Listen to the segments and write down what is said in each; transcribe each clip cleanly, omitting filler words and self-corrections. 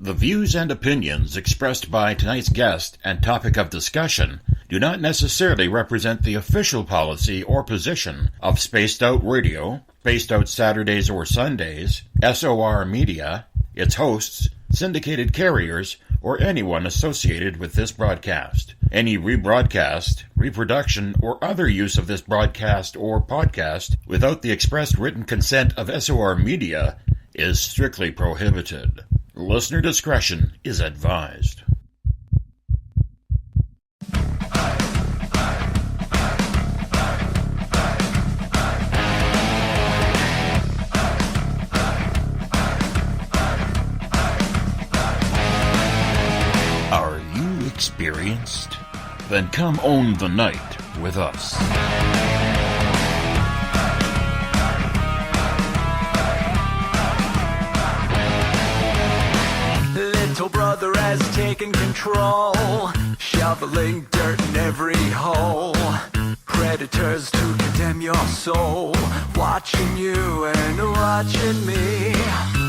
The views and opinions expressed by tonight's guest and topic of discussion do not necessarily represent the official policy or position of Spaced Out Radio, Spaced Out Saturdays or Sundays, SOR Media, its hosts, syndicated carriers, or anyone associated with this broadcast. Any rebroadcast, reproduction, or other use of this broadcast or podcast without the express written consent of SOR Media is strictly prohibited. Listener discretion is advised. Are you experienced? Then come own the night with us. Little brother has taken control, shoveling dirt in every hole. Predators to condemn your soul, watching you and watching me.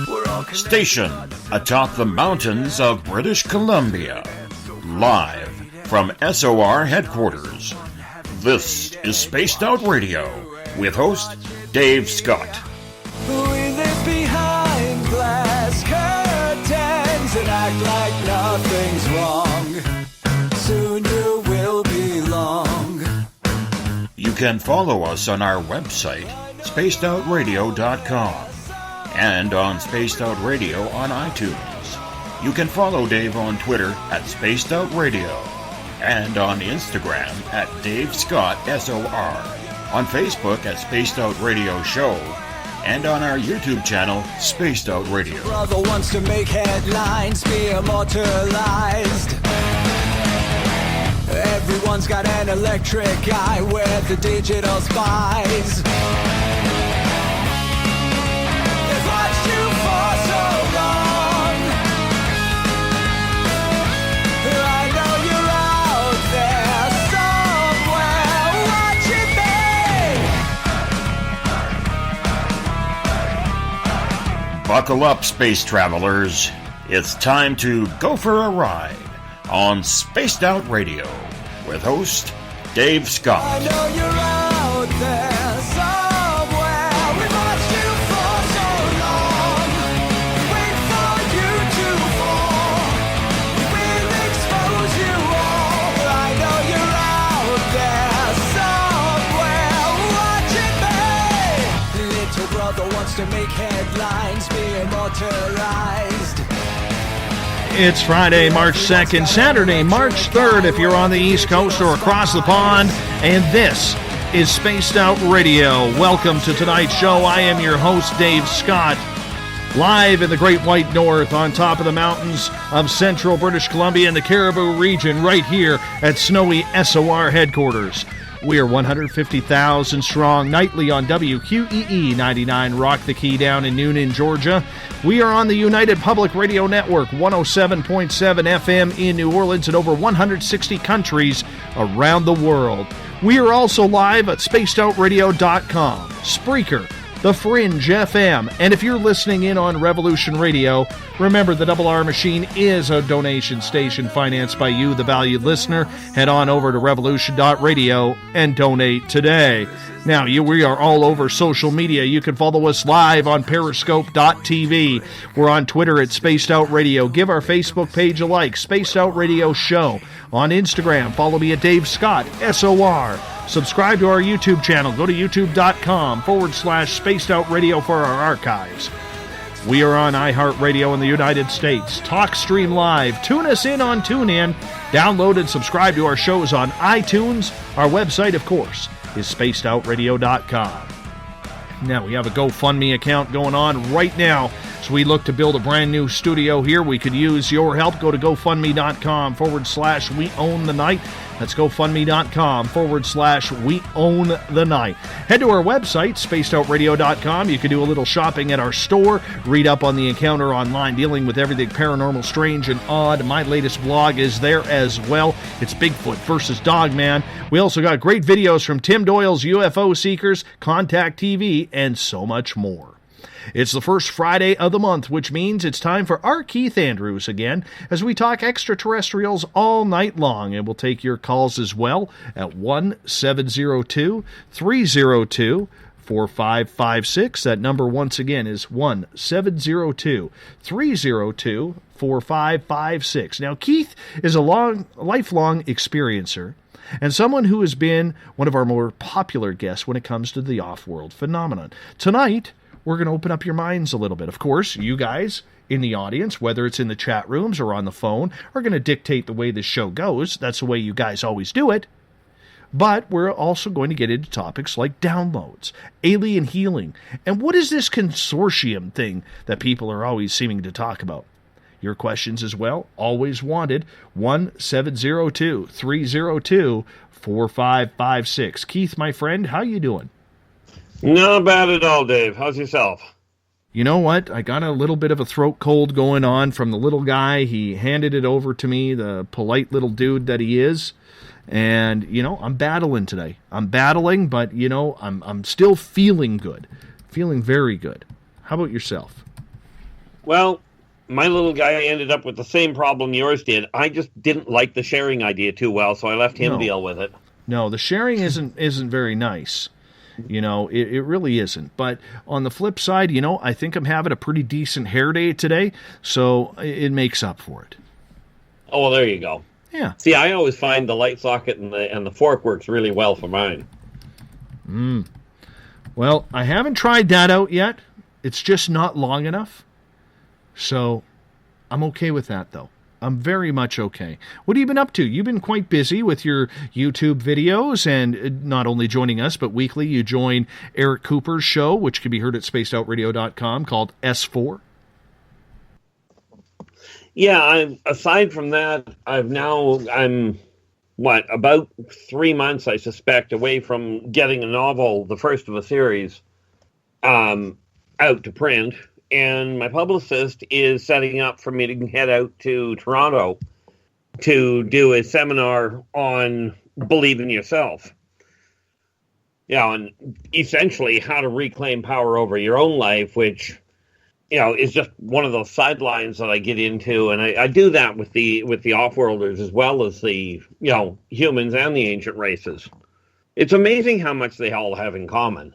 We're all stationed atop the mountains of British Columbia, live from SOR headquarters. This is Spaced Out Radio with host Dave Scott. We live behind glass curtains and act like nothing's wrong. Soon you will belong. You can follow us on our website, spacedoutradio.com, and on Spaced Out Radio on iTunes. You can follow Dave on Twitter at Spaced Out Radio, and on Instagram at Dave Scott SOR, on Facebook at Spaced Out Radio Show, and on our YouTube channel, Spaced Out Radio. Brother wants to make headlines, be immortalized. Everyone's got an electric eye with the digital spies. They've watched you for so long. I know you're out there somewhere watching me. Buckle up, space travelers. It's time to go for a ride on Spaced Out Radio with host Dave Scott. I know you're out there somewhere. We've watched you for so long. Wait for you to fall. We'll expose you all. I know you're out there somewhere watching me. Little brother wants to make headlines, be immortalized. It's Friday, March 2nd, Saturday, March 3rd, if you're on the East Coast or across the pond, and this is Spaced Out Radio. Welcome to tonight's show. I am your host, Dave Scott, live in the Great White North on top of the mountains of central British Columbia in the Caribou region, right here at snowy SOR headquarters. We are 150,000 strong nightly on WQEE 99 Rock the Key down in Noonan, Georgia. We are on the United Public Radio Network 107.7 FM in New Orleans and over 160 countries around the world. We are also live at spacedoutradio.com, Spreaker, The Fringe FM, and if you're listening in on Revolution Radio, remember the Double R Machine is a donation station financed by you, the valued listener. Head on over to revolution.radio and donate today. Now, we are all over social media. You can follow us live on periscope.tv. We're on Twitter at Spaced Out Radio. Give our Facebook page a like, Spaced Out Radio Show. On Instagram, follow me at Dave Scott, SOR. Subscribe to our YouTube channel. Go to youtube.com/Spaced Out Radio for our archives. We are on iHeartRadio in the United States. TalkStream Live. Tune us in on TuneIn. Download and subscribe to our shows on iTunes. Our website, of course, is spacedoutradio.com. Now, we have a GoFundMe account going on right now. So we look to build a brand new studio here. We could use your help. Go to GoFundMe.com/We Own the Night. That's GoFundMe.com/We Own the Night. Head to our website, spacedoutradio.com. You can do a little shopping at our store. Read up on the encounter online, dealing with everything paranormal, strange, and odd. My latest blog is there as well. It's Bigfoot versus Dogman. We also got great videos from Tim Doyle's UFO Seekers, Contact TV, and so much more. It's the first Friday of the month, which means it's time for our Keith Andrews again as we talk extraterrestrials all night long. And we'll take your calls as well at 1-702-302-4556. That number once again is 1-702-302-4556. Now, Keith is a lifelong experiencer and someone who has been one of our more popular guests when it comes to the off-world phenomenon. Tonight, we're going to open up your minds a little bit. Of course, you guys in the audience, whether it's in the chat rooms or on the phone, are going to dictate the way this show goes. That's the way you guys always do it. But we're also going to get into topics like downloads, alien healing, and what is this consortium thing that people are always seeming to talk about? Your questions as well, always wanted, 1-702-302-4556. Keith, my friend, how you doing? Not bad at all, Dave. How's yourself? You know what? I got a little bit of a throat cold going on from the little guy. He handed it over to me, the polite little dude that he is. And, I'm battling today. I'm battling, but, I'm still feeling good. Feeling very good. How about yourself? Well, my little guy ended up with the same problem yours did. I just didn't like the sharing idea too well, so I left him deal with it. No, the sharing isn't very nice. It really isn't. But on the flip side, I think I'm having a pretty decent hair day today, so it makes up for it. Oh, well, there you go. Yeah. See, I always find the light socket and the fork works really well for mine. Well, I haven't tried that out yet. It's just not long enough. So I'm okay with that, though. I'm very much okay. What have you been up to? You've been quite busy with your YouTube videos, and not only joining us, but weekly you join Eric Cooper's show, which can be heard at spacedoutradio.com, called S4. Yeah, aside from that, I'm about 3 months, I suspect, away from getting a novel, the first of a series, out to print. And my publicist is setting up for me to head out to Toronto to do a seminar on Believe in Yourself. And essentially how to reclaim power over your own life, which, is just one of those sidelines that I get into. And I do that with the off-worlders as well as the, humans and the ancient races. It's amazing how much they all have in common.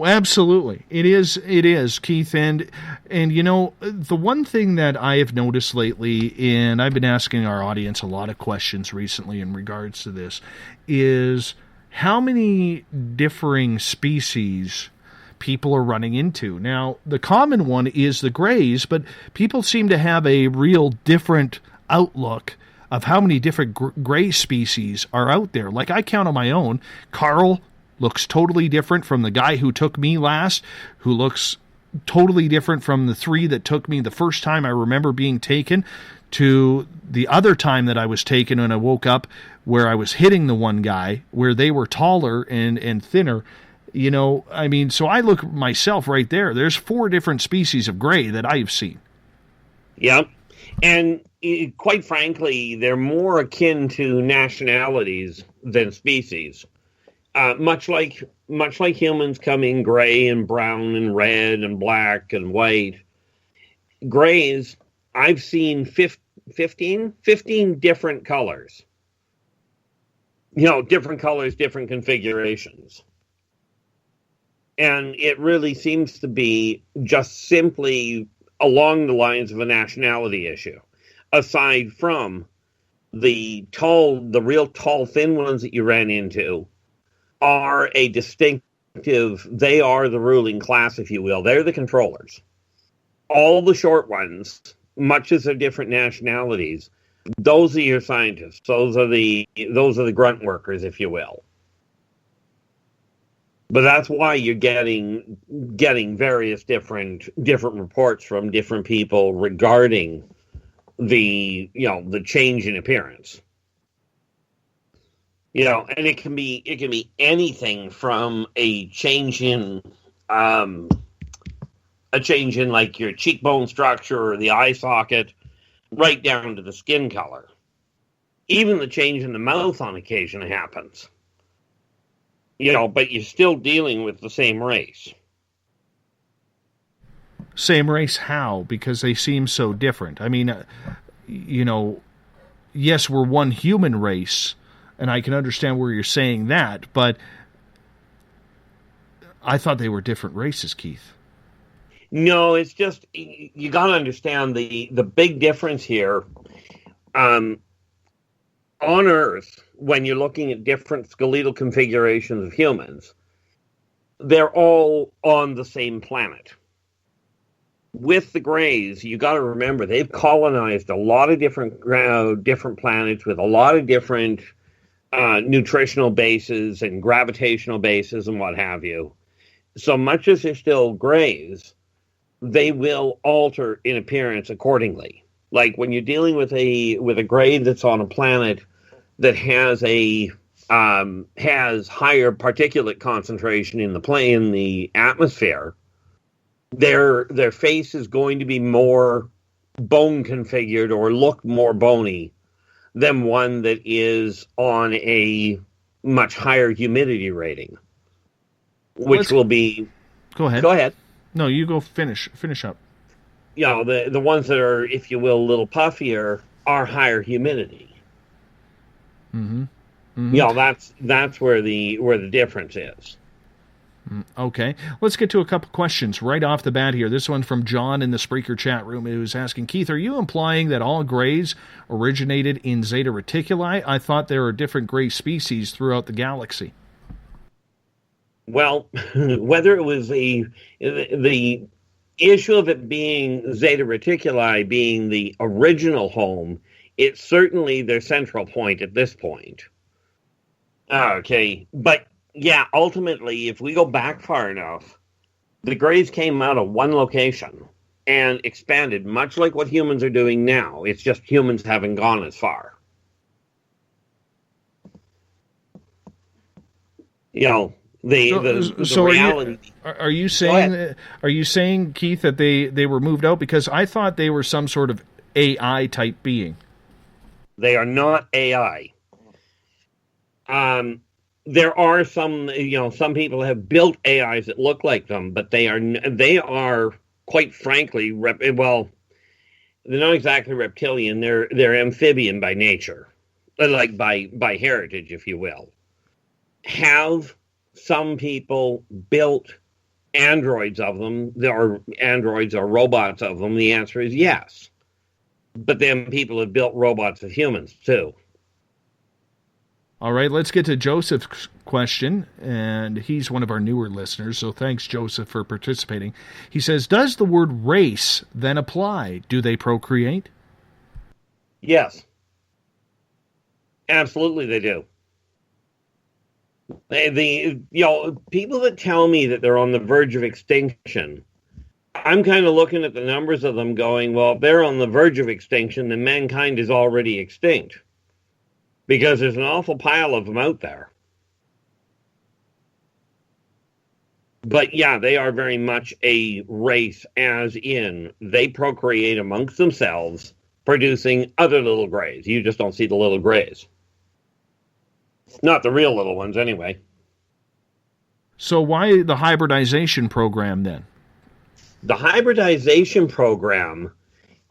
Absolutely. It is, Keith. And the one thing that I have noticed lately, and I've been asking our audience a lot of questions recently in regards to this, is how many differing species people are running into. Now, the common one is the grays, but people seem to have a real different outlook of how many different gray species are out there. Like, I count on my own, Carl looks totally different from the guy who took me last, who looks totally different from the three that took me the first time I remember being taken, to the other time that I was taken when I woke up where I was hitting the one guy, where they were taller and thinner. So I look at myself right there. There's 4 different species of gray that I've seen. Yep. And quite frankly, they're more akin to nationalities than species. Much like humans come in gray and brown and red and black and white, grays, I've seen 15 different colors. Different colors, different configurations. And it really seems to be just simply along the lines of a nationality issue. Aside from the real tall, thin ones that you ran into, are a distinctive, they are the ruling class, if you will. They're the controllers. All the short ones, much as they're different nationalities, those are your scientists. Those are the grunt workers, if you will. But that's why you're getting various different reports from different people regarding the change in appearance. And it can be anything from a change in like your cheekbone structure or the eye socket, right down to the skin color. Even the change in the mouth on occasion happens. But you're still dealing with the same race. Same race how? Because they seem so different. I mean, yes, we're one human race, and I can understand where you're saying that, but I thought they were different races, Keith. No, it's just, you got to understand the big difference here. On Earth, when you're looking at different skeletal configurations of humans, they're all on the same planet. With the Greys, you got to remember they've colonized a lot of different planets with a lot of different nutritional bases and gravitational bases and what have you. So much as they're still Greys, they will alter in appearance accordingly. Like when you're dealing with a Grey that's on a planet that has higher particulate concentration in the atmosphere, their face is going to be more bone configured or look more bony than one that is on a much higher humidity rating, which will be. Go ahead. Go ahead. No, you go finish up. The ones that are, if you will, a little puffier are higher humidity. Mm-hmm. Mm-hmm. That's where the difference is. Okay, let's get to a couple questions right off the bat here. This one from John in the Spreaker chat room, who's asking, Keith, are you implying that all Greys originated in Zeta Reticuli? I thought there are different Grey species throughout the galaxy. Well, whether it was the issue of it being Zeta Reticuli being the original home, it's certainly their central point at this point. Okay, but yeah, ultimately, if we go back far enough, the Greys came out of one location and expanded, much like what humans are doing now. It's just humans haven't gone as far. The reality. Are you saying, Keith, that they were moved out? Because I thought they were some sort of AI type being. They are not AI. There are some people have built AIs that look like them, but they are quite frankly, they're not exactly reptilian. They're amphibian by nature, like by heritage, if you will. Have some people built androids of them? There are androids or robots of them. The answer is yes. But then people have built robots of humans too. All right, let's get to Joseph's question, and he's one of our newer listeners, so thanks, Joseph, for participating. He says, does the word race then apply? Do they procreate? Yes. Absolutely they do. People that tell me that they're on the verge of extinction, I'm kind of looking at the numbers of them going, well, if they're on the verge of extinction, then mankind is already extinct. Because there's an awful pile of them out there. But yeah, they are very much a race, as in they procreate amongst themselves, producing other little Greys. You just don't see the little Greys. Not the real little ones, anyway. So why the hybridization program, then? The hybridization program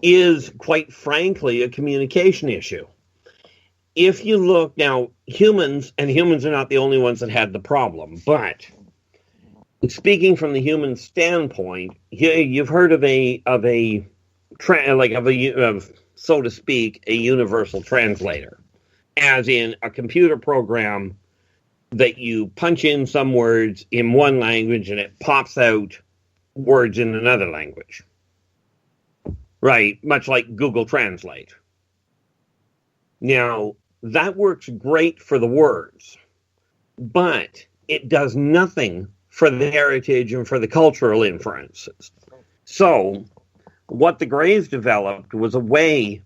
is, quite frankly, a communication issue. If you look now, humans are not the only ones that had the problem, but speaking from the human standpoint, you've heard of so to speak, a universal translator, as in a computer program that you punch in some words in one language and it pops out words in another language. Right, much like Google Translate. Now, that works great for the words, but it does nothing for the heritage and for the cultural inferences. So, what the Greys developed was a way,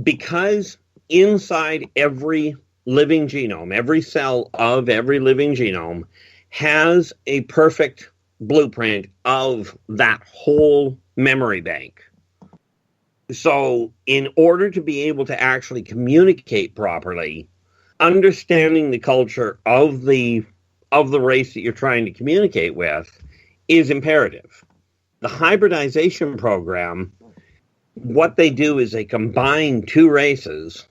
because inside every living genome, every cell of every living genome has a perfect blueprint of that whole memory bank. So in order to be able to actually communicate properly, understanding the culture of the race that you're trying to communicate with is imperative. The hybridization program, what they do is they combine two races,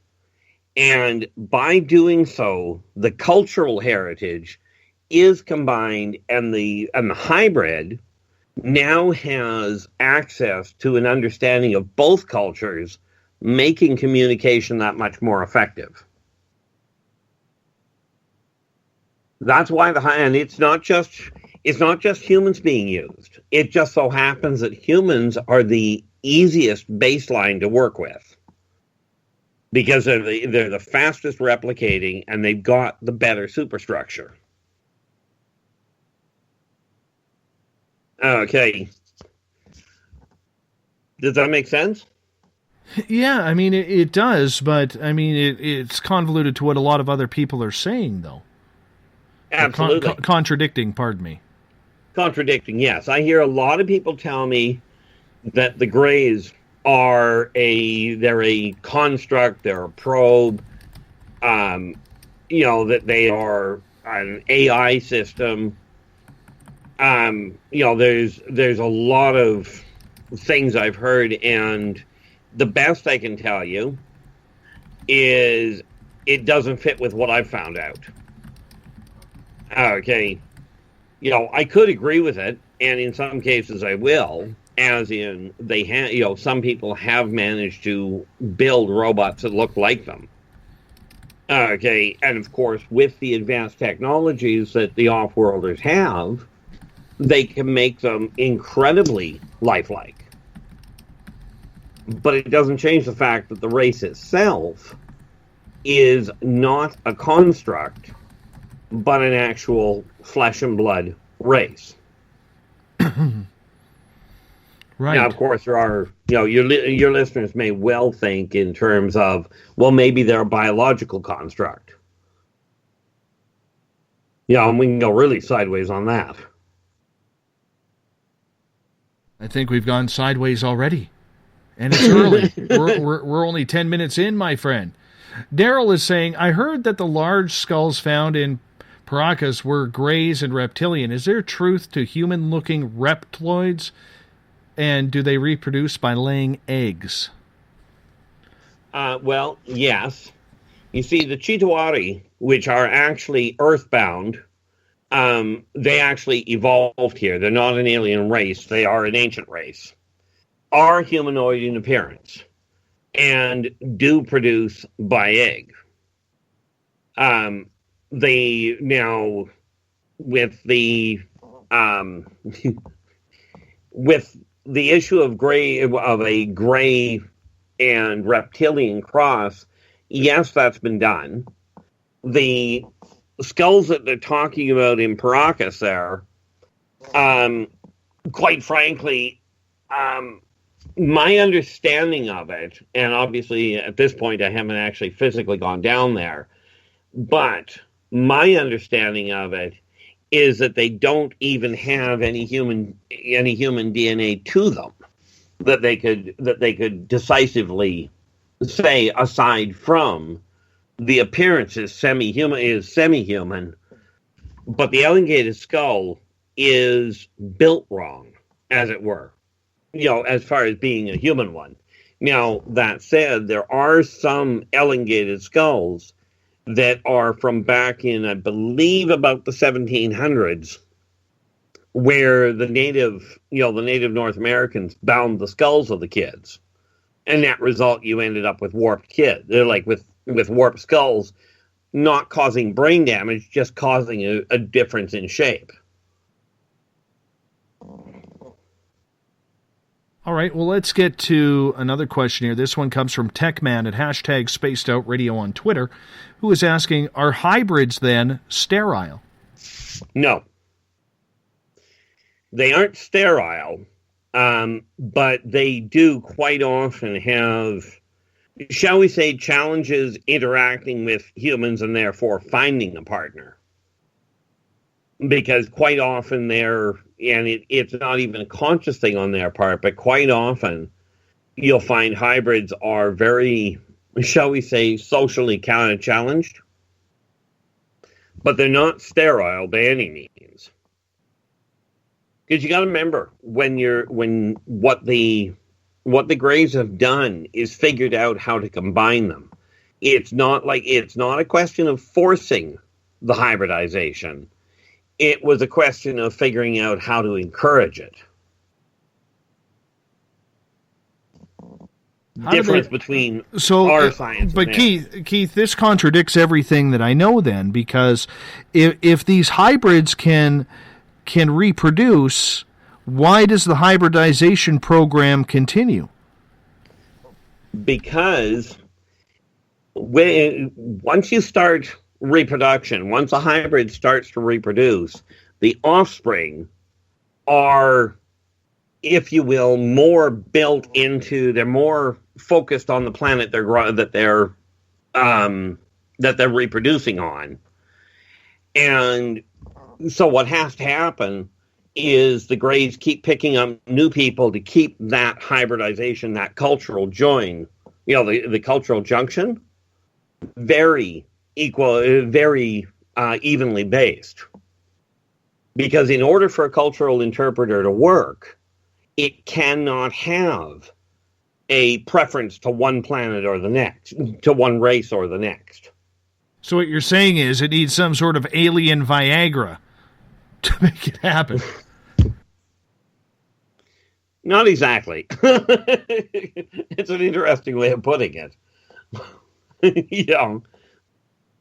and by doing so, the cultural heritage is combined, and the hybrid now has access to an understanding of both cultures, making communication that much more effective. That's why and it's not just humans being used. It just so happens that humans are the easiest baseline to work with because they're the fastest replicating, and they've got the better superstructure. Okay. Does that make sense? Yeah, I mean, it does, but I mean, it's convoluted to what a lot of other people are saying, though. Absolutely. Contradicting, pardon me. Contradicting, yes. I hear a lot of people tell me that the Greys they're a construct, they're a probe, that they are an AI system. There's a lot of things I've heard, and the best I can tell you is it doesn't fit with what I've found out. Okay. I could agree with it, and in some cases I will, as in they have, some people have managed to build robots that look like them. Okay, and of course, with the advanced technologies that the off-worlders have, they can make them incredibly lifelike. But it doesn't change the fact that the race itself is not a construct, but an actual flesh and blood race. Right. Now, of course, there are, your listeners may well think in terms of, well, maybe they're a biological construct. And we can go really sideways on that. I think we've gone sideways already. And it's early. we're only 10 minutes in, my friend. Daryl is saying, I heard that the large skulls found in Paracas were greys and reptilian. Is there truth to human-looking reptiloids? And do they reproduce by laying eggs? Well, yes. You see, the Chitauri, which are actually earthbound, they actually evolved here. They're not an alien race. They are an ancient race. Are humanoid in appearance and do produce by egg. They now, with the with the issue of a gray and reptilian cross, yes, that's been done. The skulls that they're talking about in Paracas there, quite frankly, my understanding of it, and obviously at this point I haven't actually physically gone down there, but my understanding of it is that they don't even have any human DNA to them that they could decisively say, aside from the appearance is semi-human, but the elongated skull is built wrong, as it were, as far as being a human one. Now, that said, there are some elongated skulls that are from back in, I believe, about the 1700s, where the native North Americans bound the skulls of the kids. And that result, you ended up with warped kids. They're like with warped skulls, not causing brain damage, just causing a difference in shape. All right, well, let's get to another question here. This one comes from Techman at #SpacedOutRadio on Twitter, who is asking, are hybrids then sterile? No. They aren't sterile, but they do quite often have, shall we say, challenges interacting with humans and therefore finding a partner. Because quite often it's not even a conscious thing on their part, but quite often you'll find hybrids are very, shall we say, socially kind of challenged. But they're not sterile by any means. Because you got to remember what the Greys have done is figured out how to combine them. It's not a question of forcing the hybridization. It was a question of figuring out how to encourage it. Difference between our science. But Keith, this contradicts everything that I know. Then, because if these hybrids can reproduce, why does the hybridization program continue? Because once you start reproduction, once a hybrid starts to reproduce, the offspring are, if you will, more built into. They're more focused on the planet that they're reproducing on, and so what has to happen is the Greys keep picking up new people to keep that hybridization, that cultural join, the cultural junction, very equal, very evenly based. Because in order for a cultural interpreter to work, it cannot have a preference to one planet or the next, to one race or the next. So what you're saying is it needs some sort of alien Viagra to make it happen. Not exactly. It's an interesting way of putting it.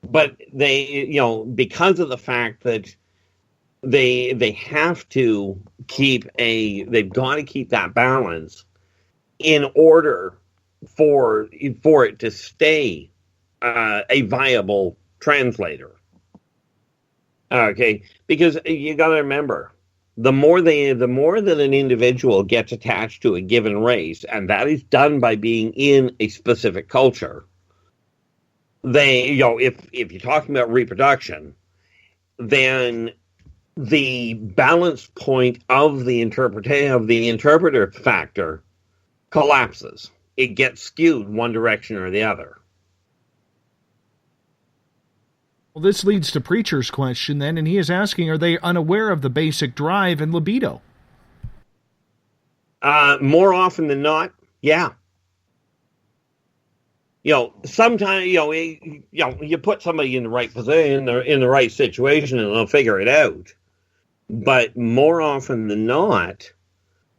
But they, because of the fact that they have to they've got to keep that balance in order for it to stay a viable translator. Okay, because you got to remember, the more that an individual gets attached to a given race, and that is done by being in a specific culture, if you're talking about reproduction, then the balance point of the interpreter factor collapses. It gets skewed one direction or the other. Well, this leads to Preacher's question then, and he is asking, are they unaware of the basic drive and libido? More often than not, yeah. Sometimes, you put somebody in the right position, in the right situation, and they'll figure it out. But more often than not,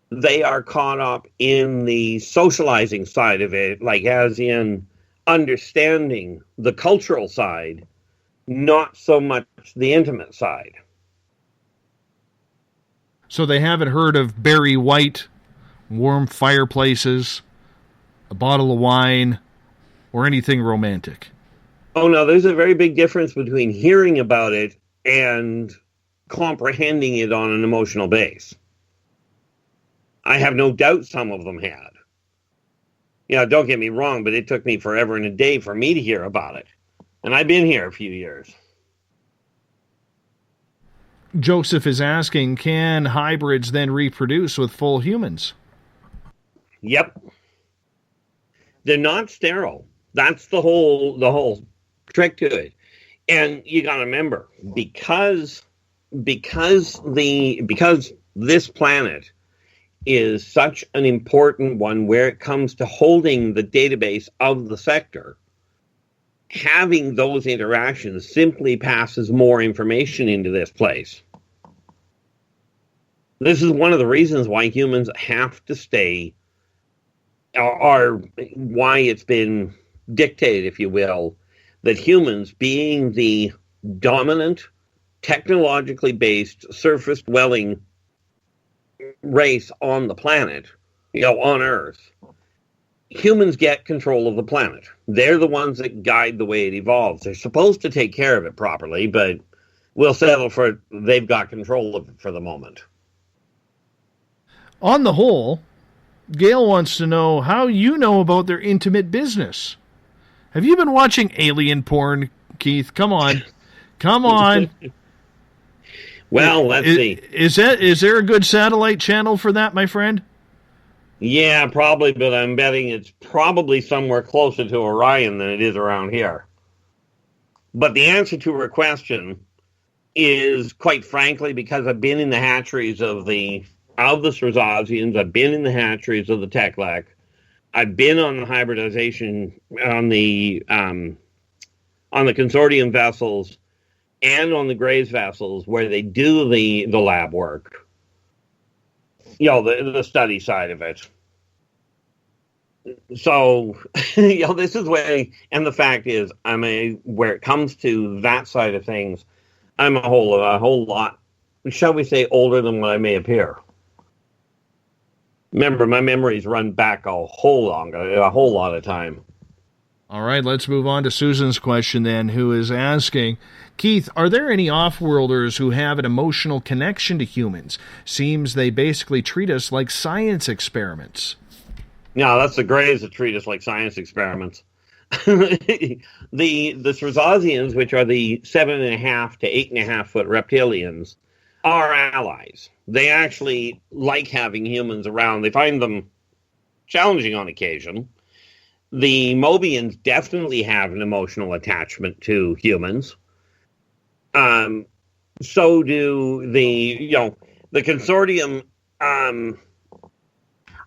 they are caught up in the socializing side of it, like as in understanding the cultural side, not so much the intimate side. So they haven't heard of Barry White, warm fireplaces, a bottle of wine, or anything romantic? Oh, no, there's a very big difference between hearing about it and comprehending it on an emotional base. I have no doubt some of them had. Don't get me wrong, but it took me forever and a day for me to hear about it. And I've been here a few years. Joseph is asking, can hybrids then reproduce with full humans? Yep. They're not sterile. That's the whole trick to it. And you got to remember, because this planet is such an important one where it comes to holding the database of the sector, having those interactions simply passes more information into this place. This is one of the reasons why humans have to stay, or why it's been dictated, if you will, that humans, being the dominant, technologically based, surface-dwelling race on the planet, on Earth, humans get control of the planet. They're the ones that guide the way it evolves. They're supposed to take care of it properly, but we'll settle for they've got control of it for the moment. On the whole, Gail wants to know how you know about their intimate business. Have you been watching alien porn, Keith? Come on. Come on. Well, let's see. Is there a good satellite channel for that, my friend? Yeah, probably, but I'm betting it's probably somewhere closer to Orion than it is around here. But the answer to her question is, quite frankly, because I've been in the hatcheries of the Sasquatchians, I've been in the hatcheries of the Teklek, I've been on the hybridization on the consortium vessels and on the Grays vessels where they do the lab work. The study side of it. So, this is where, and the fact is, where it comes to that side of things, I'm a whole lot, shall we say, older than what I may appear. Remember, my memories run back a whole lot of time. All right, let's move on to Susan's question then, who is asking, Keith, are there any off-worlders who have an emotional connection to humans? Seems they basically treat us like science experiments. No, that's the Greys that treat us like science experiments. The Sasquatchians, which are the 7.5 to 8.5 foot reptilians, are allies. They actually like having humans around. They find them challenging on occasion. The Mobians definitely have an emotional attachment to humans. So do the consortium.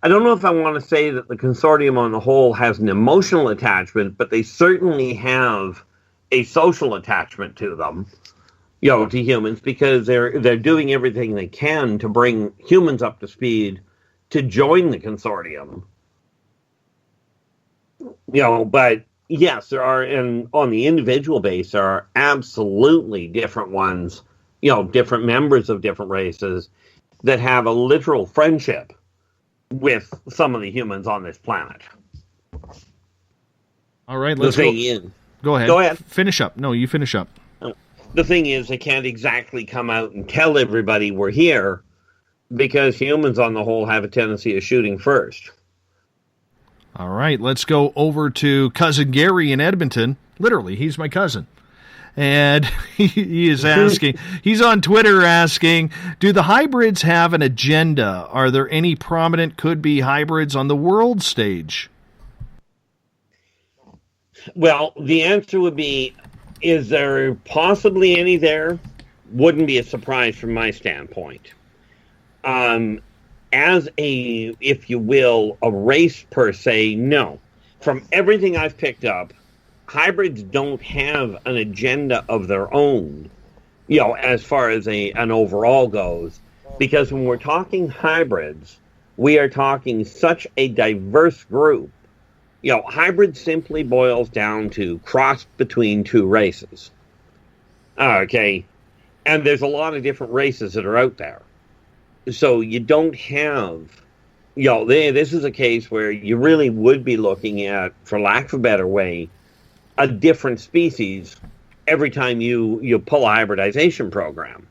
I don't know if I want to say that the consortium on the whole has an emotional attachment, but they certainly have a social attachment to them, to humans, because they're doing everything they can to bring humans up to speed to join the consortium. But yes, there are, and on the individual base, there are absolutely different ones, different members of different races that have a literal friendship with some of the humans on this planet. All right, let's go. Go ahead. Go ahead. Finish up. No, you finish up. The thing is, they can't exactly come out and tell everybody we're here because humans on the whole have a tendency of shooting first. All right, let's go over to Cousin Gary in Edmonton. Literally, he's my cousin. And he is asking, he's on Twitter asking, do the hybrids have an agenda? Are there any prominent could-be hybrids on the world stage? Well, the answer would be, is there possibly any there? Wouldn't be a surprise from my standpoint. As a, if you will, a race per se, no. From everything I've picked up, hybrids don't have an agenda of their own, as far as an overall goes. Because when we're talking hybrids, we are talking such a diverse group. Hybrid simply boils down to cross between two races. Okay. And there's a lot of different races that are out there. So you don't have, this is a case where you really would be looking at, for lack of a better way, a different species every time you pull a hybridization program.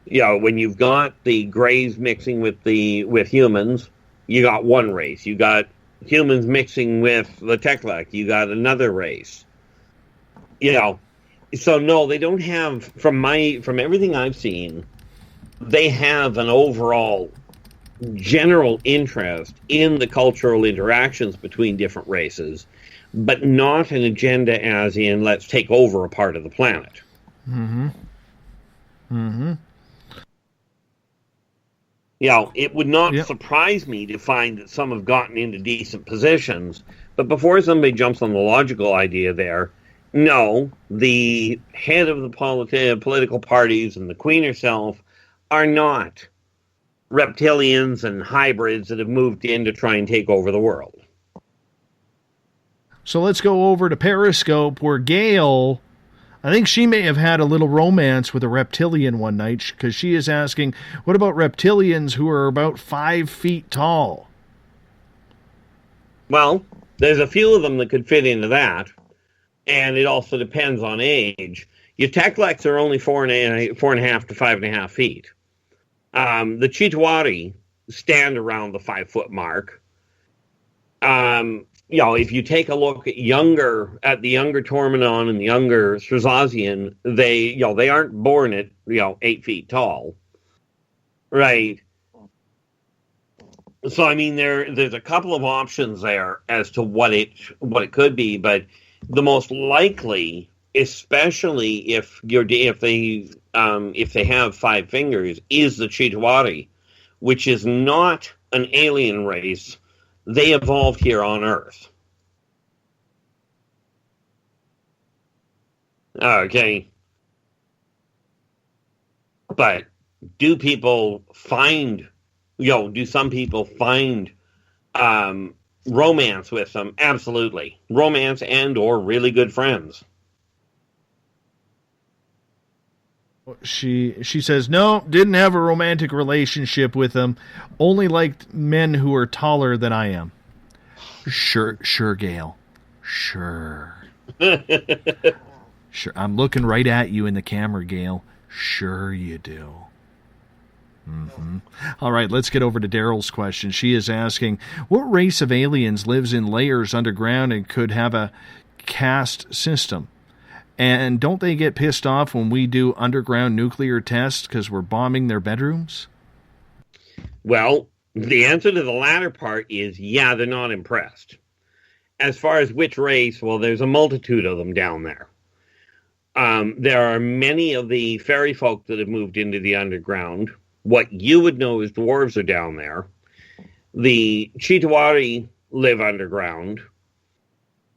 When you've got the Greys mixing with humans, you got one race. You got humans mixing with the Teklek, you got another race. So no, they don't have, from everything I've seen, they have an overall general interest in the cultural interactions between different races, but not an agenda as in, let's take over a part of the planet. Mm-hmm. Mm-hmm. It would not surprise me to find that some have gotten into decent positions, but before somebody jumps on the logical idea there, no, the head of the political parties and the Queen herself are not reptilians and hybrids that have moved in to try and take over the world. So let's go over to Periscope, where Gail, I think she may have had a little romance with a reptilian one night, because she is asking, what about reptilians who are about 5 feet tall? Well, there's a few of them that could fit into that, and it also depends on age. Your Tekleks are only 4.5 to 5.5 feet. The Chitawari stand around the 5 foot mark. If you take a look at the younger Tormenon and the younger Sasquatchian, they aren't born at 8 feet tall, right? So I mean, there's a couple of options there as to what it could be, but the most likely, especially if the if they have 5 fingers, is the Chitauri, which is not an alien race. They evolved here on Earth. Okay. But do people find, do some people find romance with them? Absolutely. Romance and or really good friends. She says, no, didn't have a romantic relationship with them. Only liked men who are taller than I am. Sure, Gail. Sure. Sure. I'm looking right at you in the camera, Gail. Sure you do. Mm-hmm. All right, let's get over to Daryl's question. She is asking, what race of aliens lives in layers underground and could have a caste system? And don't they get pissed off when we do underground nuclear tests because we're bombing their bedrooms? Well, the answer to the latter part is, yeah, they're not impressed. As far as which race, well, there's a multitude of them down there. There are many of the fairy folk that have moved into the underground. What you would know is dwarves are down there. The Chitauri live underground.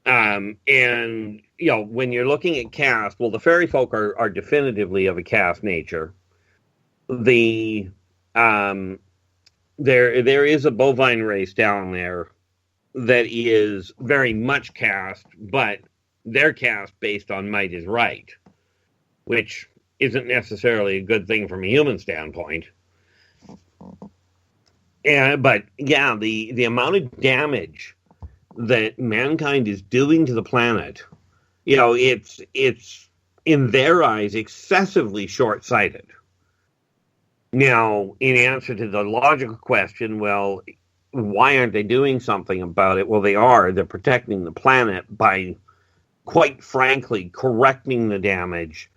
And, when you're looking at caste, well, the fairy folk are definitively of a caste nature. There is a bovine race down there that is very much caste, but their caste based on might is right, which isn't necessarily a good thing from a human standpoint. But yeah, the amount of damage that mankind is doing to the planet, it's in their eyes excessively short-sighted. Now, in answer to the logical question, well, why aren't they doing something about it? Well, they are. They're protecting the planet by, quite frankly, correcting the damage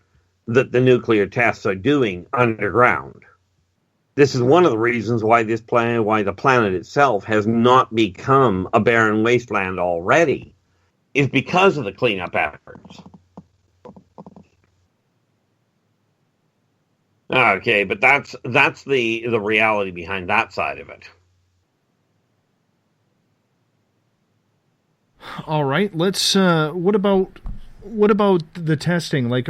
that the nuclear tests are doing underground. This is one of the reasons why the planet itself has not become a barren wasteland already, is because of the cleanup efforts. Okay, but that's the reality behind that side of it. All right, let's. What about the testing? Like,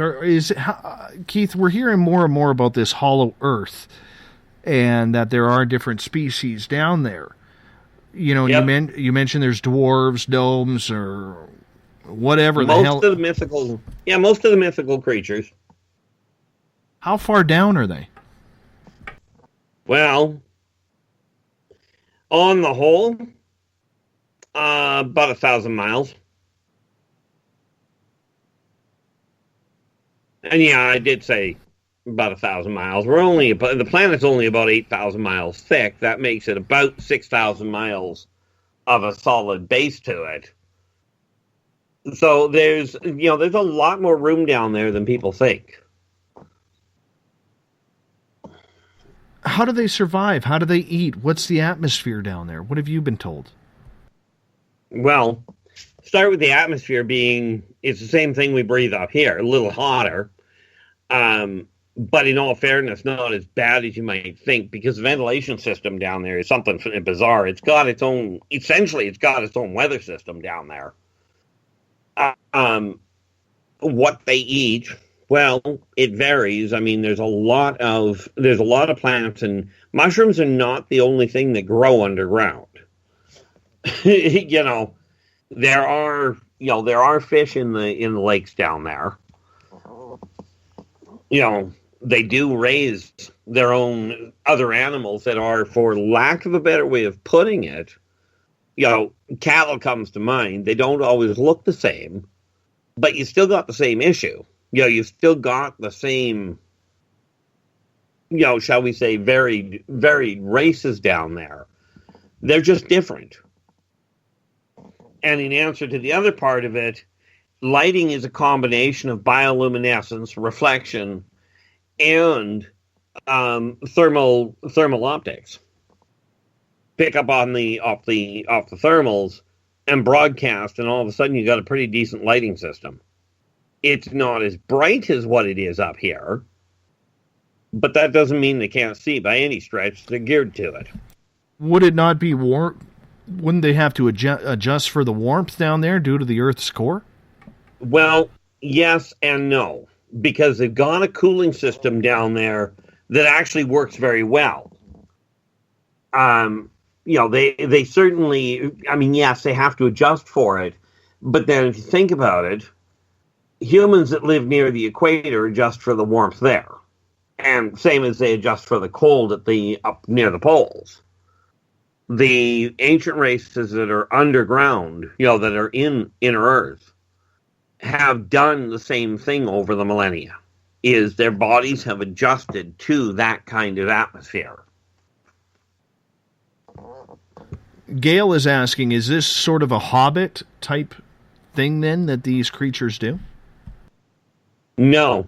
Keith? We're hearing more and more about this hollow Earth, and that there are different species down there. Yep. You mentioned there's dwarves, gnomes, or whatever most of the mythical creatures. How far down are they? Well, on the whole, about 1,000 miles. And yeah, I did say about 1,000 miles. The planet's only about 8,000 miles thick. That makes it about 6,000 miles of a solid base to it. So there's a lot more room down there than people think. How do they survive? How do they eat? What's the atmosphere down there? What have you been told? Well, start with the atmosphere being, it's the same thing we breathe up here, a little hotter. But in all fairness, not as bad as you might think, because the ventilation system down there is something bizarre. It's got its own weather system down there. What they eat, well, it varies. I mean, there's a lot of plants, and mushrooms are not the only thing that grow underground. There are fish in the lakes down there. They do raise their own other animals that are, for lack of a better way of putting it, cattle comes to mind. They don't always look the same, but you still got the same issue. You've still got the same, shall we say, varied races down there. They're just different. And in answer to the other part of it, lighting is a combination of bioluminescence, reflection, and thermal optics. Pick up on off the thermals and broadcast, and all of a sudden you got a pretty decent lighting system. It's not as bright as what it is up here, but that doesn't mean they can't see by any stretch. They're geared to it. Would it not be warm? Wouldn't they have to adjust for the warmth down there due to the Earth's core? Well, yes and no, because they've got a cooling system down there that actually works very well. They certainly, yes, they have to adjust for it, but then if you think about it, humans that live near the equator adjust for the warmth there, and same as they adjust for the cold up near the poles. The ancient races that are underground, that are in inner Earth, have done the same thing over the millennia, is their bodies have adjusted to that kind of atmosphere. Gail is asking, is this sort of a Hobbit type thing then that these creatures do? No.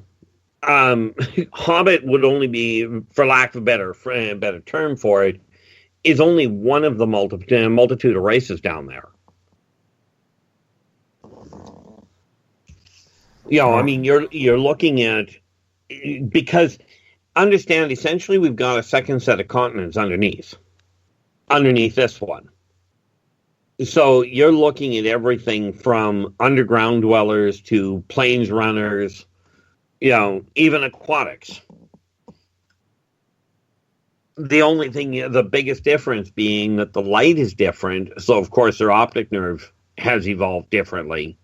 Hobbit would only be, for lack of a better term for it, is only one of the multitude of races down there. You're looking at, because understand, essentially we've got a second set of continents underneath this one. So you're looking at everything from underground dwellers to plains runners, even aquatics. The only thing, the biggest difference being that the light is different. So, of course, their optic nerve has evolved differently.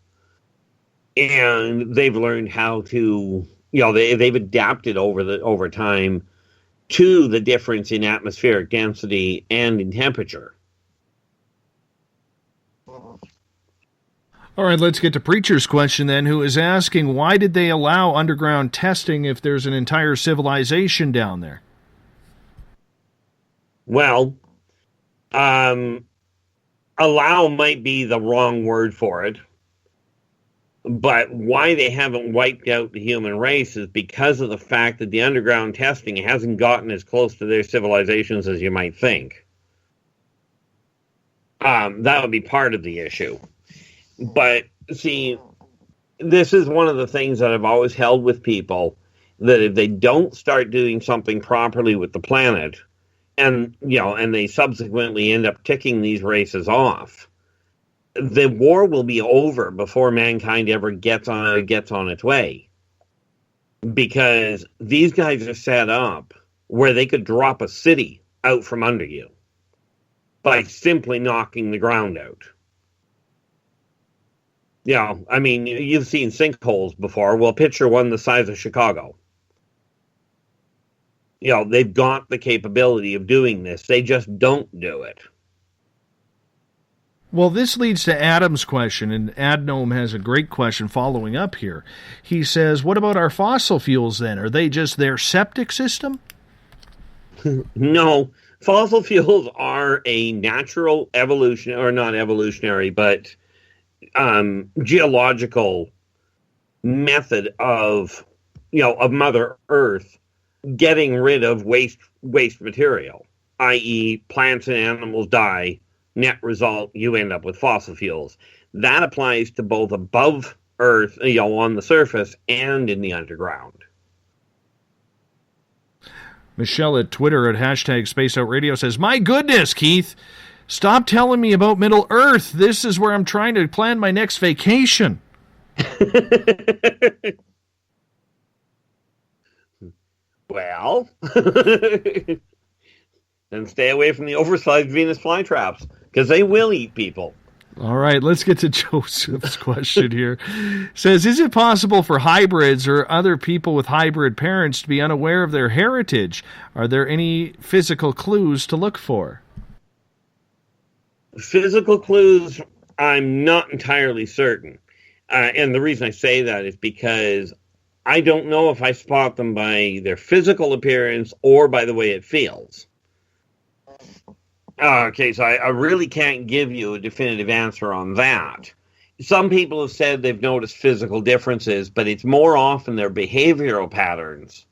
And they've learned how to, they've adapted over time to the difference in atmospheric density and in temperature. All right, let's get to Preacher's question then, who is asking, why did they allow underground testing if there's an entire civilization down there? Well, allow might be the wrong word for it, but why they haven't wiped out the human race is because of the fact that the underground testing hasn't gotten as close to their civilizations as you might think. That would be part of the issue. But, see, this is one of the things that I've always held with people, that if they don't start doing something properly with the planet, and they subsequently end up ticking these races off, the war will be over before mankind ever gets on its way. Because these guys are set up where they could drop a city out from under you by simply knocking the ground out. You've seen sinkholes before. Well, picture one the size of Chicago. They've got the capability of doing this. They just don't do it. Well, this leads to Adam's question, and Adnome has a great question following up here. He says, what about our fossil fuels then? Are they just their septic system? No. Fossil fuels are a natural evolution, or not evolutionary, but geological method of Mother Earth getting rid of waste material, i.e. plants and animals die, net result, you end up with fossil fuels. That applies to both above Earth, on the surface, and in the underground. Michelle at Twitter at #SpaceOutRadio says, my goodness, Keith, stop telling me about Middle Earth. This is where I'm trying to plan my next vacation. Well, then stay away from the oversized Venus flytraps, because they will eat people. All right, let's get to Joseph's question here. Says, is it possible for hybrids or other people with hybrid parents to be unaware of their heritage? Are there any physical clues to look for? Physical clues, I'm not entirely certain. And the reason I say that is because I don't know if I spot them by their physical appearance or by the way it feels. Okay, so I really can't give you a definitive answer on that. Some people have said they've noticed physical differences, but it's more often their behavioral patterns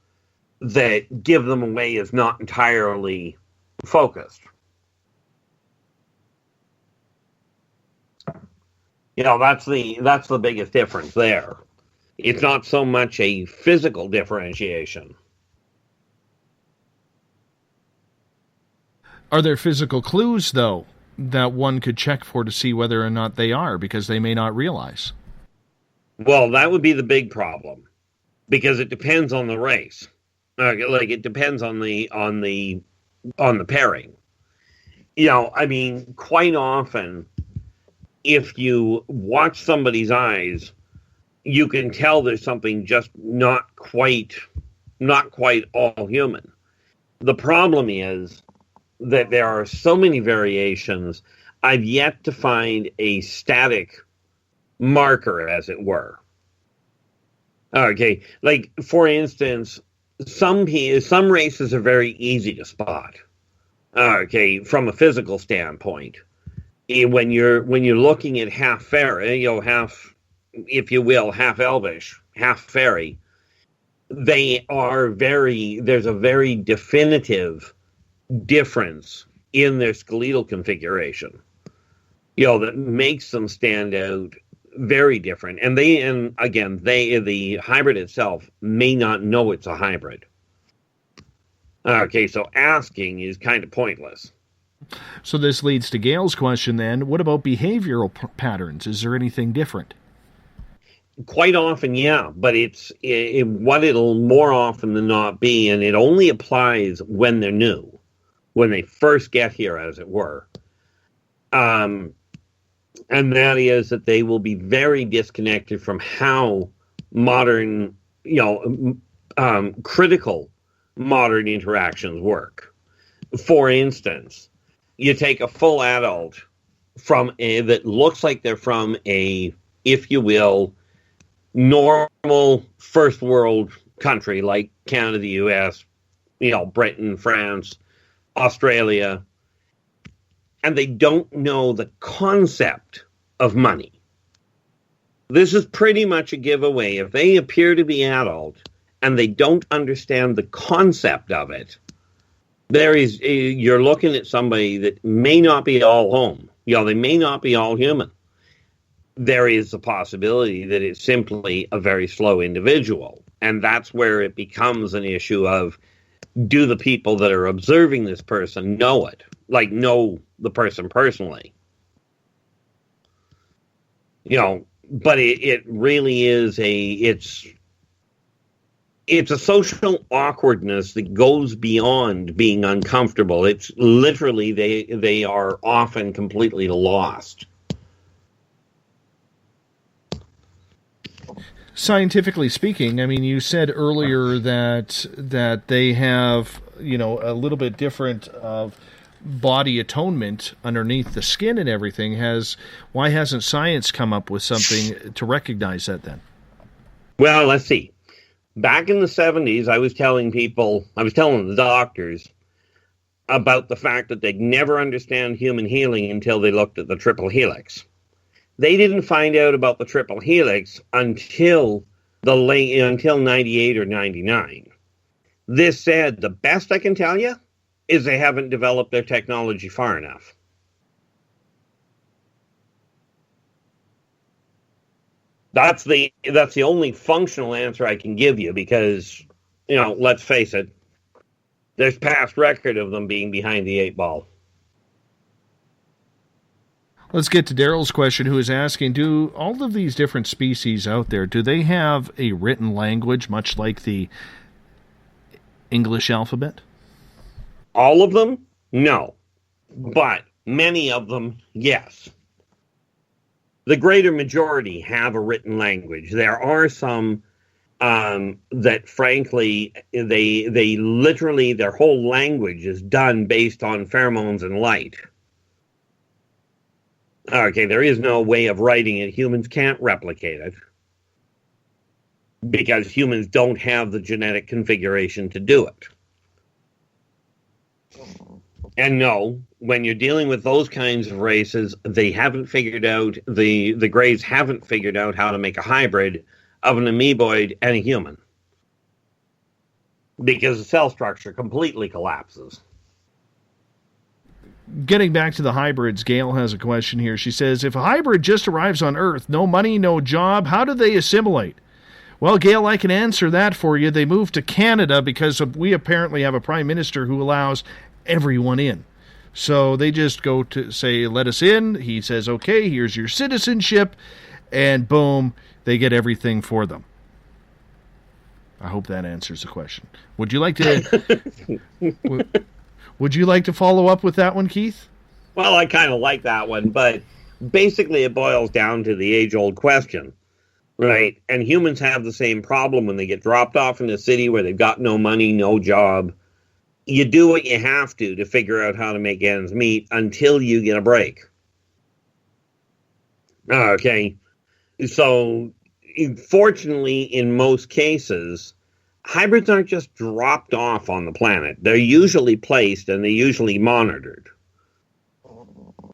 that give them away as not entirely focused. That's the biggest difference there. It's not so much a physical differentiation. Are there physical clues, though, that one could check for to see whether or not they are, because they may not realize? Well, that would be the big problem, because it depends on the race. Like it depends on the pairing. I mean, quite often, if you watch somebody's eyes, you can tell there's something just not quite all human. The problem is that there are so many variations. I've yet to find a static marker, as it were. Okay, like for instance, some races are very easy to spot. Okay, from a physical standpoint, when you're looking at half fairy, half, if you will, half elvish, half fairy, there's a very definitive difference in their skeletal configuration, that makes them stand out very different. And the hybrid itself may not know it's a hybrid. Okay, so asking is kind of pointless. So this leads to Gail's question then. What about behavioral patterns? Is there anything different? Quite often, yeah, but what it'll more often than not be, and it only applies when they're new, when they first get here, as it were. And that is that they will be very disconnected from how modern, critical modern interactions work. For instance, you take a full adult that looks like they're from a, if you will, normal first world country like Canada, the US, Britain, France, Australia, and they don't know the concept of money. This is pretty much a giveaway. If they appear to be adult and they don't understand the concept of it, you're looking at somebody that may not be all home. They may not be all human. There is a possibility that it's simply a very slow individual. And that's where it becomes an issue of, do the people that are observing this person know it? Like, know the person personally? But it really is it's a social awkwardness that goes beyond being uncomfortable. It's literally, they are often completely lost. Scientifically speaking, I mean, you said earlier that they have, a little bit different of body atonement underneath the skin and everything. Why hasn't science come up with something to recognize that then? Well, let's see. Back in the 70s, I was telling the doctors about the fact that they'd never understand human healing until they looked at the triple helix. They didn't find out about the triple helix until 98 or 99. This said, the best I can tell you is they haven't developed their technology far enough. That's the only functional answer I can give you, because, let's face it, there's past record of them being behind the 8 ball. Let's get to Daryl's question, who is asking, do all of these different species out there, do they have a written language, much like the English alphabet? All of them? No. But many of them, yes. The greater majority have a written language. There are some that, frankly, they literally, their whole language is done based on pheromones and light. Okay, there is no way of writing it. Humans can't replicate it because humans don't have the genetic configuration to do it. And no, when you're dealing with those kinds of races, they haven't figured out, the Greys haven't figured out how to make a hybrid of an amoeboid and a human, because the cell structure completely collapses. Getting back to the hybrids, Gail has a question here. She says, if a hybrid just arrives on Earth, no money, no job, how do they assimilate? Well, Gail, I can answer that for you. They moved to Canada because we apparently have a prime minister who allows everyone in. So they just go to say, let us in. He says, okay, here's your citizenship. And boom, they get everything for them. I hope that answers the question. Would you like to would you like to follow up with that one, Keith? Well, I kind of like that one, but basically it boils down to the age-old question, right? And humans have the same problem when they get dropped off in a city where they've got no money, no job. You do what you have to figure out how to make ends meet until you get a break. Okay. So, fortunately, in most cases, hybrids aren't just dropped off on the planet. They're usually placed and they're usually monitored.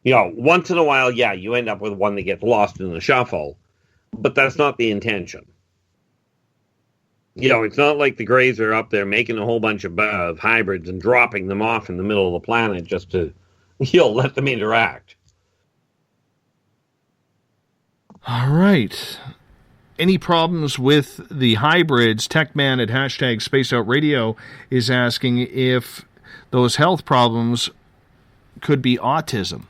You know, once in a while, yeah, you end up with one that gets lost in the shuffle, but that's not the intention. You know, it's not like the Greys are up there making a whole bunch of hybrids and dropping them off in the middle of the planet just to, you know, let them interact. All right. Any problems with the hybrids? Techman at hashtag SpaceOutRadio is asking if those health problems could be autism.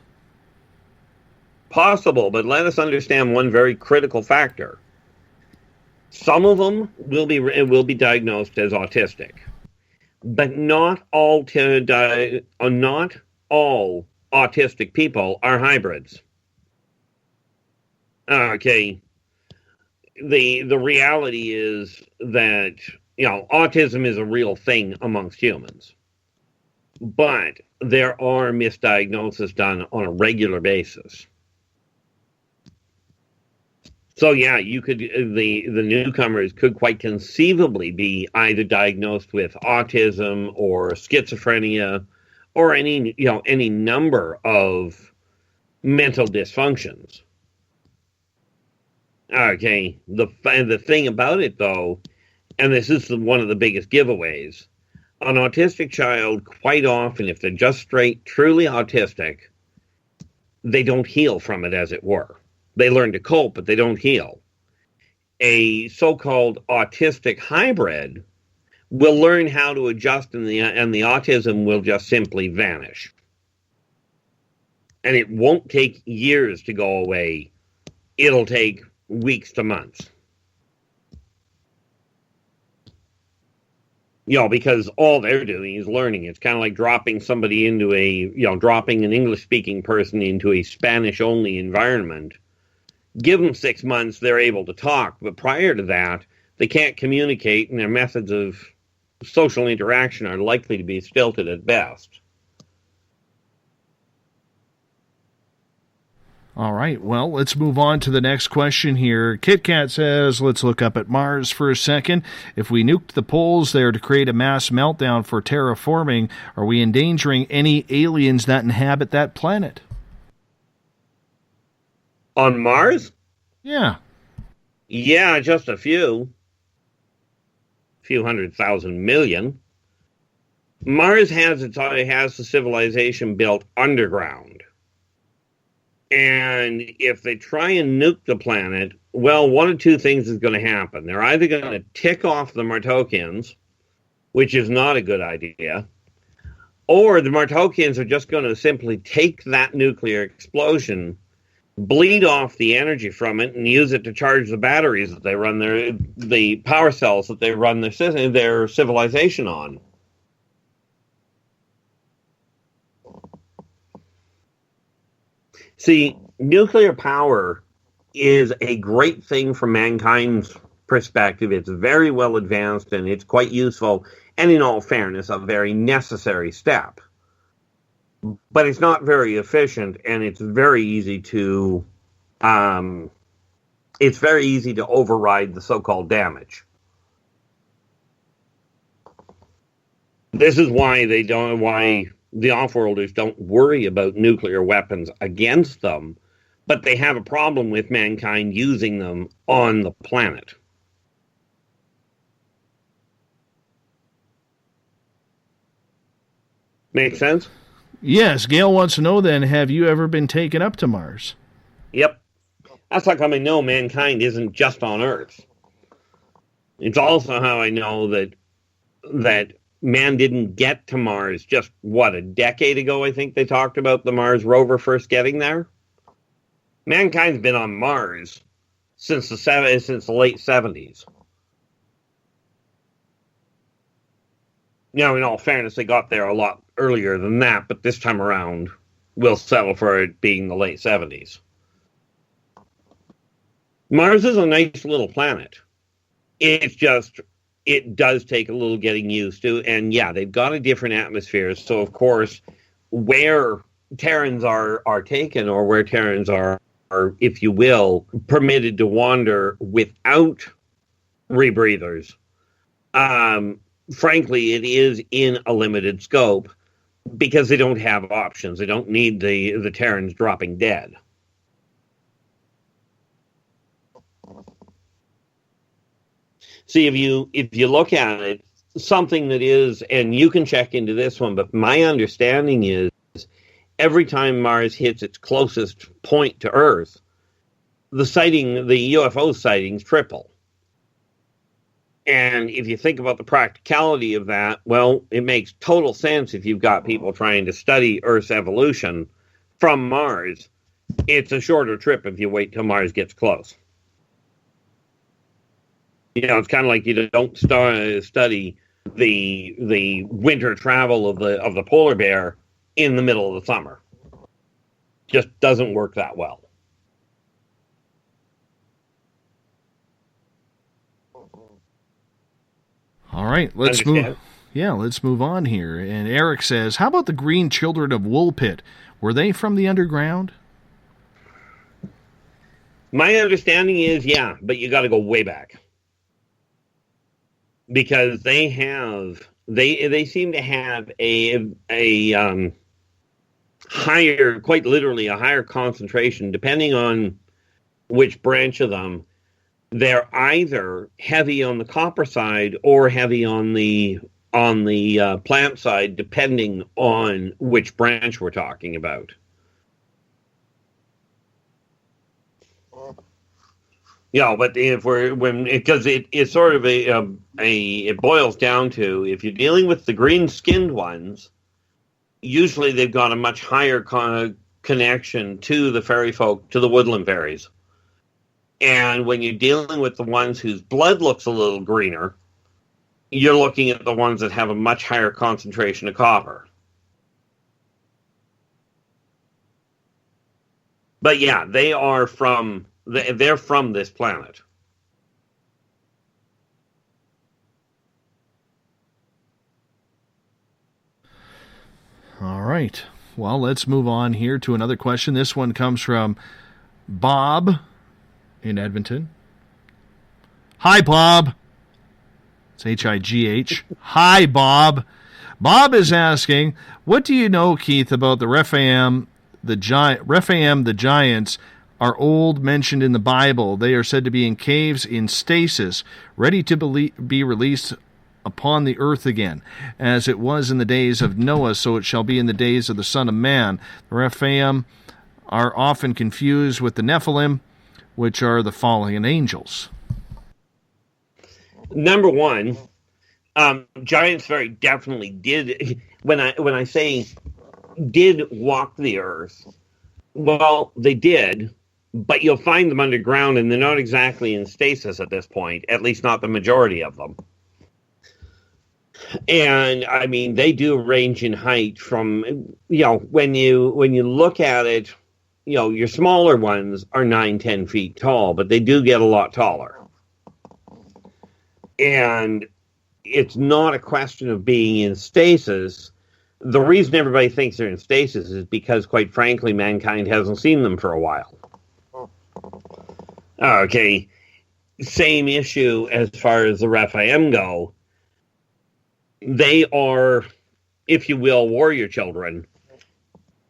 Possible, but let us understand one very critical factor. Some of them will be diagnosed as autistic, but not all autistic people are hybrids. Okay. The reality is that, you know, autism is a real thing amongst humans, but there are misdiagnoses done on a regular basis. So yeah, you could the newcomers could quite conceivably be either diagnosed with autism or schizophrenia or any number of mental dysfunctions. Okay, the thing about it though, and this is one of the biggest giveaways, an autistic child quite often, if they're just straight, truly autistic, they don't heal from it, as it were. They learn to cope, but they don't heal. A so-called autistic hybrid will learn how to adjust, and the autism will just simply vanish. And it won't take years to go away. It'll take weeks to months. You know, because all they're doing is learning. It's kind of like dropping somebody into dropping an English-speaking person into a Spanish-only environment. Give them 6 months, they're able to talk. But prior to that, they can't communicate, and their methods of social interaction are likely to be stilted at best. All right, well, let's move on to the next question here. Kit Kat says, let's look up at Mars for a second. If we nuked the poles there to create a mass meltdown for terraforming, are we endangering any aliens that inhabit that planet? On Mars? Yeah. Yeah, just a few. Few 100,000 million. Mars has the civilization built underground. And if they try and nuke the planet, well, one of two things is going to happen. They're either going to tick off the Martokians, which is not a good idea, or the Martokians are just going to simply take that nuclear explosion, bleed off the energy from it, and use it to charge the batteries that they run the power cells that they run their civilization on. See, nuclear power is a great thing from mankind's perspective. It's very well advanced and it's quite useful, and in all fairness, a very necessary step. But it's not very efficient, and it's very easy to override the so-called damage. This is why the off-worlders don't worry about nuclear weapons against them, but they have a problem with mankind using them on the planet. Make sense? Yes, Gail wants to know then, have you ever been taken up to Mars? Yep. That's how come I know mankind isn't just on Earth. It's also how I know that man didn't get to Mars just, a decade ago, I think they talked about the Mars rover first getting there. Mankind's been on Mars since the late 70s. Now, in all fairness, they got there a lot earlier than that, but this time around, we'll settle for it being the late 70s. Mars is a nice little planet. It's just, it does take a little getting used to, and yeah, they've got a different atmosphere, so of course, where Terrans are taken, or where Terrans are, if you will, permitted to wander without rebreathers, frankly, it is in a limited scope because they don't have options. They don't need the Terrans dropping dead. See, if you look at it, something that is, and you can check into this one, but my understanding is every time Mars hits its closest point to Earth, the UFO sightings triple. And if you think about the practicality of that, well, it makes total sense if you've got people trying to study Earth's evolution from Mars. It's a shorter trip if you wait till Mars gets close. You know, it's kind of like you don't study the winter travel of the polar bear in the middle of the summer. Just doesn't work that well. All right, let's move. Yeah, let's move on here. And Eric says, "How about the green children of Woolpit? Were they from the underground?" My understanding is, yeah, but you got to go way back. Because they seem to have a higher, quite literally a higher concentration, depending on which branch of them. They're either heavy on the copper side or heavy on the plant side, depending on which branch we're talking about. Yeah, but because it's sort of it boils down to, if you're dealing with the green-skinned ones, usually they've got a much higher connection to the fairy folk, to the woodland fairies. And when you're dealing with the ones whose blood looks a little greener, you're looking at the ones that have a much higher concentration of copper. But yeah, they're from this planet. All right. Well, let's move on here to another question. This one comes from Bob in Edmonton. Hi, Bob. It's H-I-G-H. Hi, Bob. Bob is asking, what do you know, Keith, about the Rephaim, the giants are old, mentioned in the Bible. They are said to be in caves in stasis, ready to be released upon the earth again. As it was in the days of Noah, so it shall be in the days of the Son of Man. The Rephaim are often confused with the Nephilim, which are the fallen angels. Number one, giants very definitely did. When I say did walk the earth, well, they did. But you'll find them underground, and they're not exactly in stasis at this point, at least not the majority of them. And, I mean, they do range in height from, when you look at it, your smaller ones are 9-10 feet tall, but they do get a lot taller. And it's not a question of being in stasis. The reason everybody thinks they're in stasis is because, quite frankly, mankind hasn't seen them for a while. Okay, same issue as far as the Rephaim go. They are, if you will, warrior children.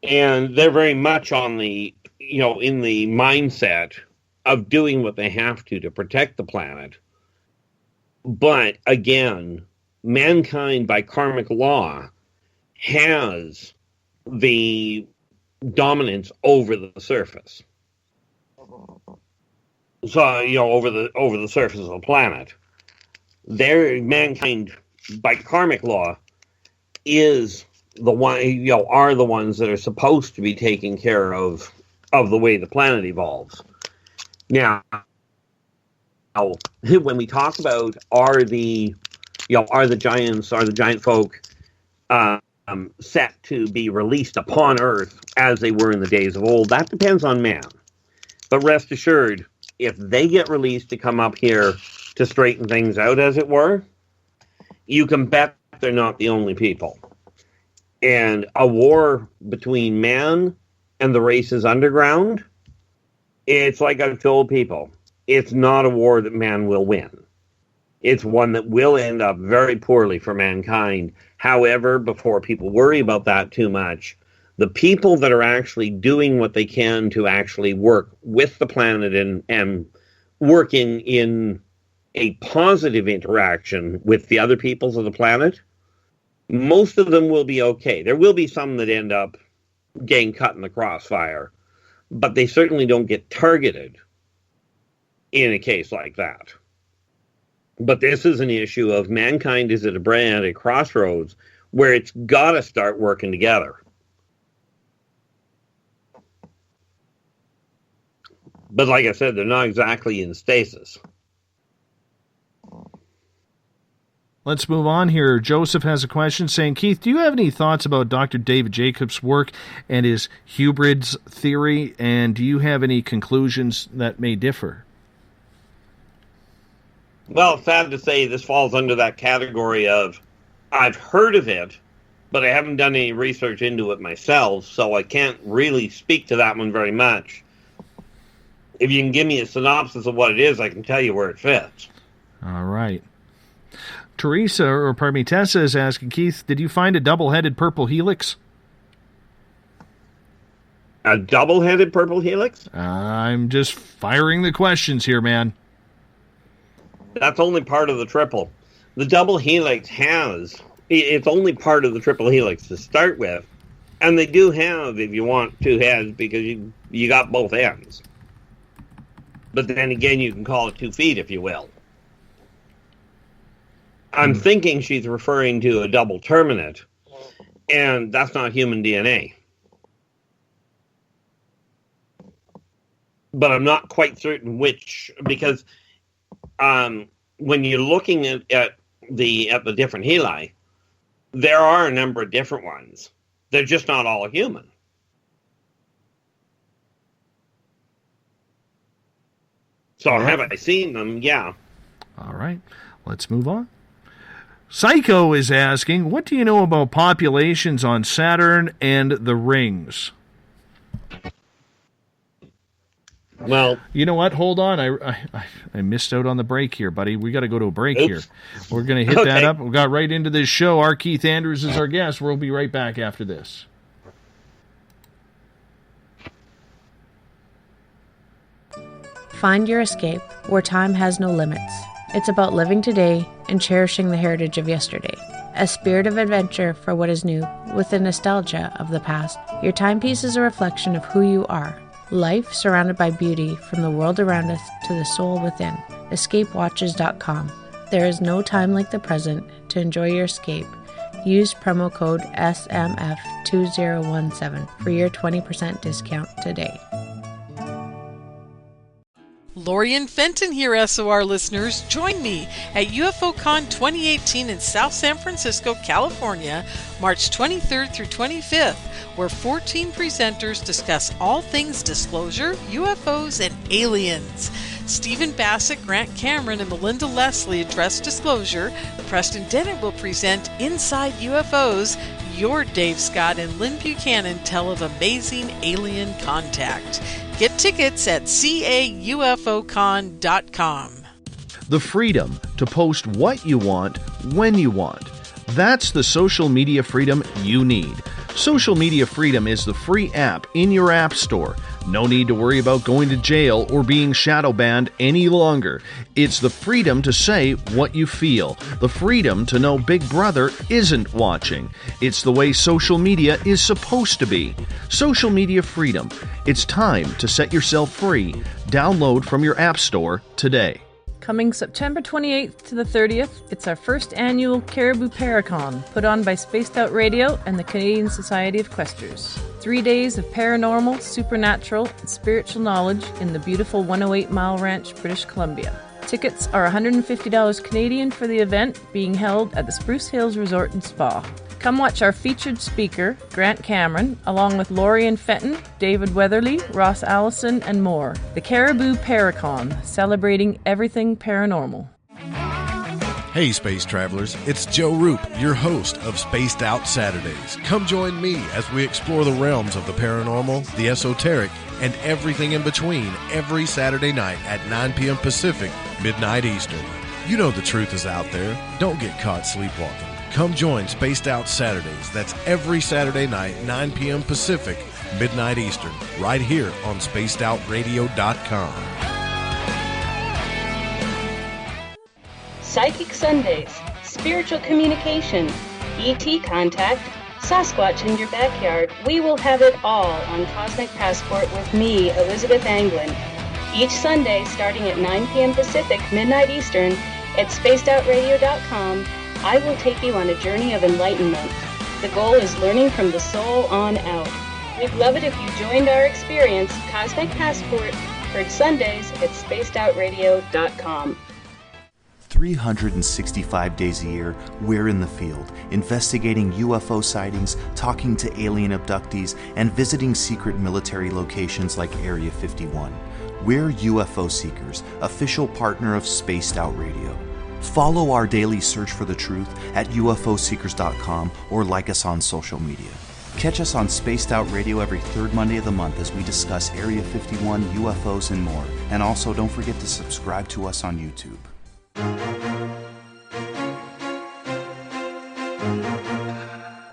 And they're very much on the, in the mindset of doing what they have to protect the planet. But again, mankind by karmic law has the dominance over the surface. So, over the surface of the planet. Mankind by karmic law, is the one, are the ones that are supposed to be taking care of the way the planet evolves. Now, when we talk about are the giant folk set to be released upon Earth as they were in the days of old, that depends on man. But rest assured, if they get released to come up here to straighten things out, as it were, you can bet they're not the only people. And a war between man and the races underground, it's like I've told people, it's not a war that man will win. It's one that will end up very poorly for mankind. However, before people worry about that too much, the people that are actually doing what they can to actually work with the planet and working in a positive interaction with the other peoples of the planet, most of them will be okay. There will be some that end up getting cut in the crossfire, but they certainly don't get targeted in a case like that. But this is an issue of mankind is at a crossroads where it's got to start working together. But like I said, they're not exactly in stasis. Let's move on here. Joseph has a question saying, Keith, do you have any thoughts about Dr. David Jacobs' work and his hybrids theory? And do you have any conclusions that may differ? Well, sad to say, this falls under that category of I've heard of it, but I haven't done any research into it myself, so I can't really speak to that one very much. If you can give me a synopsis of what it is, I can tell you where it fits. All right. Tessa is asking, Keith, did you find a double-headed purple helix? A double-headed purple helix? I'm just firing the questions here, man. That's only part of the triple. The double helix it's only part of the triple helix to start with. And they do have, if you want, two heads because you got both ends. But then again, you can call it 2 feet, if you will. I'm thinking she's referring to a double terminate, and that's not human DNA. But I'm not quite certain which, because when you're looking at the different heli, there are a number of different ones. They're just not all human. So have I seen them? Yeah. All right. Let's move on. Psycho is asking, what do you know about populations on Saturn and the rings? Well, you know what? Hold on. I missed out on the break here, buddy. We got to go to a break here. We're going to hit that up. We got right into this show. Our Keith Andrews is our guest. We'll be right back after this. Find your escape where time has no limits. It's about living today and cherishing the heritage of yesterday. A spirit of adventure for what is new with the nostalgia of the past. Your timepiece is a reflection of who you are. Life surrounded by beauty from the world around us to the soul within. EscapeWatches.com. There is no time like the present to enjoy your escape. Use promo code SMF2017 for your 20% discount today. Lorian Fenton here, SOR listeners. Join me at UFOCon 2018 in South San Francisco, California, March 23rd through 25th, where 14 presenters discuss all things disclosure, UFOs, and aliens. Stephen Bassett, Grant Cameron, and Melinda Leslie address disclosure. Preston Dennett will present Inside UFOs. Your Dave Scott and Lynn Buchanan tell of amazing alien contact. Get tickets at caufocon.com. The freedom to post what you want, when you want. That's the social media freedom you need. Social Media Freedom is the free app in your app store. No need to worry about going to jail or being shadow banned any longer. It's the freedom to say what you feel. The freedom to know Big Brother isn't watching. It's the way social media is supposed to be. Social Media Freedom. It's time to set yourself free. Download from your app store today. Coming September 28th to the 30th, it's our first annual Caribou Paracon, put on by Spaced Out Radio and the Canadian Society of Questers. 3 days of paranormal, supernatural, and spiritual knowledge in the beautiful 108 Mile Ranch, British Columbia. Tickets are $150 Canadian for the event, being held at the Spruce Hills Resort and Spa. Come watch our featured speaker, Grant Cameron, along with Lorian Fenton, David Weatherly, Ross Allison, and more. The Caribou Paracon, celebrating everything paranormal. Hey space travelers, it's Joe Roop, your host of Spaced Out Saturdays. Come join me as we explore the realms of the paranormal, the esoteric, and everything in between every Saturday night at 9 p.m. Pacific, midnight Eastern. You know the truth is out there. Don't get caught sleepwalking. Come join Spaced Out Saturdays. That's every Saturday night, 9 p.m. Pacific, midnight Eastern, right here on spacedoutradio.com. Psychic Sundays, spiritual communication, ET contact, Sasquatch in your backyard. We will have it all on Cosmic Passport with me, Elizabeth Anglin. Each Sunday, starting at 9 p.m. Pacific, midnight Eastern, at spacedoutradio.com, I will take you on a journey of enlightenment. The goal is learning from the soul on out. We'd love it if you joined our experience. Cosmic Passport, heard Sundays at spacedoutradio.com. 365 days a year, we're in the field, investigating UFO sightings, talking to alien abductees, and visiting secret military locations like Area 51. We're UFO Seekers, official partner of Spaced Out Radio. Follow our daily search for the truth at ufoseekers.com or like us on social media. Catch us on Spaced Out Radio every third Monday of the month as we discuss Area 51, UFOs, and more. And also don't forget to subscribe to us on YouTube.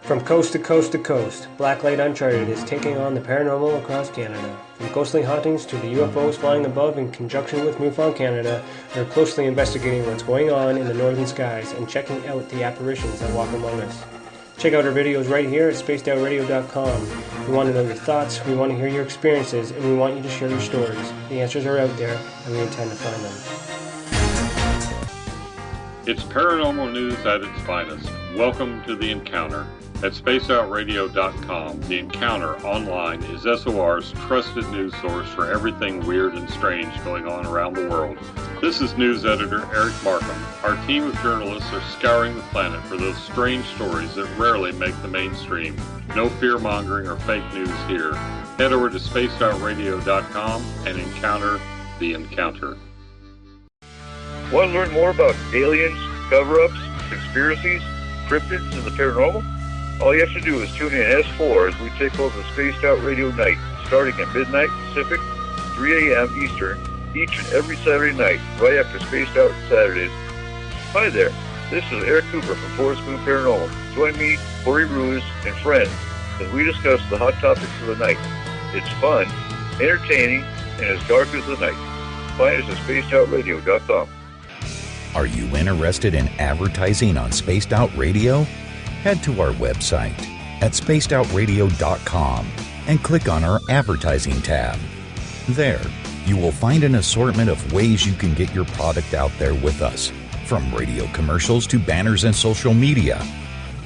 From coast to coast to coast, Blacklight Uncharted is taking on the paranormal across Canada. From ghostly hauntings to the UFOs flying above in conjunction with MUFON Canada, we're closely investigating what's going on in the northern skies and checking out the apparitions that walk among us. Check out our videos right here at spacedoutradio.com. We want to know your thoughts, we want to hear your experiences, and we want you to share your stories. The answers are out there, and we intend to find them. It's paranormal news at its finest. Welcome to The Encounter. At spacedoutradio.com, The Encounter online is SOR's trusted news source for everything weird and strange going on around the world. This is news editor Eric Markham. Our team of journalists are scouring the planet for those strange stories that rarely make the mainstream. No fear-mongering or fake news here. Head over to spacedoutradio.com and encounter The Encounter. Want to learn more about aliens, cover-ups, conspiracies, cryptids, and the paranormal? All you have to do is tune in S4 as we take over Spaced Out Radio Night, starting at midnight Pacific, 3 a.m. Eastern, each and every Saturday night, right after Spaced Out Saturdays. Hi there, this is Eric Cooper from Forest Moon Paranormal. Join me, Corey Ruiz, and friends as we discuss the hot topics of the night. It's fun, entertaining, and as dark as the night. Find us at spacedoutradio.com. Are you interested in advertising on Spaced Out Radio? Head to our website at spacedoutradio.com and click on our advertising tab. There, you will find an assortment of ways you can get your product out there with us, from radio commercials to banners and social media.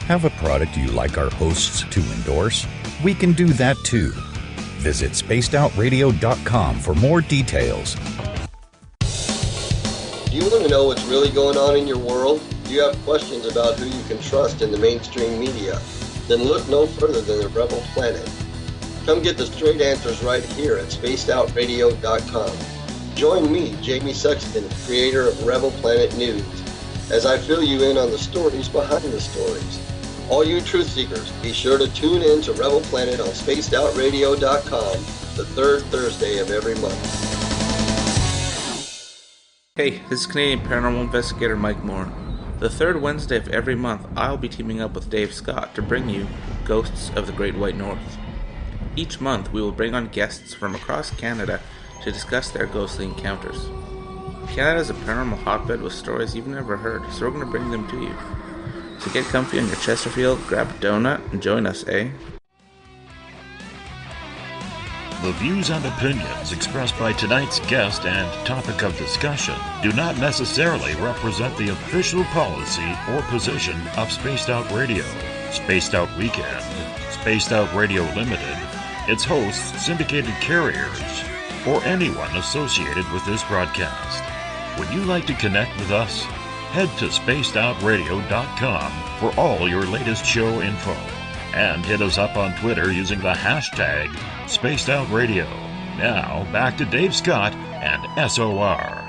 Have a product you like our hosts to endorse? We can do that too. Visit spacedoutradio.com for more details. Do you want to know what's really going on in your world? Do you have questions about who you can trust in the mainstream media? Then look no further than the Rebel Planet. Come get the straight answers right here at spacedoutradio.com. Join me, Jamie Sexton, creator of Rebel Planet News, as I fill you in on the stories behind the stories. All you truth seekers, be sure to tune in to Rebel Planet on spacedoutradio.com the third Thursday of every month. Hey, this is Canadian Paranormal Investigator Mike Moore. The third Wednesday of every month, I'll be teaming up with Dave Scott to bring you Ghosts of the Great White North. Each month, we will bring on guests from across Canada to discuss their ghostly encounters. Canada is a paranormal hotbed with stories you've never heard, so we're going to bring them to you. So get comfy on your Chesterfield, grab a donut, and join us, eh? The views and opinions expressed by tonight's guest and topic of discussion do not necessarily represent the official policy or position of Spaced Out Radio, Spaced Out Weekend, Spaced Out Radio Limited, its hosts, syndicated carriers, or anyone associated with this broadcast. Would you like to connect with us? Head to spacedoutradio.com for all your latest show info. And hit us up on Twitter using the hashtag SpacedOutRadio. Now, back to Dave Scott and SOR.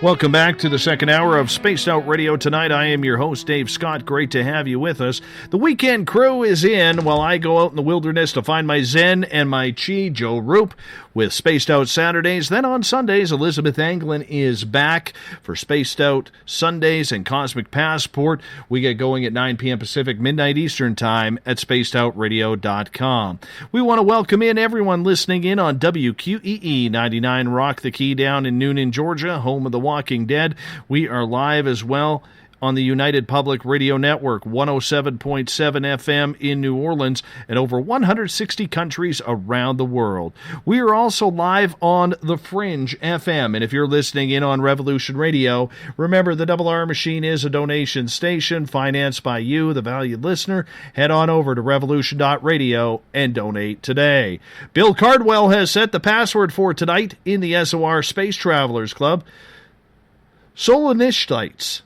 Welcome back to the second hour of Spaced Out Radio tonight. I am your host, Dave Scott. Great to have you with us. The weekend crew is in while I go out in the wilderness to find my Zen and my Chi, Joe Roop, with Spaced Out Saturdays. Then on Sundays, Elizabeth Anglin is back for Spaced Out Sundays and Cosmic Passport. We get going at 9 p.m. Pacific, midnight Eastern Time at spacedoutradio.com. We want to welcome in everyone listening in on WQEE 99 Rock the Key down in Noonan, Georgia, home of the Walking Dead. We are live as well on the United Public Radio Network, 107.7 FM in New Orleans, and over 160 countries around the world. We are also live on The Fringe FM, and if you're listening in on Revolution Radio, remember the Double R Machine is a donation station financed by you, the valued listener. Head on over to revolution.radio and donate today. Bill Cardwell has set the password for tonight in the SOR Space Travelers Club. Solanishtites.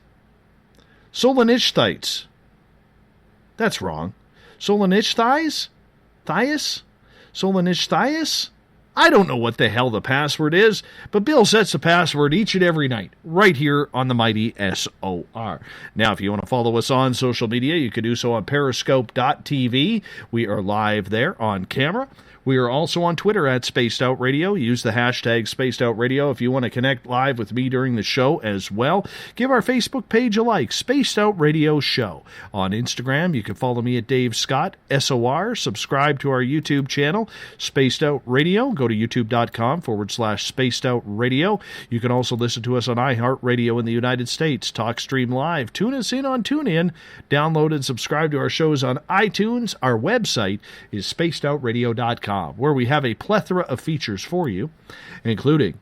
That's wrong. Solanishtites? Thias? Solanishtias? I don't know what the hell the password is, but Bill sets the password each and every night, right here on the mighty SOR. Now, if you want to follow us on social media, you can do so on periscope.tv. We are live there on camera. We are also on Twitter at Spaced Out Radio. Use the hashtag Spaced Out Radio if you want to connect live with me during the show as well. Give our Facebook page a like, Spaced Out Radio Show. On Instagram, you can follow me at Dave Scott, SOR. Subscribe to our YouTube channel, Spaced Out Radio. Go to youtube.com/Spaced Out Radio. You can also listen to us on iHeartRadio in the United States, TalkStream Live. Tune us in on TuneIn. Download and subscribe to our shows on iTunes. Our website is spacedoutradio.com. where we have a plethora of features for you, including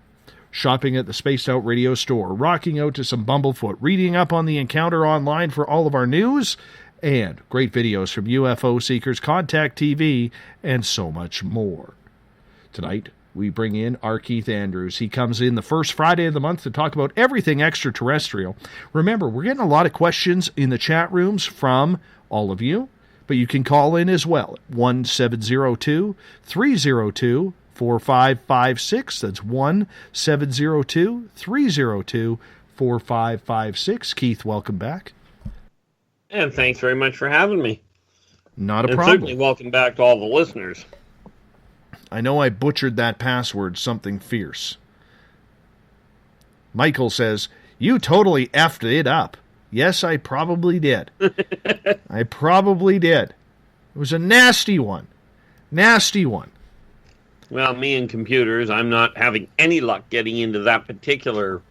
shopping at the Spaced Out Radio store, rocking out to some Bumblefoot, reading up on the encounter online for all of our news, and great videos from UFO Seekers, Contact TV, and so much more. Tonight, we bring in our Keith Andrews. He comes in the first Friday of the month to talk about everything extraterrestrial. Remember, we're getting a lot of questions in the chat rooms from all of you, but you can call in as well, 1-702-302-4556. That's 1-702-302-4556. Keith, welcome back. And thanks very much for having me. Not a and problem. Certainly welcome back to all the listeners. I know I butchered that password something fierce. Michael says, you totally effed it up. Yes, I probably did. I probably did. It was a nasty one. Nasty one. Well, me and computers, I'm not having any luck getting into that particular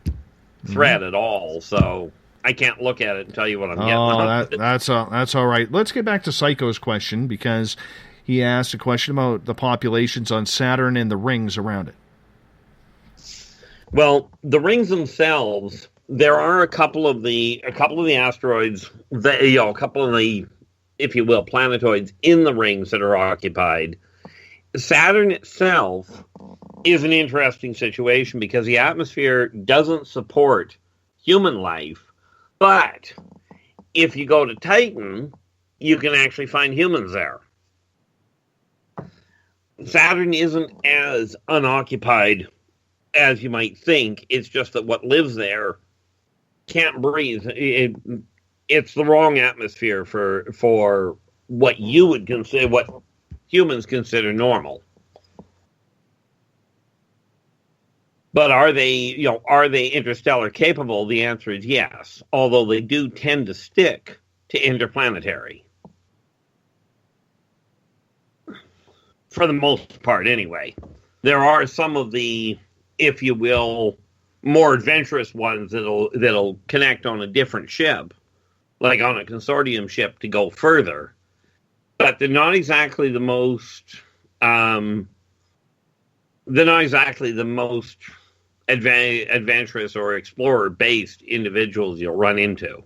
thread at all, so I can't look at it and tell you what I'm getting. Oh, that's all right. Let's get back to Psycho's question, because he asked a question about the populations on Saturn and the rings around it. Well, the rings themselves, there are a couple of the asteroids, a couple of the, if you will, planetoids in the rings that are occupied. Saturn itself is an interesting situation because the atmosphere doesn't support human life, but if you go to Titan, you can actually find humans there. Saturn isn't as unoccupied as you might think. It's just that what lives there can't breathe. It's the wrong atmosphere for what you would consider, what humans consider normal. But are they interstellar capable? The answer is yes, although they do tend to stick to interplanetary. For the most part, anyway. There are some of the, if you will, more adventurous ones that'll connect on a different ship, like on a consortium ship to go further. but they're not exactly the most. They're not exactly the most adventurous or explorer-based individuals you'll run into.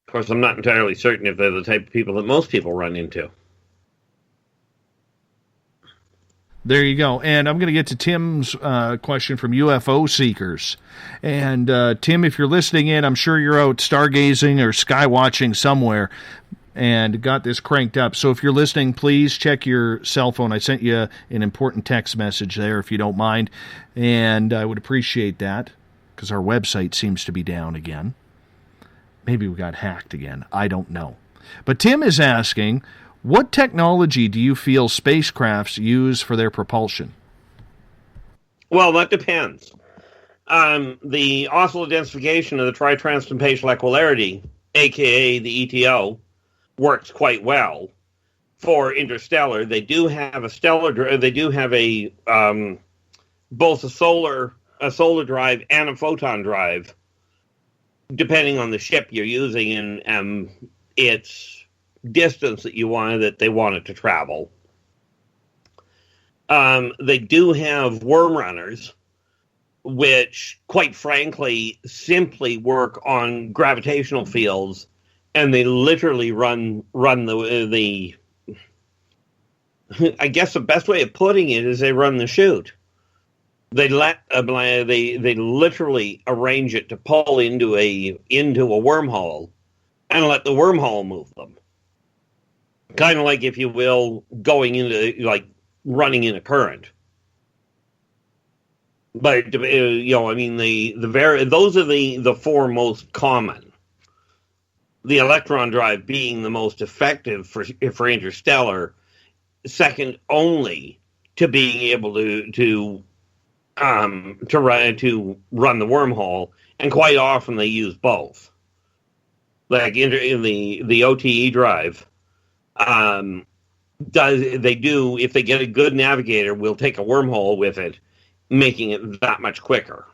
Of course, I'm not entirely certain if they're the type of people that most people run into. There you go. And I'm going to get to Tim's question from UFO Seekers. And Tim, if you're listening in, I'm sure you're out stargazing or sky watching somewhere and got this cranked up. So if you're listening, please check your cell phone. I sent you an important text message there, if you don't mind. And I would appreciate that, because our website seems to be down again. Maybe we got hacked again. I don't know. But Tim is asking, what technology do you feel spacecrafts use for their propulsion? Well, that depends. The oscillatory densification of the tri-transtemporal equilarity, aka the ETO, works quite well for interstellar. They do have a stellar. They do have a both a solar drive and a photon drive, depending on the ship you're using and its distance that they want it to travel. They do have worm runners, which, quite frankly, simply work on gravitational fields, and they literally run the. I guess the best way of putting it is they run the chute. They literally arrange it to pull into a wormhole and let the wormhole move them. Kind of like, if you will, going into, like, running in a current. But those are the four most common. The electron drive being the most effective for interstellar, second only to being able to run the wormhole, and quite often they use both. Like in the OTE drive, if they get a good navigator, will take a wormhole with it, making it that much quicker.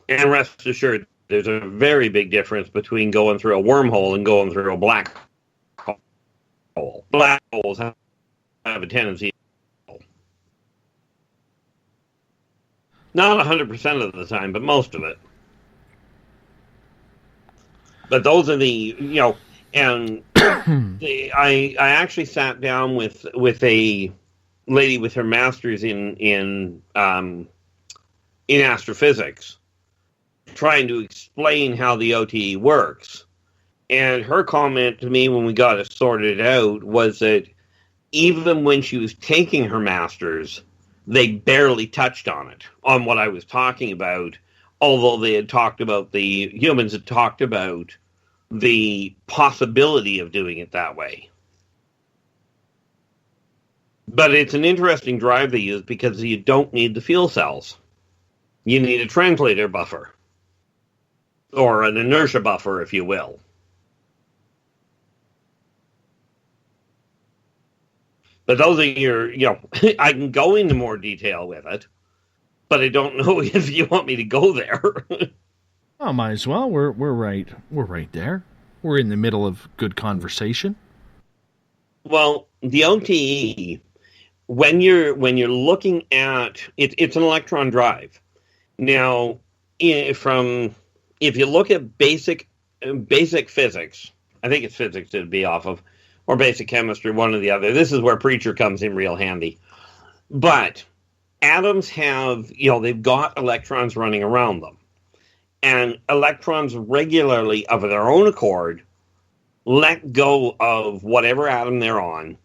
And rest assured, there's a very big difference between going through a wormhole and going through a black hole. Black holes have a tendency, not 100% of the time, but most of it. But those are and I actually sat down with a lady with her master's in astrophysics, trying to explain how the OTE works. And her comment to me when we got it sorted out was that even when she was taking her master's, they barely touched on what I was talking about, although humans had talked about the possibility of doing it that way. But it's an interesting drive they use because you don't need the fuel cells. You need a translator buffer, or an inertia buffer, if you will. But those are I can go into more detail with it, but I don't know if you want me to go there. Oh, might as well. We're right there. We're in the middle of good conversation. Well, the OTE, when you're looking at it's an electron drive. Now, if you look at basic physics, I think it's physics it'd be off of, or basic chemistry, one or the other. This is where Preacher comes in real handy. But atoms have, they've got electrons running around them. And electrons regularly, of their own accord, let go of whatever atom they're on,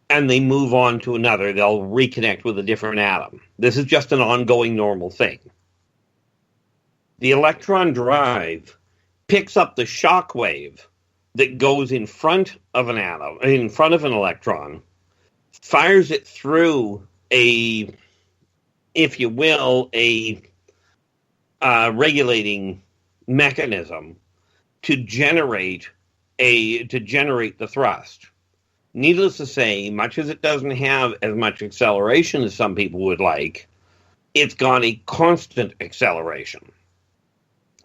and they move on to another. They'll reconnect with a different atom. This is just an ongoing normal thing. The electron drive picks up the shock wave that goes in front of an atom, in front of an electron, fires it through a regulating mechanism to generate the thrust. Needless to say, much as it doesn't have as much acceleration as some people would like, it's got a constant acceleration.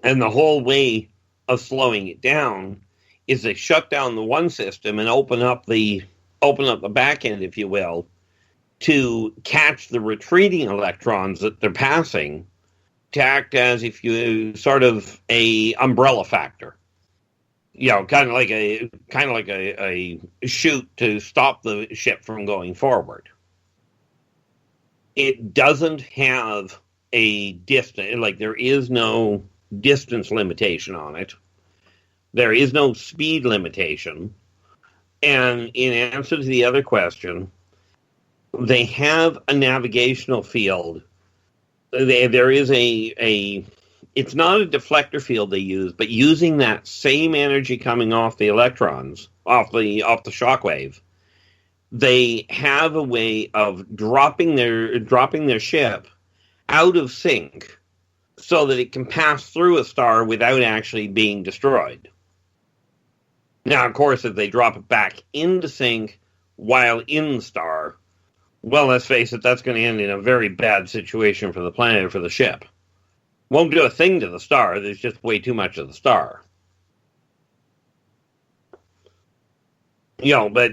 And the whole way of slowing it down is they shut down the one system and open up the back end, if you will, to catch the retreating electrons that they're passing, to act as, if you sort of a umbrella factor. You know, kind of like a chute to stop the ship from going forward. It doesn't have a distance, like there is no distance limitation on it. There is no speed limitation. And in answer to the other question, they have a navigational field. There is it's not a deflector field they use, but using that same energy coming off the electrons, off the shockwave, they have a way of dropping their ship out of sync so that it can pass through a star without actually being destroyed. Now, of course, if they drop it back into sync while in the star, well, let's face it, that's going to end in a very bad situation for the planet or for the ship. Won't do a thing to the star. There's just way too much of the star. You know, but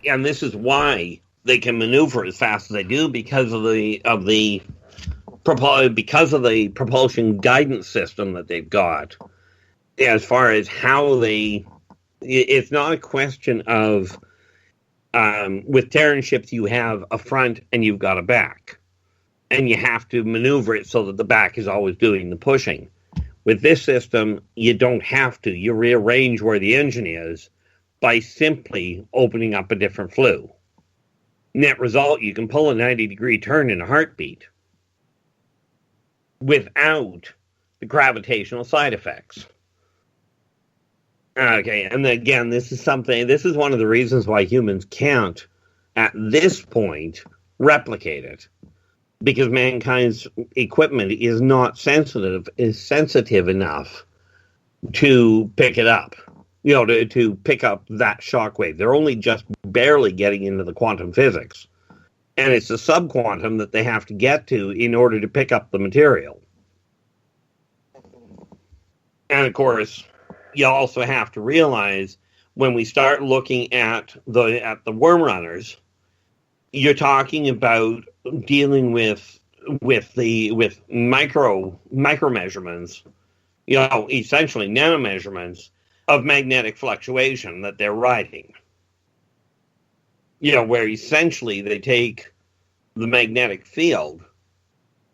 and this is why they can maneuver as fast as they do, because of the propulsion guidance system that they've got. As far as how it's not a question of with Terran ships you have a front and you've got a back, and you have to maneuver it so that the back is always doing the pushing. With this system, you don't have to. You rearrange where the engine is by simply opening up a different flue. Net result, you can pull a 90-degree turn in a heartbeat without the gravitational side effects. Okay, and again, this is one of the reasons why humans can't, at this point, replicate it. Because mankind's equipment is not sensitive enough to pick it up. You know, to pick up that shockwave. They're only just barely getting into the quantum physics. And it's the subquantum that they have to get to in order to pick up the material. And of course, you also have to realize when we start looking at the worm runners, you're talking about dealing with micro measurements, you know, essentially nanomeasurements of magnetic fluctuation that they're riding. You know, where essentially they take the magnetic field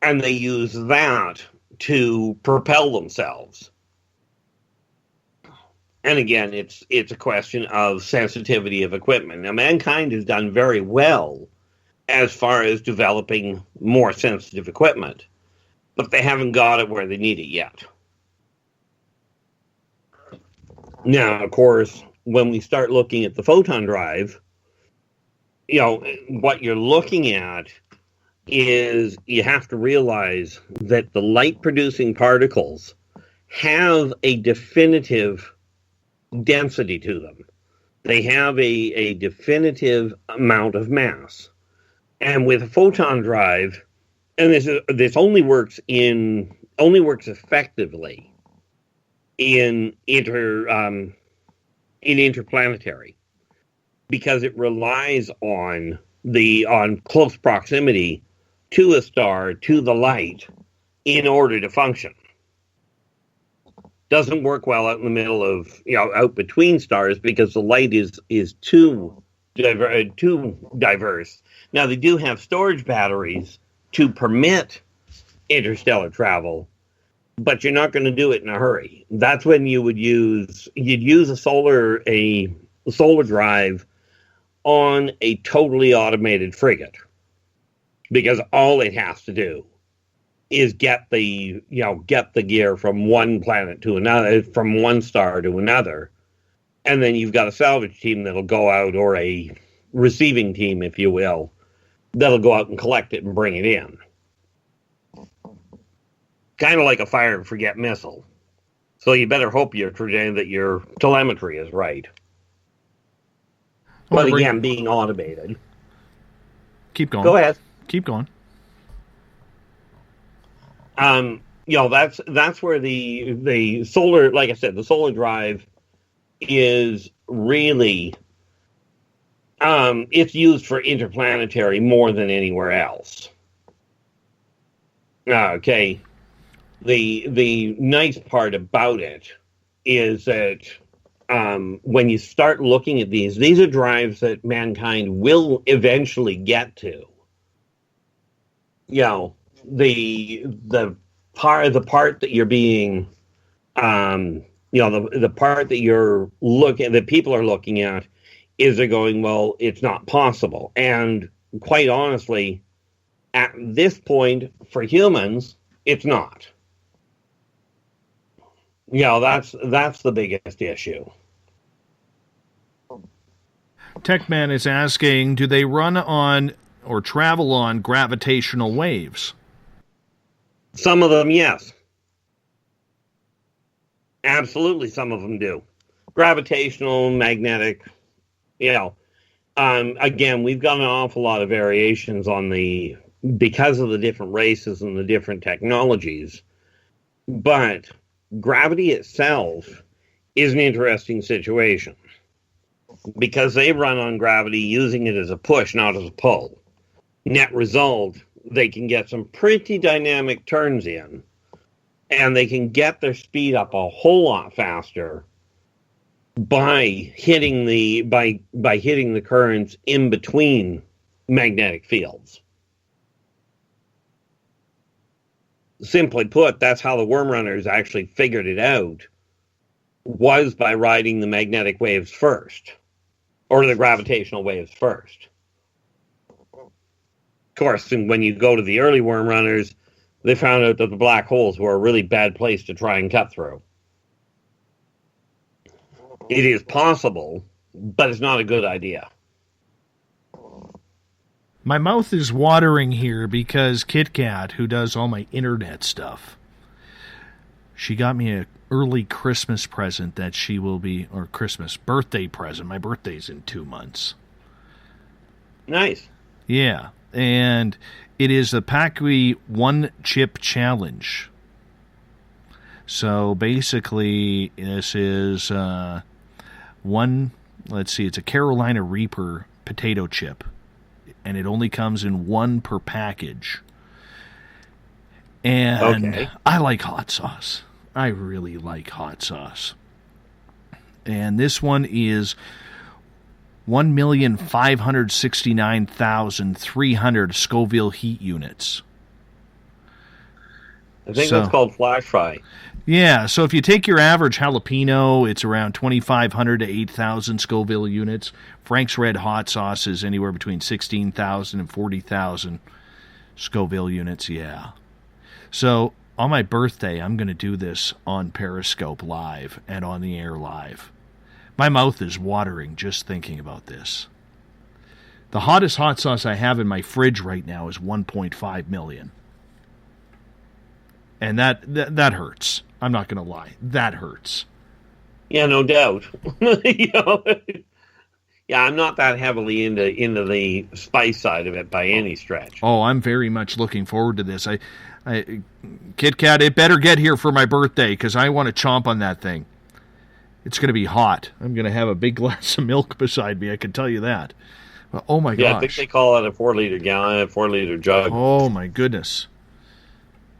and they use that to propel themselves. And again, it's a question of sensitivity of equipment. Now, mankind has done very well as far as developing more sensitive equipment, but they haven't got it where they need it yet. Now, of course, when we start looking at the photon drive, you know, what you're looking at is you have to realize that the light-producing particles have a definitive density to them. They have a definitive amount of mass. And with a photon drive, and this only works effectively in interplanetary, because it relies on close proximity to a star, to the light, in order to function. Doesn't work well out in the middle of, you know, out between stars, because the light is too diverse. Now, they do have storage batteries to permit interstellar travel, but you're not going to do it in a hurry. That's when you'd use a solar drive on a totally automated frigate, because all it has to do is get the gear from one planet to another, from one star to another, and then you've got a salvage team that'll go out, or a receiving team, if you will, that'll go out and collect it and bring it in. Kind of like a fire and forget missile. So you better hope that your telemetry is right. But again, being automated. Keep going. Go ahead. Keep going. that's where the solar, like I said, the solar drive is really, it's used for interplanetary more than anywhere else. Okay. The nice part about it is that when you start looking at these are drives that mankind will eventually get to. The part that you're being, the part that you're looking, that people are looking at, is they're going, well, it's not possible. And quite honestly, at this point, for humans, it's not. That's the biggest issue. Techman is asking, do they run on or travel on gravitational waves? Some of them, yes. Absolutely, some of them do. Gravitational, magnetic, again, we've got an awful lot of variations because of the different races and the different technologies. But gravity itself is an interesting situation because they run on gravity using it as a push, not as a pull. Net result, they can get some pretty dynamic turns in, and they can get their speed up a whole lot faster by hitting the currents in between magnetic fields. Simply put, that's how the worm runners actually figured it out, was by riding the magnetic waves first, or the gravitational waves first. Of course, when you go to the early worm runners, they found out that the black holes were a really bad place to try and cut through. It is possible, but it's not a good idea. My mouth is watering here because Kit Kat, who does all my internet stuff, she got me an early Christmas present that she will be, or Christmas birthday present. My birthday's in 2 months. Nice. Yeah, and it is the Pacui One Chip Challenge. So basically, this is it's a Carolina Reaper potato chip, and it only comes in one per package. And okay. I like hot sauce. I really like hot sauce. And this one is 1,569,300 Scoville heat units. I think that's called flash fry. Yeah, so if you take your average jalapeno, it's around 2,500 to 8,000 Scoville units. Frank's Red Hot Sauce is anywhere between 16,000 and 40,000 Scoville units, yeah. So on my birthday, I'm going to do this on Periscope Live and on the air live. My mouth is watering just thinking about this. The hottest hot sauce I have in my fridge right now is 1.5 million. And that hurts. I'm not going to lie. That hurts. Yeah, no doubt. Yeah, I'm not that heavily into the spice side of it by any stretch. Oh, I'm very much looking forward to this. Kit Kat, it better get here for my birthday because I want to chomp on that thing. It's going to be hot. I'm going to have a big glass of milk beside me, I can tell you that. Oh, my gosh. Yeah, I think they call it a 4-liter gallon, a 4-liter jug. Oh, my goodness.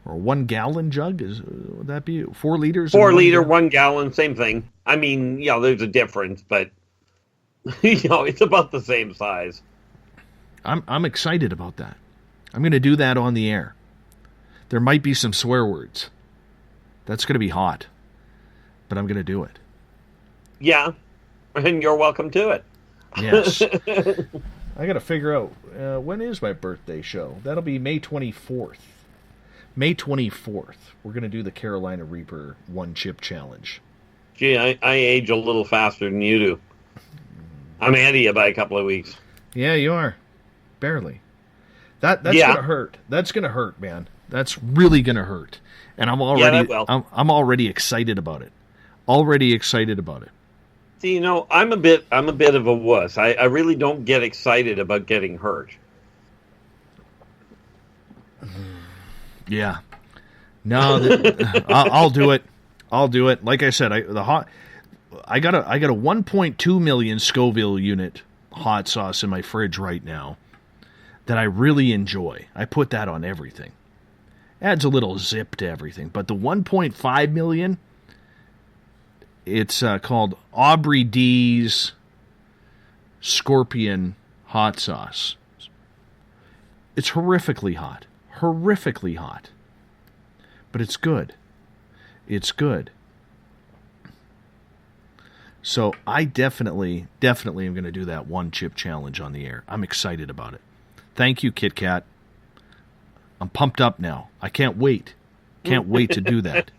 Or a 1-gallon jug? Would that be 4 liters? 4 liter, 1 gallon, same thing. I mean, there's a difference, but it's about the same size. I'm excited about that. I'm going to do that on the air. There might be some swear words. That's going to be hot, but I'm going to do it. Yeah, and you're welcome to it. Yes. I got to figure out when is my birthday show. That'll be May 24th. May 24th, we're going to do the Carolina Reaper One Chip Challenge. Gee, I age a little faster than you do. I'm ahead of you by a couple of weeks. Yeah, you are. Barely. That's going to hurt. That's going to hurt, man. That's really going to hurt. And I'm already excited about it. Already excited about it. See, I'm a bit of a wuss. I really don't get excited about getting hurt. Yeah. No, I'll do it. I'll do it. Like I said, I got a 1.2 million Scoville unit hot sauce in my fridge right now that I really enjoy. I put that on everything. Adds a little zip to everything. But the 1.5 million, it's called Aubrey D's Scorpion hot sauce. It's horrifically hot. Horrifically hot. But it's good. It's good. So I definitely am going to do that one chip challenge on the air. I'm excited about it. Thank you, Kit Kat. I'm pumped up now. I can't wait. Can't wait to do that.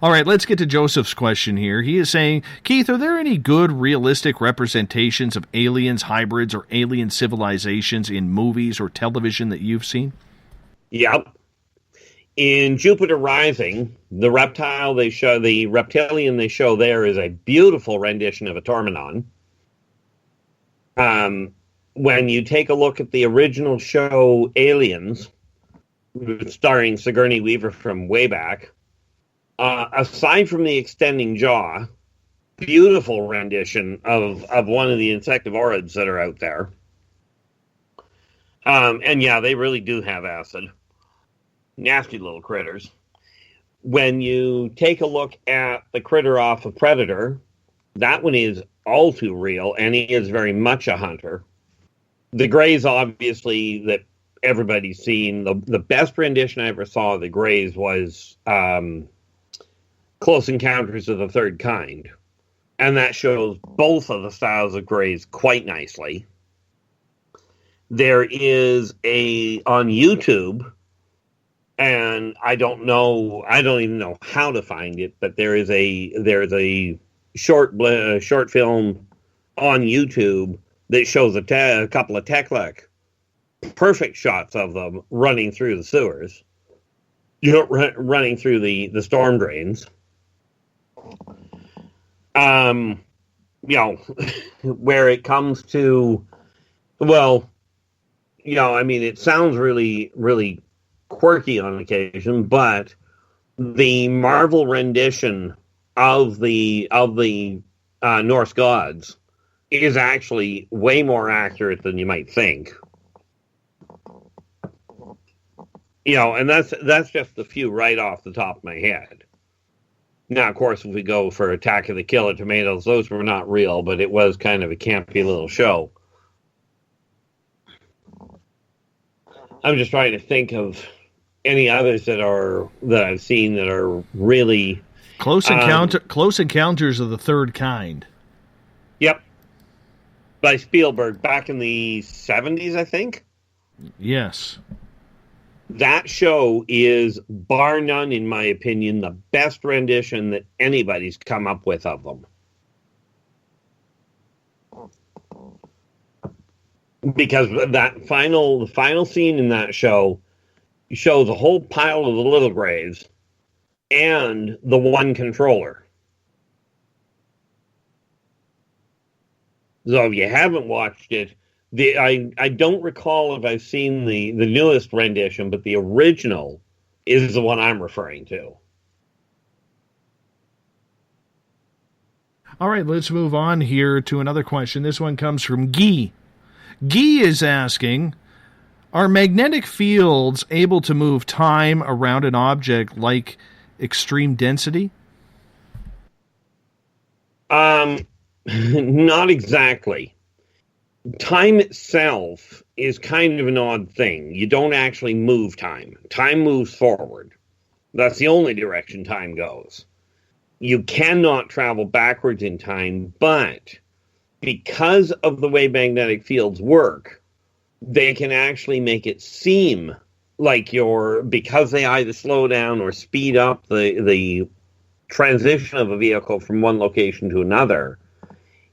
All right, let's get to Joseph's question here. He is saying, Keith, are there any good, realistic representations of aliens, hybrids, or alien civilizations in movies or television that you've seen? Yep. In Jupiter Rising, the reptilian they show there is a beautiful rendition of a Tormenon. When you take a look at the original show Aliens, starring Sigourney Weaver from way back, aside from the extending jaw, beautiful rendition of one of the insectivorids that are out there. And yeah, they really do have acid. Nasty little critters. When you take a look at the critter off of Predator, that one is all too real, and he is very much a hunter. The Greys, obviously, that everybody's seen. The best rendition I ever saw of the Greys was Close Encounters of the Third Kind. And that shows both of the styles of Greys quite nicely. There is on YouTube, and I don't even know how to find it, but there's a short film on YouTube that shows a couple of Tekla, perfect shots of them running through the sewers, running through the storm drains. Where it comes to, it sounds really, really quirky on occasion, but the Marvel rendition of the Norse gods is actually way more accurate than you might think. And that's just a few right off the top of my head. Now, of course, if we go for Attack of the Killer Tomatoes, those were not real, but it was kind of a campy little show. I'm just trying to think of any others that I've seen that are really Close Encounters of the Third Kind. Yep, by Spielberg back in the 70s, I think. Yes. That show is, bar none, in my opinion, the best rendition that anybody's come up with of them. Because that the final scene in that show shows a whole pile of the little graves and the one controller. So if you haven't watched it, I don't recall if I've seen the newest rendition, but the original is the one I'm referring to. All right, let's move on here to another question. This one comes from Guy. Guy is asking, are magnetic fields able to move time around an object like extreme density? Not exactly. Time itself is kind of an odd thing. You don't actually move time. Time moves forward. That's the only direction time goes. You cannot travel backwards in time, but because of the way magnetic fields work, they can actually make it seem like because they either slow down or speed up the transition of a vehicle from one location to another.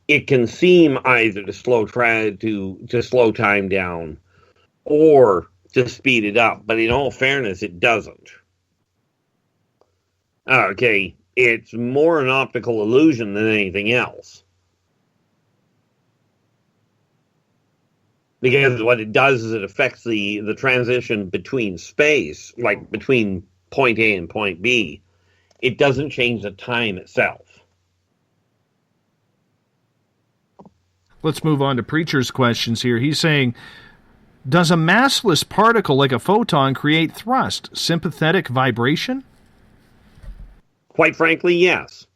It can seem either to slow time down or to speed it up, but in all fairness, it doesn't. Okay, it's more an optical illusion than anything else. Because what it does is it affects the transition between space, like between point A and point B. It doesn't change the time itself. Let's move on to Preacher's questions here. He's saying, does a massless particle like a photon create thrust, sympathetic vibration? Quite frankly, yes.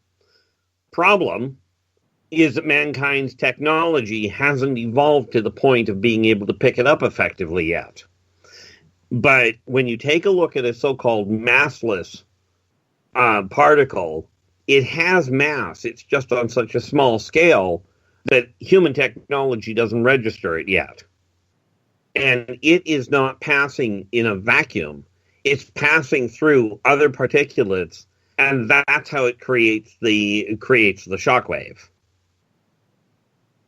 Problem is that mankind's technology hasn't evolved to the point of being able to pick it up effectively yet. But when you take a look at a so-called massless particle, it has mass. It's just on such a small scale that human technology doesn't register it yet. And it is not passing in a vacuum. It's passing through other particulates, and that's how it creates the shockwave.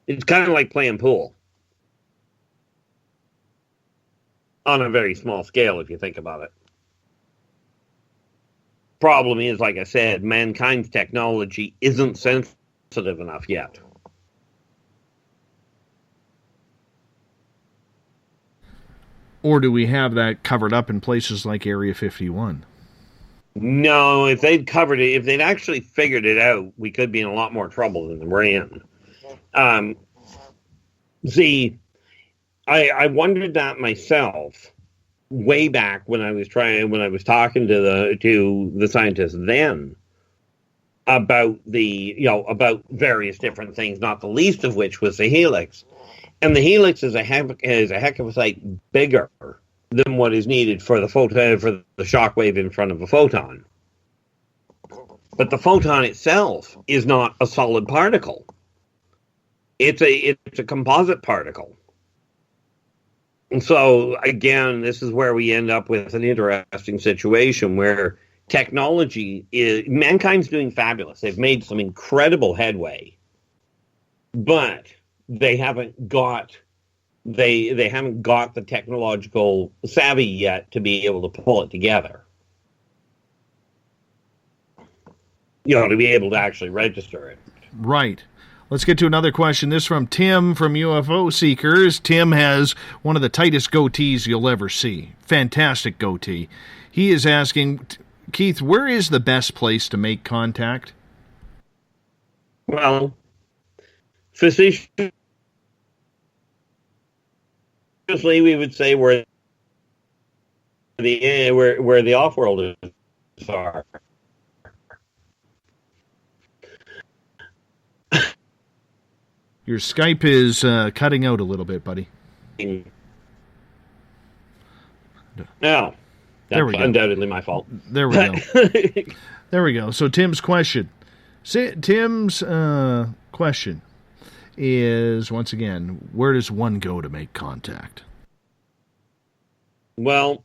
It's kind of like playing pool. On a very small scale, if you think about it. Problem is, like I said, mankind's technology isn't sensitive enough yet. Or do we have that covered up in places like Area 51? No, if they'd covered it, if they'd actually figured it out, we could be in a lot more trouble than we're in. See, I wondered that myself way back when I was talking to the scientists then about about various different things, not the least of which was the helix. And the helix is a heck of a sight bigger than what is needed for the photon, for the shockwave in front of a photon. But the photon itself is not a solid particle. It's a composite particle. And so, again, this is where we end up with an interesting situation where mankind's doing fabulous. They've made some incredible headway, but they haven't got the technological savvy yet to be able to pull it together. To be able to actually register it. Right. Let's get to another question. This from Tim from UFO Seekers. Tim has one of the tightest goatees you'll ever see. Fantastic goatee. He is asking, Keith, where is the best place to make contact? Well, facetiously, we would say where the off-worlders are. Your Skype is cutting out a little bit, buddy. No, that's undoubtedly my fault. There we go. There we go. So Tim's question. Tim's question is, once again, where does one go to make contact? Well,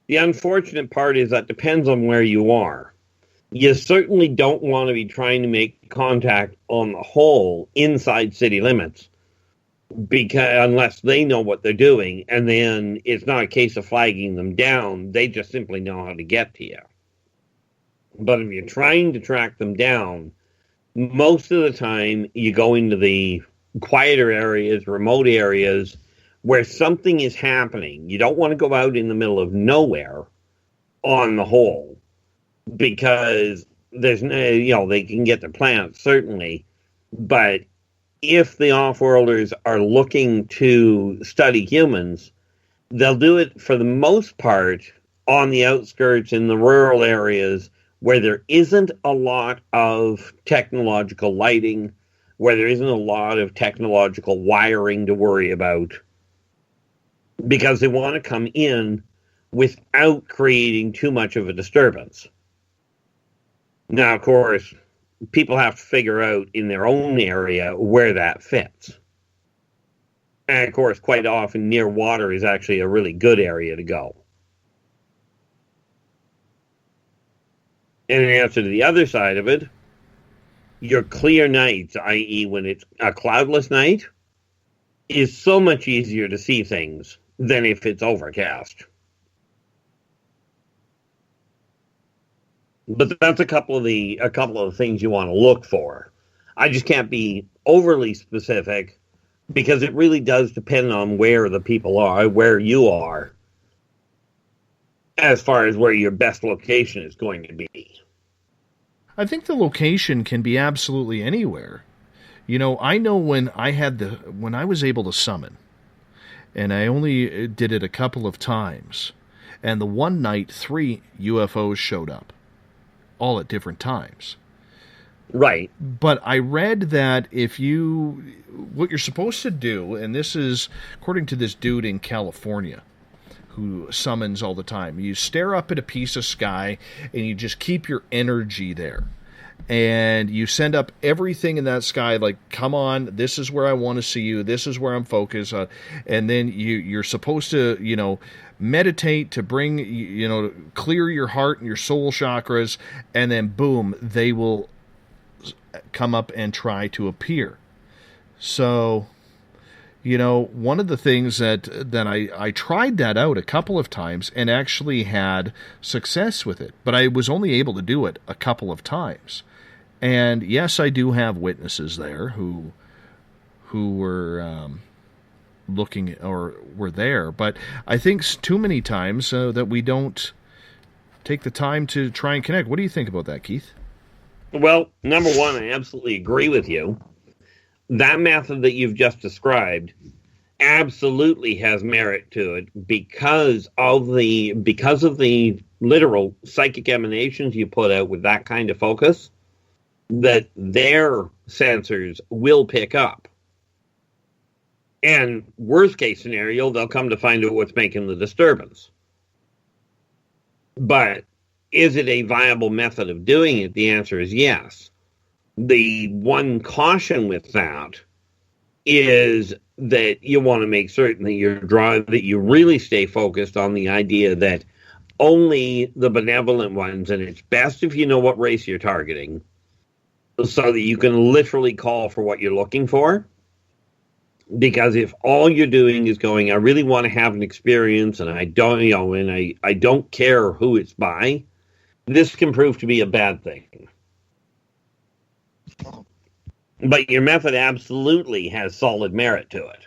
the unfortunate part is that depends on where you are. You certainly don't want to be trying to make contact on the whole inside city limits, because unless they know what they're doing, and then it's not a case of flagging them down, they just simply know how to get to you. But if you're trying to track them down, most of the time you go into the quieter areas, remote areas, where something is happening. You don't want to go out in the middle of nowhere on the whole, because there's no, they can get their plants, certainly, but if the off-worlders are looking to study humans, they'll do it for the most part on the outskirts in the rural areas where there isn't a lot of technological lighting, where there isn't a lot of technological wiring to worry about, because they want to come in without creating too much of a disturbance. Now, of course, people have to figure out in their own area where that fits. And, of course, quite often near water is actually a really good area to go. And in answer to the other side of it, your clear nights, i.e. when it's a cloudless night, is so much easier to see things than if it's overcast. But that's a couple of the things you want to look for. I just can't be overly specific because it really does depend on where the people are, where you are. as far as where your best location is going to be. I think the location can be absolutely anywhere. You know, I know when I was able to summon, and I only did it a couple of times, and the one night 3 UFOs showed up, all at different times. Right. But I read that what you're supposed to do, and this is according to this dude in California who summons all the time, you stare up at a piece of sky and you just keep your energy there. And you send up everything in that sky, like, come on, this is where I want to see you, this is where I'm focused on. And then you're supposed to, meditate to bring, clear your heart and your soul chakras, and then boom, they will come up and try to appear. So, one of the things that I tried that out a couple of times and actually had success with it, but I was only able to do it a couple of times. And yes, I do have witnesses there who were looking or were there, but I think too many times that we don't take the time to try and connect. What do you think about that, Keith? Well, number one, I absolutely agree with you. That method that you've just described absolutely has merit to it because of the literal psychic emanations you put out with that kind of focus that their sensors will pick up. And worst case scenario, they'll come to find out what's making the disturbance. But is it a viable method of doing it? The answer is yes. The one caution with that is that you want to make certain that you really stay focused on the idea that only the benevolent ones, and it's best if you know what race you're targeting, so that you can literally call for what you're looking for. Because if all you're doing is going, I really want to have an experience, and I don't care who it's by, this can prove to be a bad thing. But your method absolutely has solid merit to it.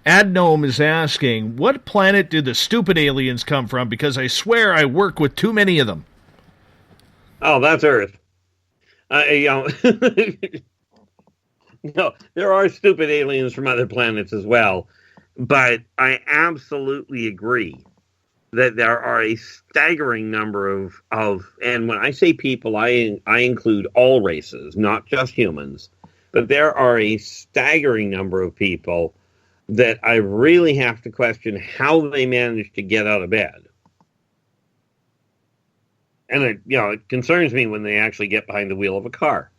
Adnome is asking, what planet do the stupid aliens come from? Because I swear I work with too many of them. Oh, that's Earth. No, there are stupid aliens from other planets as well. But I absolutely agree that there are a staggering number of and when I say people, I include all races, not just humans. But there are a staggering number of people that I really have to question how they managed to get out of bed. And it concerns me when they actually get behind the wheel of a car.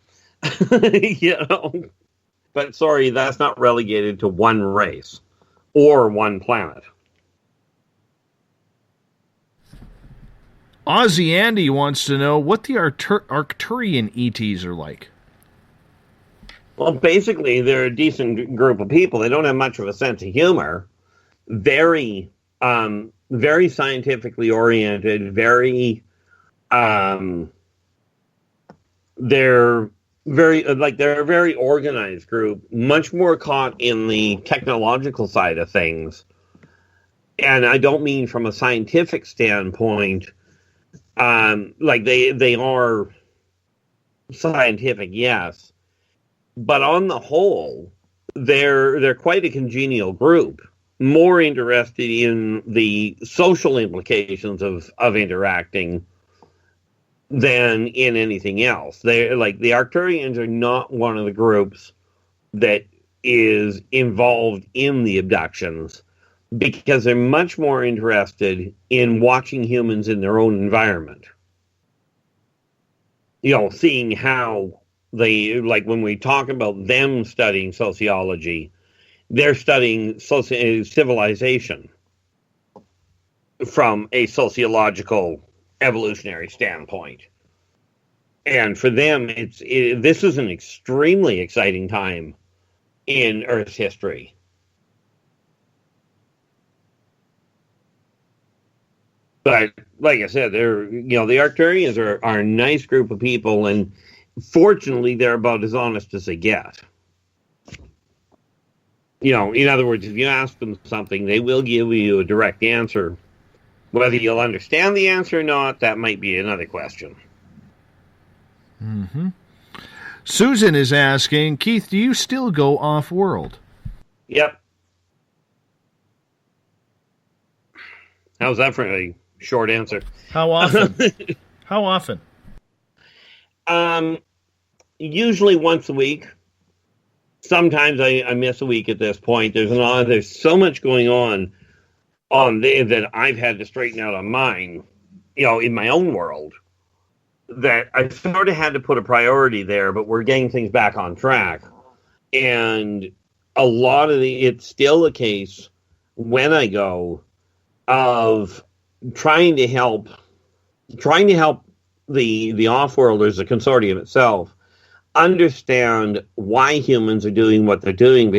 But sorry, that's not relegated to one race or one planet. Aussie Andy wants to know what the Arcturian ETs are like. Well, basically, they're a decent group of people. They don't have much of a sense of humor. Very, very scientifically oriented. They're a very organized group. Much more caught in the technological side of things. And I don't mean from a scientific standpoint. They are scientific, yes, but on the whole, they're quite a congenial group. More interested in the social implications of interacting than in anything else. They're like the Arcturians are not one of the groups that is involved in the abductions, because they're much more interested in watching humans in their own environment. Seeing how they, like when we talk about them studying sociology, they're studying civilization from a sociological evolutionary standpoint. And for them, this is an extremely exciting time in Earth's history. But like I said, the Arcturians are a nice group of people, and fortunately, they're about as honest as they get. in other words, if you ask them something, they will give you a direct answer. Whether you'll understand the answer or not, that might be another question. Mm-hmm. Susan is asking, Keith, do you still go off-world? Yep. How's that for a short answer? How often? How often? Usually once a week. Sometimes I miss a week at this point. There's so much going on that I've had to straighten out on mine, in my own world, that I sort of had to put a priority there, but we're getting things back on track. And a lot of it's still a case when I go of trying to help the off-worlders, the consortium itself, understand why humans are doing what they're doing,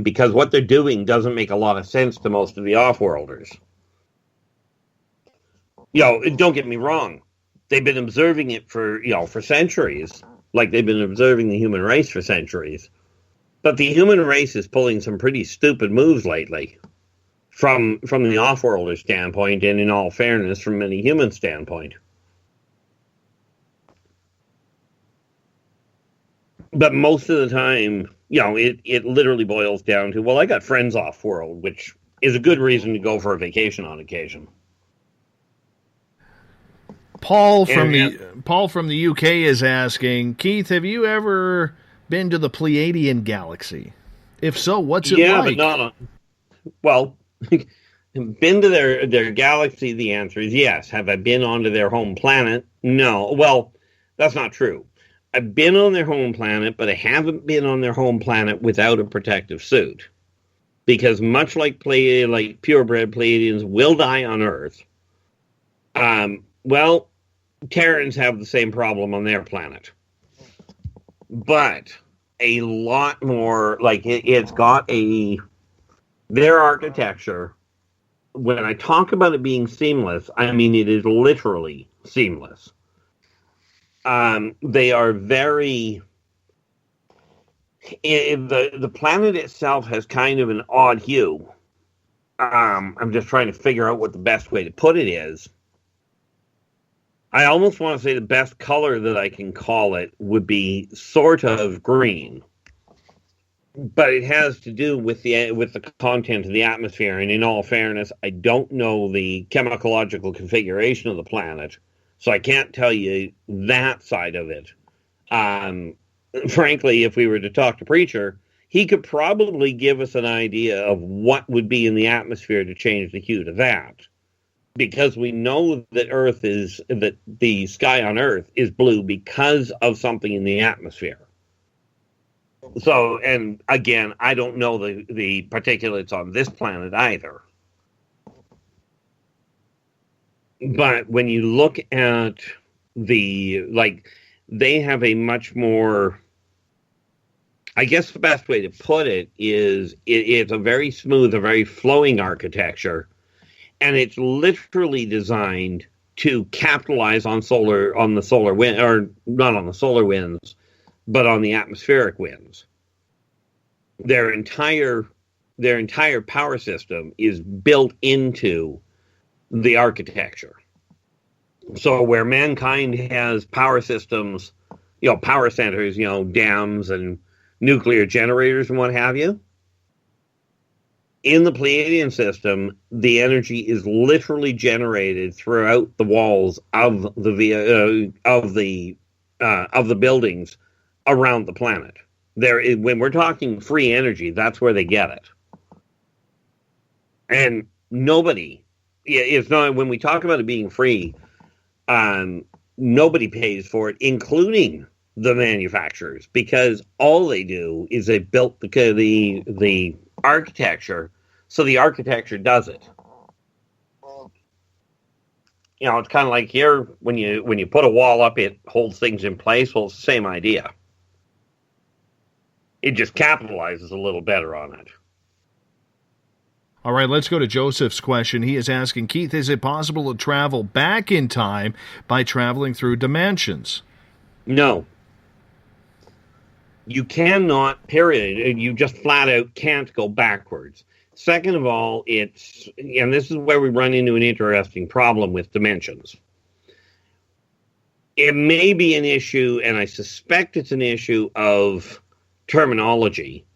because what they're doing doesn't make a lot of sense to most of the off-worlders. Don't get me wrong. They've been observing it for centuries, like they've been observing the human race for centuries. But the human race is pulling some pretty stupid moves lately from the off-worlder standpoint, and in all fairness, from many human standpoint. But most of the time, it literally boils down to, well, I got friends off-world, which is a good reason to go for a vacation on occasion. Paul from the UK is asking, Keith, have you ever been to the Pleiadian galaxy? If so, what's it like? But well, been to their galaxy, the answer is yes. Have I been onto their home planet? No. Well, that's not true. I've been on their home planet, but I haven't been on their home planet without a protective suit. Because much like purebred Pleiadians will die on Earth, Terrans have the same problem on their planet. But a lot more, it's got their architecture, when I talk about it being seamless, I mean it is literally seamless. They are very... The planet itself has kind of an odd hue. I'm just trying to figure out what the best way to put it is. I almost want to say the best color that I can call it would be sort of green. But it has to do with the content of the atmosphere. And in all fairness, I don't know the chemicalogical configuration of the planet. So I can't tell you that side of it. Frankly, if we were to talk to Preacher, he could probably give us an idea of what would be in the atmosphere to change the hue to that. Because we know that the sky on Earth is blue because of something in the atmosphere. So, and again, I don't know the particulates on this planet either. But when you look at they have a much more, I guess the best way to put it is it's a very smooth, a very flowing architecture, and it's literally designed to capitalize on the solar wind, or not on the solar winds, but on the atmospheric winds. Their entire power system is built into the architecture. So where mankind has power systems, power centers, dams and nuclear generators and what have you, in the Pleiadian system, the energy is literally generated throughout the walls of the buildings around the planet. When we're talking free energy, that's where they get it. And it's not, when we talk about it being free, nobody pays for it, including the manufacturers, because all they do is they built the architecture, so the architecture does it. It's kind of like here, when you put a wall up, it holds things in place. Well, it's the same idea. It just capitalizes a little better on it. All right, let's go to Joseph's question. He is asking, Keith, is it possible to travel back in time by traveling through dimensions? No. You cannot, period. You just flat out can't go backwards. Second of all, and this is where we run into an interesting problem with dimensions. It may be an issue, and I suspect it's an issue of terminology.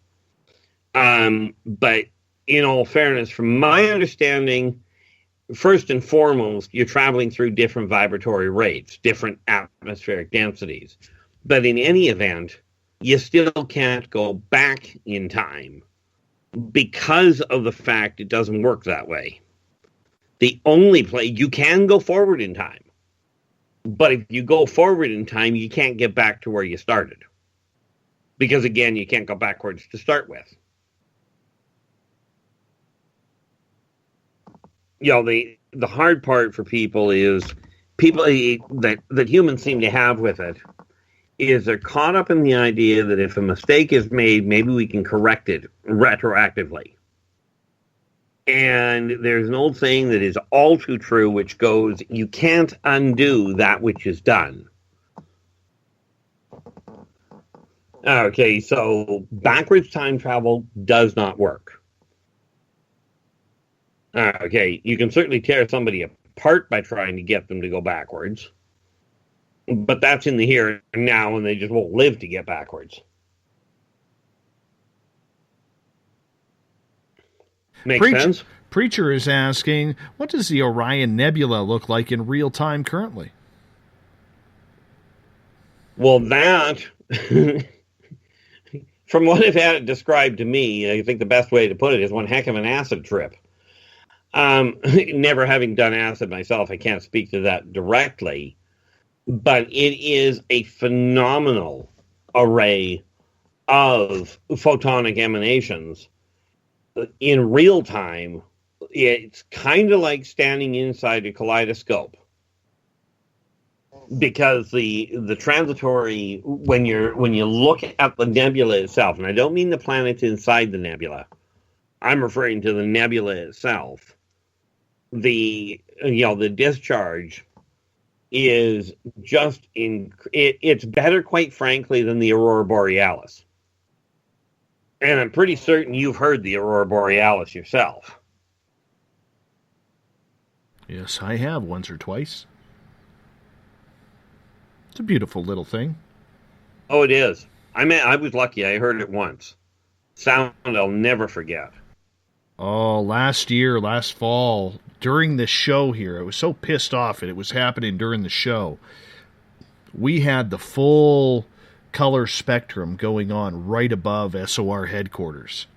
But in all fairness, from my understanding, first and foremost, you're traveling through different vibratory rates, different atmospheric densities. But in any event, you still can't go back in time because of the fact it doesn't work that way. The only place you can go forward in time, but if you go forward in time, you can't get back to where you started. Because again, you can't go backwards to start with. You know, the hard part for people that humans seem to have with it is they're caught up in the idea that if a mistake is made, maybe we can correct it retroactively. And there's an old saying that is all too true, which goes, you can't undo that which is done. Okay, so backwards time travel does not work. Okay, you can certainly tear somebody apart by trying to get them to go backwards. But that's in the here and now, and they just won't live to get backwards. Makes sense? Preacher is asking, what does the Orion Nebula look like in real time currently? Well, that, from what I've had it described to me, I think the best way to put it is one heck of an acid trip. Never having done acid myself, I can't speak to that directly. But it is a phenomenal array of photonic emanations in real time. It's kind of like standing inside a kaleidoscope, because the transitory, when you look at the nebula itself, and I don't mean the planets inside the nebula, I'm referring to the nebula itself. The discharge is just it's better, quite frankly, than the Aurora Borealis. And I'm pretty certain you've heard the Aurora Borealis yourself. Yes, I have, once or twice. It's a beautiful little thing. Oh, it is. I was lucky. I heard it once. Sound I'll never forget. Oh, last fall, during the show here, I was so pissed off that it was happening during the show. We had the full color spectrum going on right above SOR headquarters.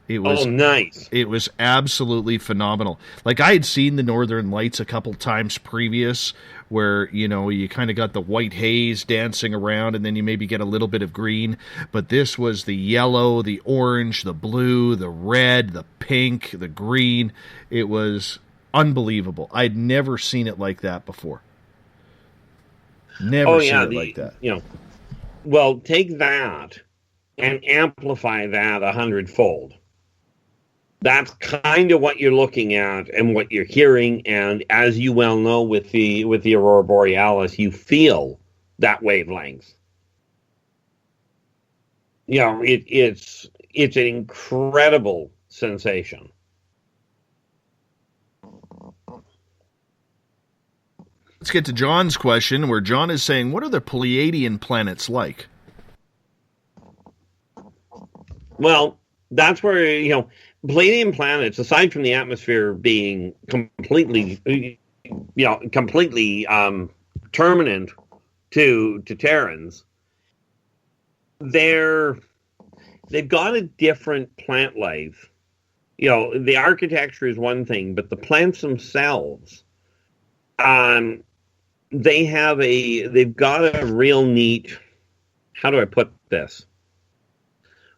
It was nice. It was absolutely phenomenal. Like, I had seen the Northern Lights a couple times previous, where, you kind of got the white haze dancing around, and then you maybe get a little bit of green. But this was the yellow, the orange, the blue, the red, the pink, the green. It was unbelievable. I'd never seen it like that before. Never seen it like that. Well, take that and amplify that 100-fold. That's kind of what you're looking at and what you're hearing, and as you well know, with the Aurora Borealis, you feel that wavelength. It's an incredible sensation. Let's get to John's question, where John is saying, what are the Pleiadian planets like? Well, that's where, Pleiadian planets, aside from the atmosphere being completely terminant to Terrans, they've got a different plant life. The architecture is one thing, but the plants themselves, they've got a real neat, how do I put this?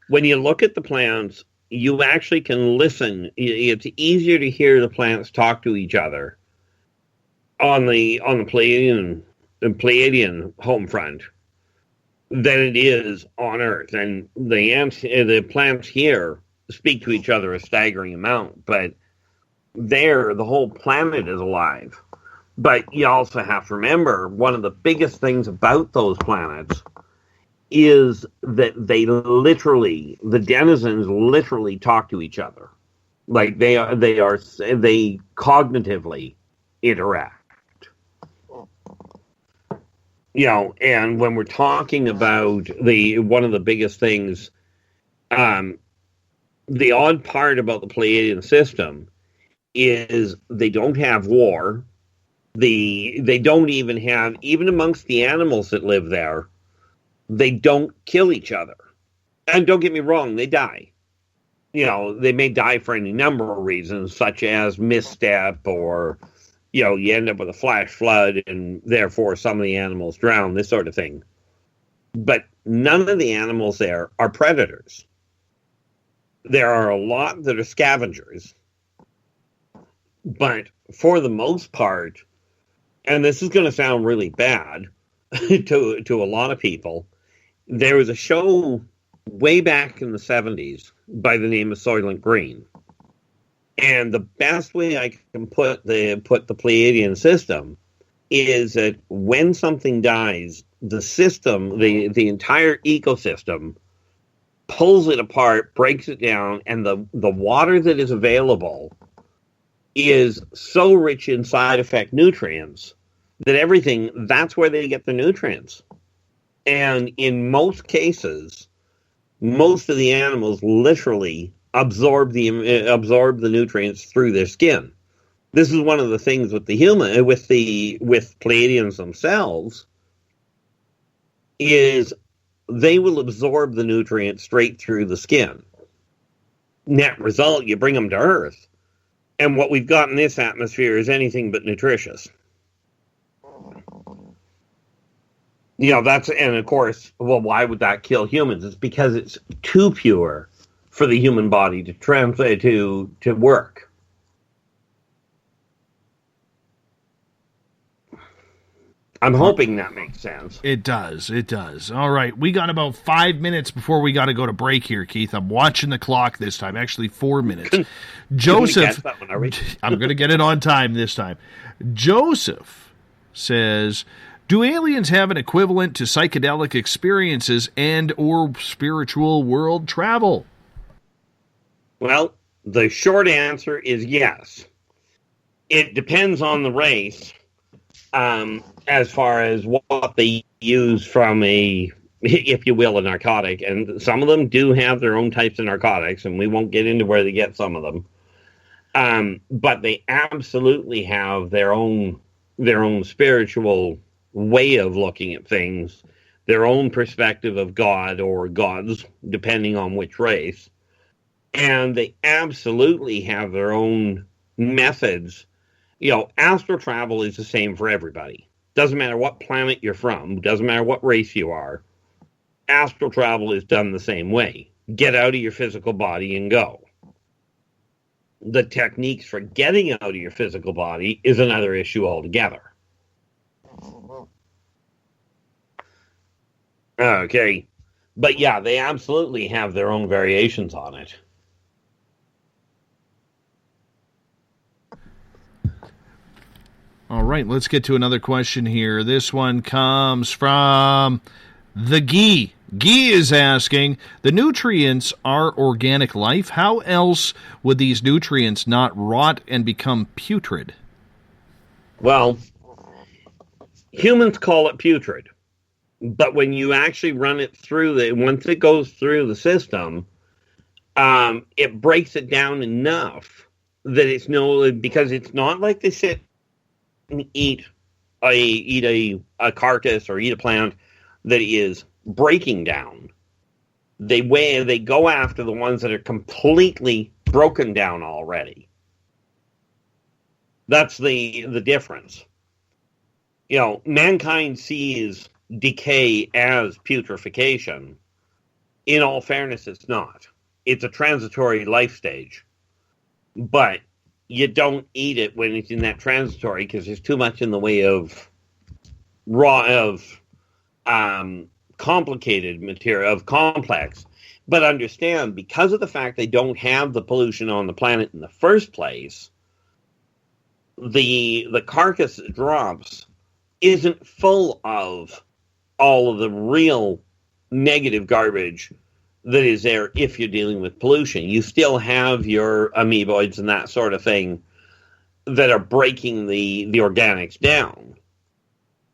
When you look at the plants, you actually can listen. It's easier to hear the plants talk to each other on the Pleiadian home front than it is on Earth. And the plants here speak to each other a staggering amount, but there, the whole planet is alive. But you also have to remember, one of the biggest things about those planets is that the denizens literally talk to each other. Like they cognitively interact. And when we're talking about one of the biggest things, the odd part about the Pleiadian system is they don't have war. They don't even have, even amongst the animals that live there, they don't kill each other. And don't get me wrong, they die. They may die for any number of reasons, such as misstep, or, you end up with a flash flood and therefore some of the animals drown, this sort of thing. But none of the animals there are predators. There are a lot that are scavengers. But for the most part, and this is going to sound really bad to a lot of people, there was a show way back in the 70s by the name of Soylent Green. And the best way I can put the Pleiadian system is that when something dies, the system, the entire ecosystem, pulls it apart, breaks it down, and the water that is available is so rich in side effect nutrients that that's where they get the nutrients. And in most cases, most of the animals literally absorb the nutrients through their skin. This is one of the things with with Pleiadians themselves, is they will absorb the nutrients straight through the skin. Net result, you bring them to Earth, and what we've got in this atmosphere is anything but nutritious. And of course, well, why would that kill humans? It's because it's too pure for the human body to translate to work. I'm hoping that makes sense. It does. All right. We got about 5 minutes before we got to go to break here, Keith. I'm watching the clock this time. Actually, 4 minutes. Joseph, I'm going to get it on time this time. Joseph says, do aliens have an equivalent to psychedelic experiences and or spiritual world travel? Well, the short answer is yes. It depends on the race. As far as what they use from if you will, a narcotic. And some of them do have their own types of narcotics, and we won't get into where they get some of them. But they absolutely have their own spiritual way of looking at things, their own perspective of God or gods, depending on which race. And they absolutely have their own methods. Astral travel is the same for everybody. Doesn't matter what planet you're from. Doesn't matter what race you are. Astral travel is done the same way. Get out of your physical body and go. The techniques for getting out of your physical body is another issue altogether. Okay. But yeah, they absolutely have their own variations on it. All right, let's get to another question here. This one comes from the Guy. Guy is asking, the nutrients are organic life. How else would these nutrients not rot and become putrid? Well, humans call it putrid. But when you actually run it through, once it goes through the system, it breaks it down enough that because it's not like they sit and eat a carcass or eat a plant that is breaking down. They go after the ones that are completely broken down already. That's the difference. Mankind sees decay as putrefaction. In all fairness, it's not. It's a transitory life stage. But you don't eat it when it's in that transitory because there's too much in the way of complicated material, of complex. But understand, because of the fact they don't have the pollution on the planet in the first place, the carcass that drops isn't full of all of the real negative garbage that is there if you're dealing with pollution. You still have your amoeboids and that sort of thing that are breaking the organics down.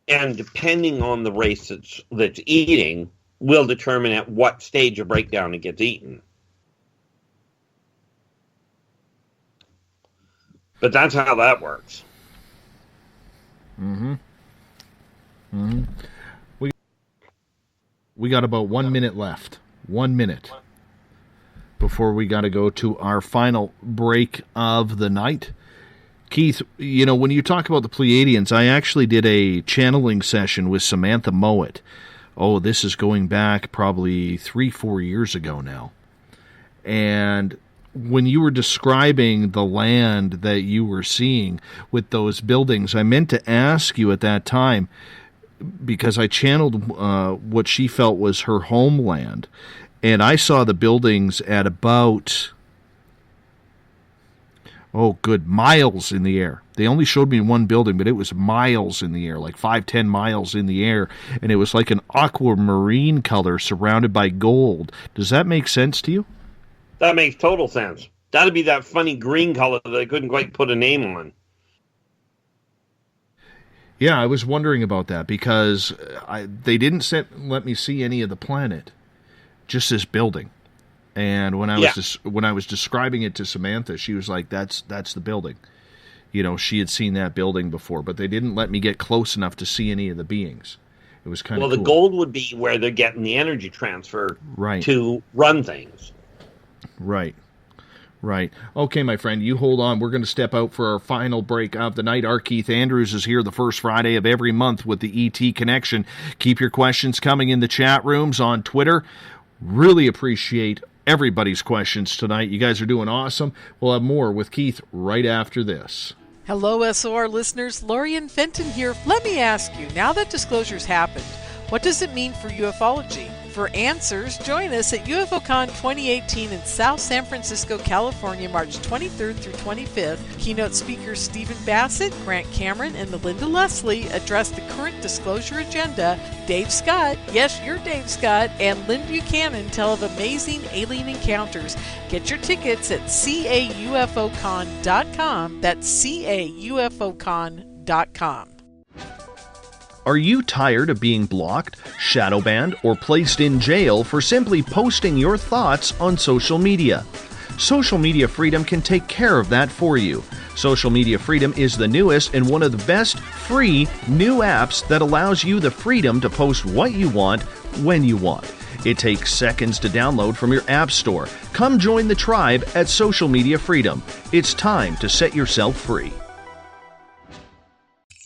And depending on the race that's eating will determine at what stage of breakdown it gets eaten. But that's how that works. Mm-hmm. Mm-hmm. We got about 1 minute left. 1 minute before we got to go to our final break of the night. Keith, you know, when you talk about the Pleiadians, I actually did a channeling session with Samantha Mowat. Oh, this is going back probably 3-4 years ago now. And when you were describing the land that you were seeing with those buildings, I meant to ask you at that time, because I channeled what she felt was her homeland, and I saw the buildings at about, miles in the air. They only showed me one building, but it was miles in the air, like 5-10 miles in the air, and it was like an aquamarine color surrounded by gold. Does that make sense to you? That makes total sense. That'd be that funny green color that I couldn't quite put a name on. Yeah, I was wondering about that because they didn't let me see any of the planet, just this building. And when I was describing it to Samantha, she was like, "That's the building." You know, she had seen that building before, but they didn't let me get close enough to see any of the beings. It was kind of cool. The gold would be where they're getting the energy transfer to run things. Right. Okay, my friend, you hold on. We're going to step out for our final break of the night. Our Keith Andrews is here the first Friday of every month with the ET Connection. Keep your questions coming in the chat rooms on Twitter. Really appreciate everybody's questions tonight. You guys are doing awesome. We'll have more with Keith right after this. Hello, SOR listeners. Lorian Fenton here. Let me ask you, now that disclosure's happened, what does it mean for ufology? For answers, join us at UFOCon 2018 in South San Francisco, California, March 23rd through 25th. Keynote speakers Stephen Bassett, Grant Cameron, and Melinda Leslie address the current disclosure agenda. Dave Scott, yes, you're Dave Scott, and Lynn Buchanan tell of amazing alien encounters. Get your tickets at caufocon.com. That's caufocon.com. Are you tired of being blocked, shadow banned, or placed in jail for simply posting your thoughts on social media? Social Media Freedom can take care of that for you. Social Media Freedom is the newest and one of the best free new apps that allows you the freedom to post what you want, when you want. It takes seconds to download from your app store. Come join the tribe at Social Media Freedom. It's time to set yourself free.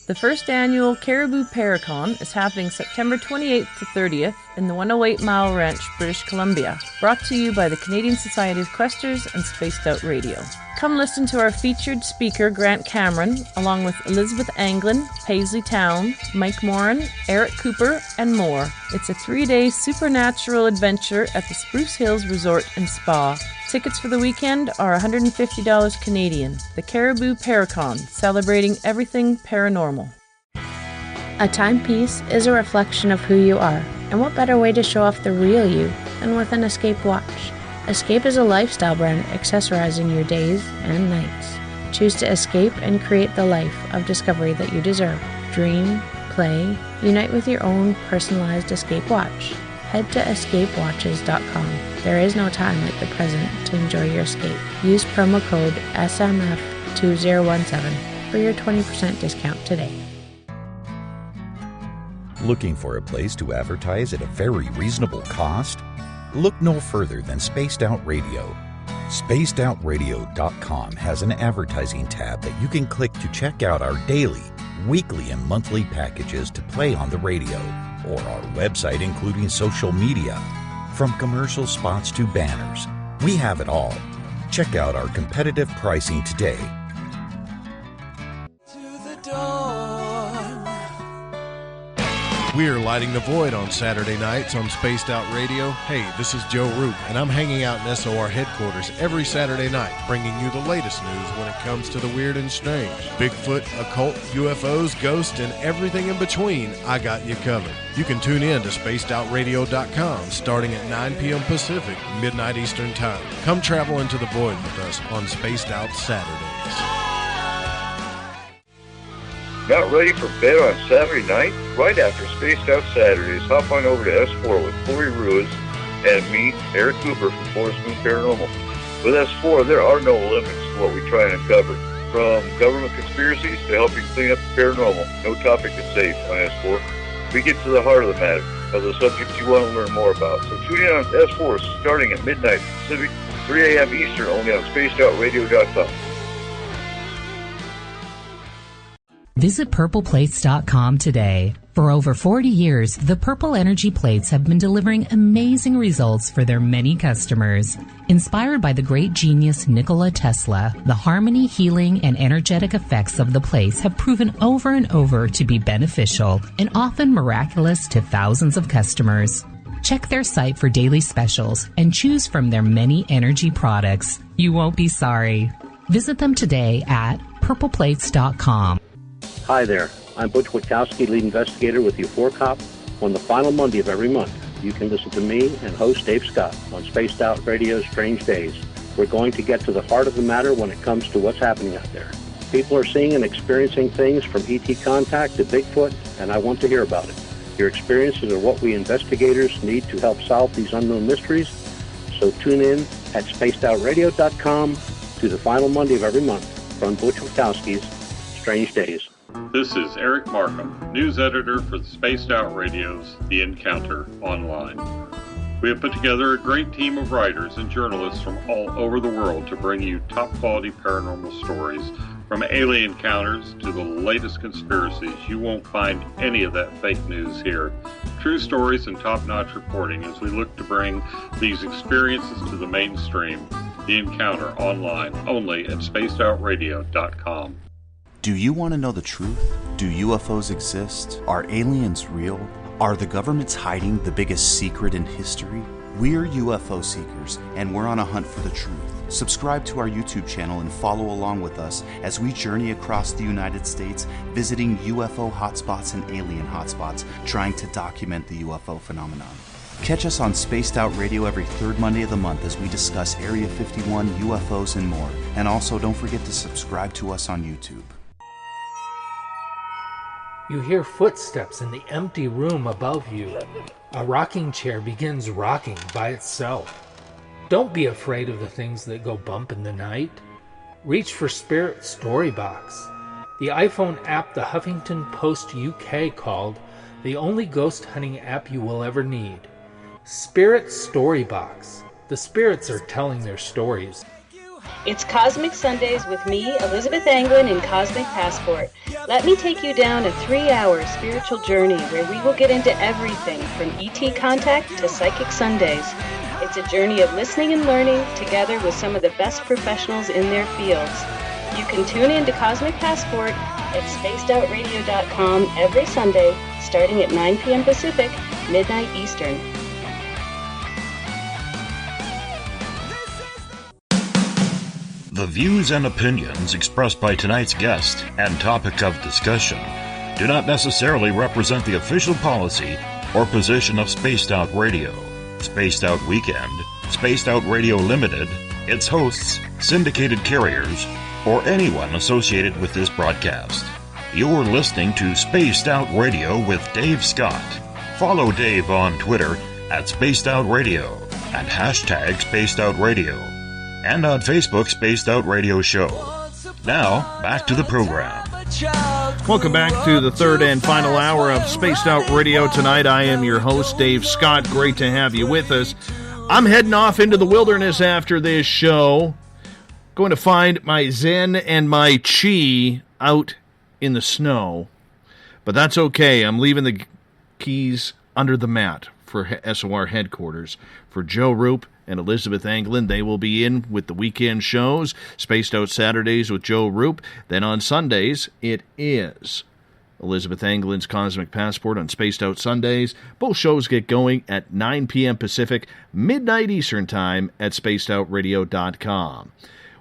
The first annual Caribou Paracon is happening September 28th to 30th in the 108 Mile Ranch, British Columbia. Brought to you by the Canadian Society of Questers and Spaced Out Radio. Come listen to our featured speaker, Grant Cameron, along with Elizabeth Anglin, Paisley Town, Mike Moran, Eric Cooper, and more. It's a 3-day supernatural adventure at the Spruce Hills Resort and Spa. Tickets for the weekend are $150 Canadian. The Caribou Paracon, celebrating everything paranormal. A timepiece is a reflection of who you are, and what better way to show off the real you than with an Escape watch? Escape is a lifestyle brand accessorizing your days and nights. Choose to escape and create the life of discovery that you deserve. Dream, play, unite with your own personalized Escape watch. Head to escapewatches.com. There is no time like the present to enjoy your escape. Use promo code SMF2017 for your 20% discount today. Looking for a place to advertise at a very reasonable cost? Look no further than Spaced Out Radio. SpacedOutRadio.com has an advertising tab that you can click to check out our daily, weekly, and monthly packages to play on the radio, or our website including social media. From commercial spots to banners, we have it all. Check out our competitive pricing today. We're lighting the void on Saturday nights on Spaced Out Radio. Hey, this is Joe Roop, and I'm hanging out in SOR headquarters every Saturday night, bringing you the latest news when it comes to the weird and strange. Bigfoot, occult, UFOs, ghosts, and everything in between, I got you covered. You can tune in to spacedoutradio.com starting at 9 p.m. Pacific, midnight Eastern Time. Come travel into the void with us on Spaced Out Saturdays. Not ready for bed on Saturday night? Right after Spaced Out Saturdays, hop on over to S4 with Corey Ruiz and me, Eric Cooper from Forest Moon Paranormal. With S4, there are no limits to what we try and uncover. From government conspiracies to helping clean up the paranormal, no topic is safe on S4. We get to the heart of the matter, of the subjects you want to learn more about. So tune in on S4 starting at midnight Pacific, 3 a.m. Eastern, only on spacedoutradio.com. Visit purpleplates.com today. For over 40 years, the Purple Energy Plates have been delivering amazing results for their many customers. Inspired by the great genius Nikola Tesla, the harmony, healing, and energetic effects of the plates have proven over and over to be beneficial and often miraculous to thousands of customers. Check their site for daily specials and choose from their many energy products. You won't be sorry. Visit them today at purpleplates.com. Hi there, I'm Butch Witkowski, lead investigator with U4COP. On the final Monday of every month, you can listen to me and host Dave Scott on Spaced Out Radio's Strange Days. We're going to get to the heart of the matter when it comes to what's happening out there. People are seeing and experiencing things from ET contact to Bigfoot, and I want to hear about it. Your experiences are what we investigators need to help solve these unknown mysteries. So tune in at spacedoutradio.com to the final Monday of every month from Butch Witkowski's Strange Days. This is Eric Markham, news editor for the Spaced Out Radio's The Encounter Online. We have put together a great team of writers and journalists from all over the world to bring you top-quality paranormal stories, from alien encounters to the latest conspiracies. You won't find any of that fake news here. True stories and top-notch reporting as we look to bring these experiences to the mainstream. The Encounter Online, only at spacedoutradio.com. Do you want to know the truth? Do UFOs exist? Are aliens real? Are the governments hiding the biggest secret in history? We're UFO seekers, and we're on a hunt for the truth. Subscribe to our YouTube channel and follow along with us as we journey across the United States, visiting UFO hotspots and alien hotspots, trying to document the UFO phenomenon. Catch us on Spaced Out Radio every third Monday of the month as we discuss Area 51, UFOs, and more. And also, don't forget to subscribe to us on YouTube. You hear footsteps in the empty room above you. A rocking chair begins rocking by itself. Don't be afraid of the things that go bump in the night. Reach for Spirit Storybox, the iPhone app the Huffington Post UK called the only ghost hunting app you will ever need. Spirit Storybox. The spirits are telling their stories. It's Cosmic Sundays with me, Elizabeth Anglin, in Cosmic Passport. Let me take you down a 3-hour spiritual journey where we will get into everything from ET contact to Psychic Sundays. It's a journey of listening and learning together with some of the best professionals in their fields. You can tune in to Cosmic Passport at spacedoutradio.com every Sunday, starting at 9 p.m. Pacific, midnight Eastern. The views and opinions expressed by tonight's guest and topic of discussion do not necessarily represent the official policy or position of Spaced Out Radio, Spaced Out Weekend, Spaced Out Radio Limited, its hosts, syndicated carriers, or anyone associated with this broadcast. You're listening to Spaced Out Radio with Dave Scott. Follow Dave on Twitter at Spaced Out Radio and hashtag Spaced Out Radio, and on Facebook, Spaced Out Radio Show. Now, back to the program. Welcome back to the third and final hour of Spaced Out Radio tonight. I am your host, Dave Scott. Great to have you with us. I'm heading off into the wilderness after this show. Going to find my Zen and my Chi out in the snow. But that's okay. I'm leaving the keys under the mat for SOR headquarters. For Joe Roop and Elizabeth Anglin, they will be in with the weekend shows, Spaced Out Saturdays with Joe Roop. Then on Sundays, it is Elizabeth Anglin's Cosmic Passport on Spaced Out Sundays. Both shows get going at 9 p.m. Pacific, midnight Eastern Time at spacedoutradio.com.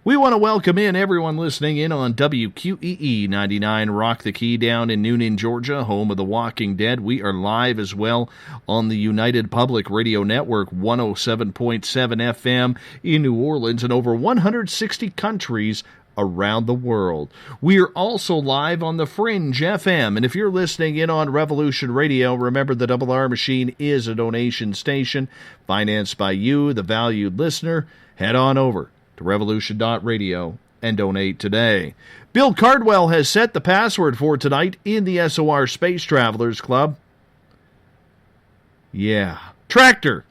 We want to welcome in everyone listening in on WQEE 99 Rock the Key down in Noonan, Georgia, home of The Walking Dead. We are live as well on the United Public Radio Network 107.7 FM in New Orleans and over 160 countries around the world. We are also live on the Fringe FM, and if you're listening in on Revolution Radio, remember the Double R Machine is a donation station financed by you, the valued listener. Head on over to revolution.radio and donate today. Bill Cardwell has set the password for tonight in the SOR Space Travelers Club. Yeah. Tractor.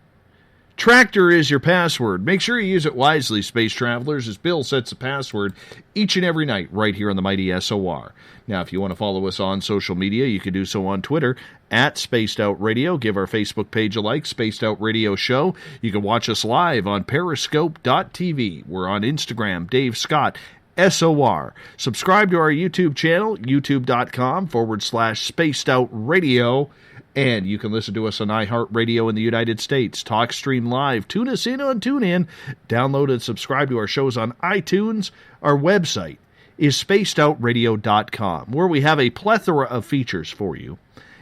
Tractor is your password. Make sure you use it wisely, Space Travelers, as Bill sets the password each and every night right here on the mighty SOR. Now, if you want to follow us on social media, you can do so on Twitter at Spaced Out Radio. Give our Facebook page a like, Spaced Out Radio Show. You can watch us live on Periscope.tv. We're on Instagram, Dave Scott, SOR. Subscribe to our YouTube channel, youtube.com/Spaced Out Radio. And you can listen to us on iHeartRadio in the United States, TalkStream Live. Tune us in on TuneIn. Download and subscribe to our shows on iTunes. Our website is spacedoutradio.com, where we have a plethora of features for you,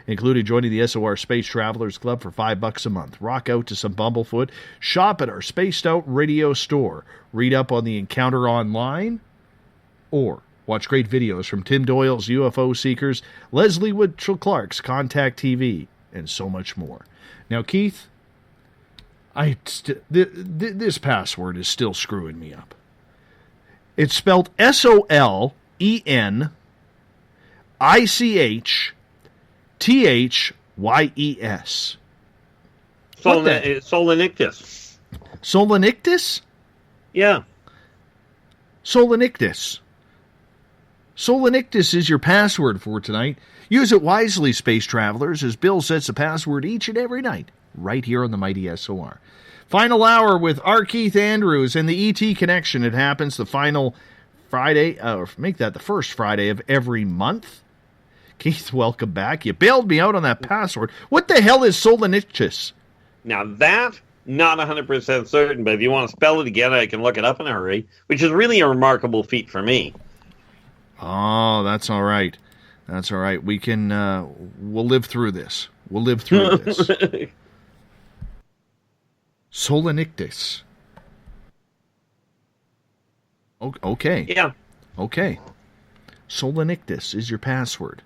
including joining the SOR Space Travelers Club for $5 a month. Rock out to some Bumblefoot. Shop at our Spaced Out Radio store. Read up on the Encounter online. Or watch great videos from Tim Doyle's UFO Seekers, Leslie Woodchell-Clark's Contact TV, and so much more. Now, Keith, this password is still screwing me up. It's spelled SOLENICHTHYES. Solenictus. Solenictus? Yeah. Solenictus. Solenictus is your password for tonight. Use it wisely, Space Travelers, as Bill sets the password each and every night, right here on the mighty SOR. Final hour with R. Keith Andrews and the ET Connection. It happens the final Friday, or make that the first Friday of every month. Keith, welcome back. You bailed me out on that password. What the hell is Solenictus? Now that, not 100% certain, but if you want to spell it again, I can look it up in a hurry, which is really a remarkable feat for me. Oh, that's all right. That's all right. We can, we'll live through this. We'll live through this. Solenictus. Okay. Yeah. Okay. Solenictus is your password.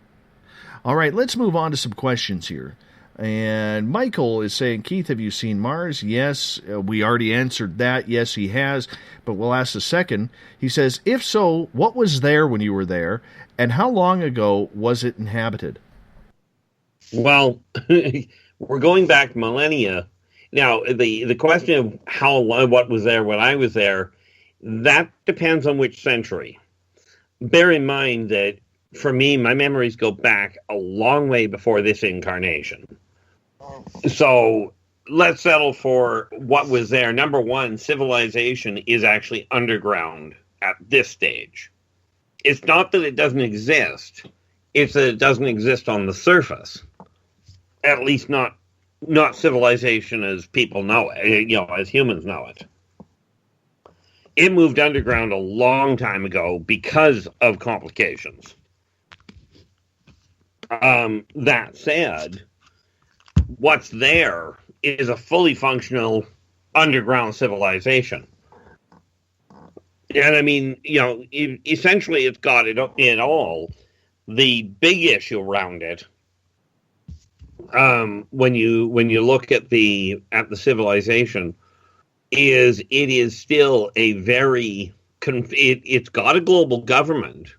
All right, let's move on to some questions here. And Michael is saying, Keith, have you seen Mars? Yes, we already answered that. Yes, he has. But we'll ask the second. He says, if so, what was there when you were there? And how long ago was it inhabited? Well, we're going back millennia. Now, the question of what was there when I was there, that depends on which century. Bear in mind that, for me, my memories go back a long way before this incarnation. So let's settle for what was there. Number one, civilization is actually underground at this stage. It's not that it doesn't exist. It's that it doesn't exist on the surface. At least not civilization as people know it, as humans know it. It moved underground a long time ago because of complications. That said, what's there is a fully functional underground civilization. And I mean, essentially it's got it all. The big issue around it, when you look at the civilization, is it is still a very it's got a global government,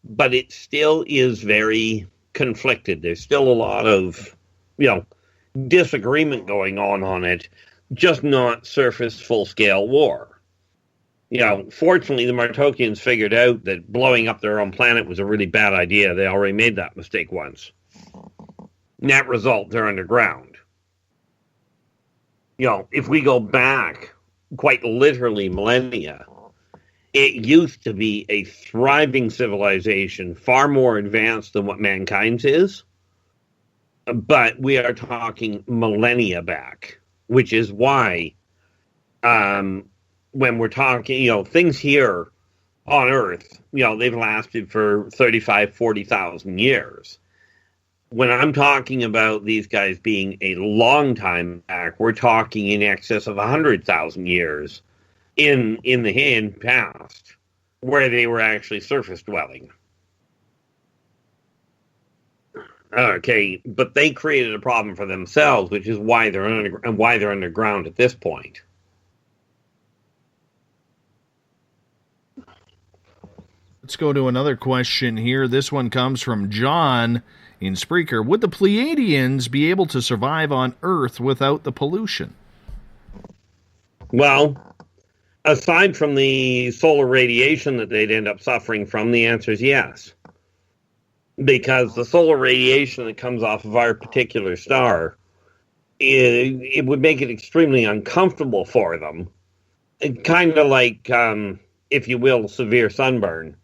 but it still is very conflicted. There's still a lot of disagreement going on it, just not surface full-scale war. Fortunately, the Martokians figured out that blowing up their own planet was a really bad idea. They already made that mistake once. Net result, they're underground. If we go back quite literally millennia, It used to be a thriving civilization, far more advanced than what mankind's is. But we are talking millennia back, which is why when we're talking, things here on Earth, they've lasted for 35, 40,000 years. When I'm talking about these guys being a long time back, we're talking in excess of 100,000 years in the past, where they were actually surface dwelling. Okay, but they created a problem for themselves, which is why they're underground at this point. Let's go to another question here. This one comes from John in Spreaker. Would the Pleiadians be able to survive on Earth without the pollution? Well, aside from the solar radiation that they'd end up suffering from, the answer is yes. Because the solar radiation that comes off of our particular star, it would make it extremely uncomfortable for them. Kind of like, if you will, severe sunburn.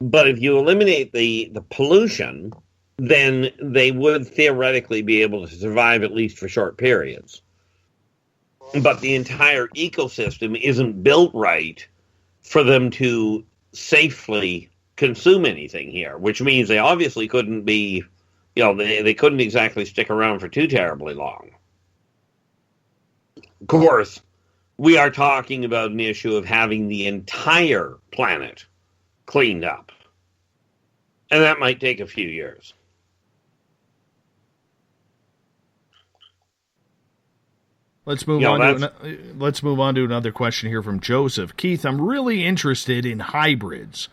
But if you eliminate the pollution, then they would theoretically be able to survive at least for short periods. But the entire ecosystem isn't built right for them to safely consume anything here, which means they obviously couldn't be, they couldn't exactly stick around for too terribly long. Of course, we are talking about an issue of having the entire planet cleaned up. And that might take a few years. Let's move on to another question here from Joseph. Keith, I'm really interested in hybrids.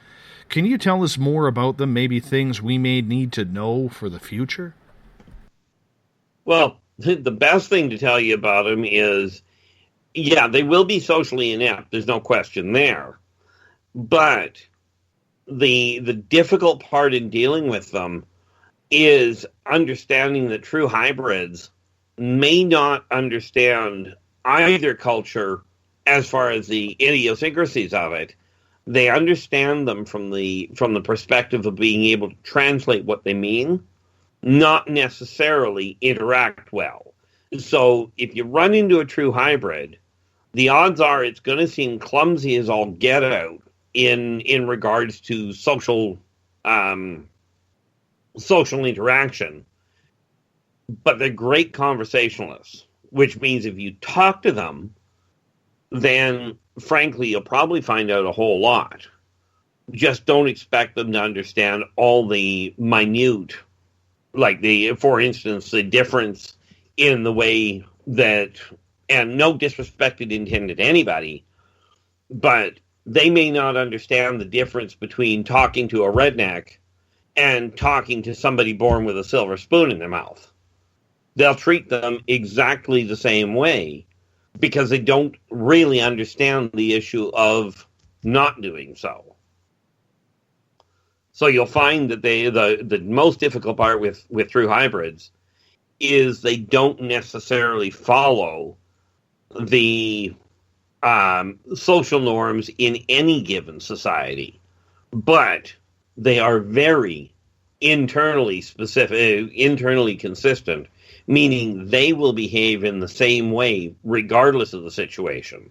Can you tell us more about them, maybe things we may need to know for the future? Well, the best thing to tell you about them is, yeah, they will be socially inept. There's no question there. But the difficult part in dealing with them is understanding that true hybrids may not understand either culture as far as the idiosyncrasies of it. They understand them from the perspective of being able to translate what they mean, not necessarily interact well. So if you run into a true hybrid, the odds are it's going to seem clumsy as all get out in regards to social interaction. But they're great conversationalists, which means if you talk to them, then, frankly, you'll probably find out a whole lot. Just don't expect them to understand all the minute, for instance, the difference in the way that, and no disrespect intended to anybody, but they may not understand the difference between talking to a redneck and talking to somebody born with a silver spoon in their mouth. They'll treat them exactly the same way because they don't really understand the issue of not doing so. So you'll find that the most difficult part with true hybrids is they don't necessarily follow the social norms in any given society, but they are very internally consistent, meaning they will behave in the same way regardless of the situation.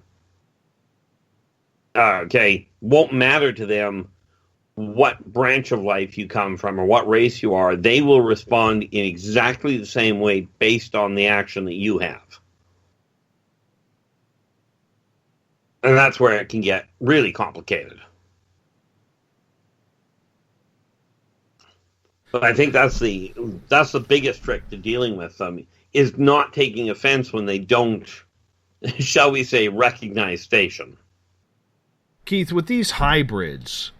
Won't matter to them what branch of life you come from or what race you are. They will respond in exactly the same way based on the action that you have. And that's where it can get really complicated. But I think that's the biggest trick to dealing with them, is not taking offense when they don't, shall we say, recognize station. Keith, with these hybrids,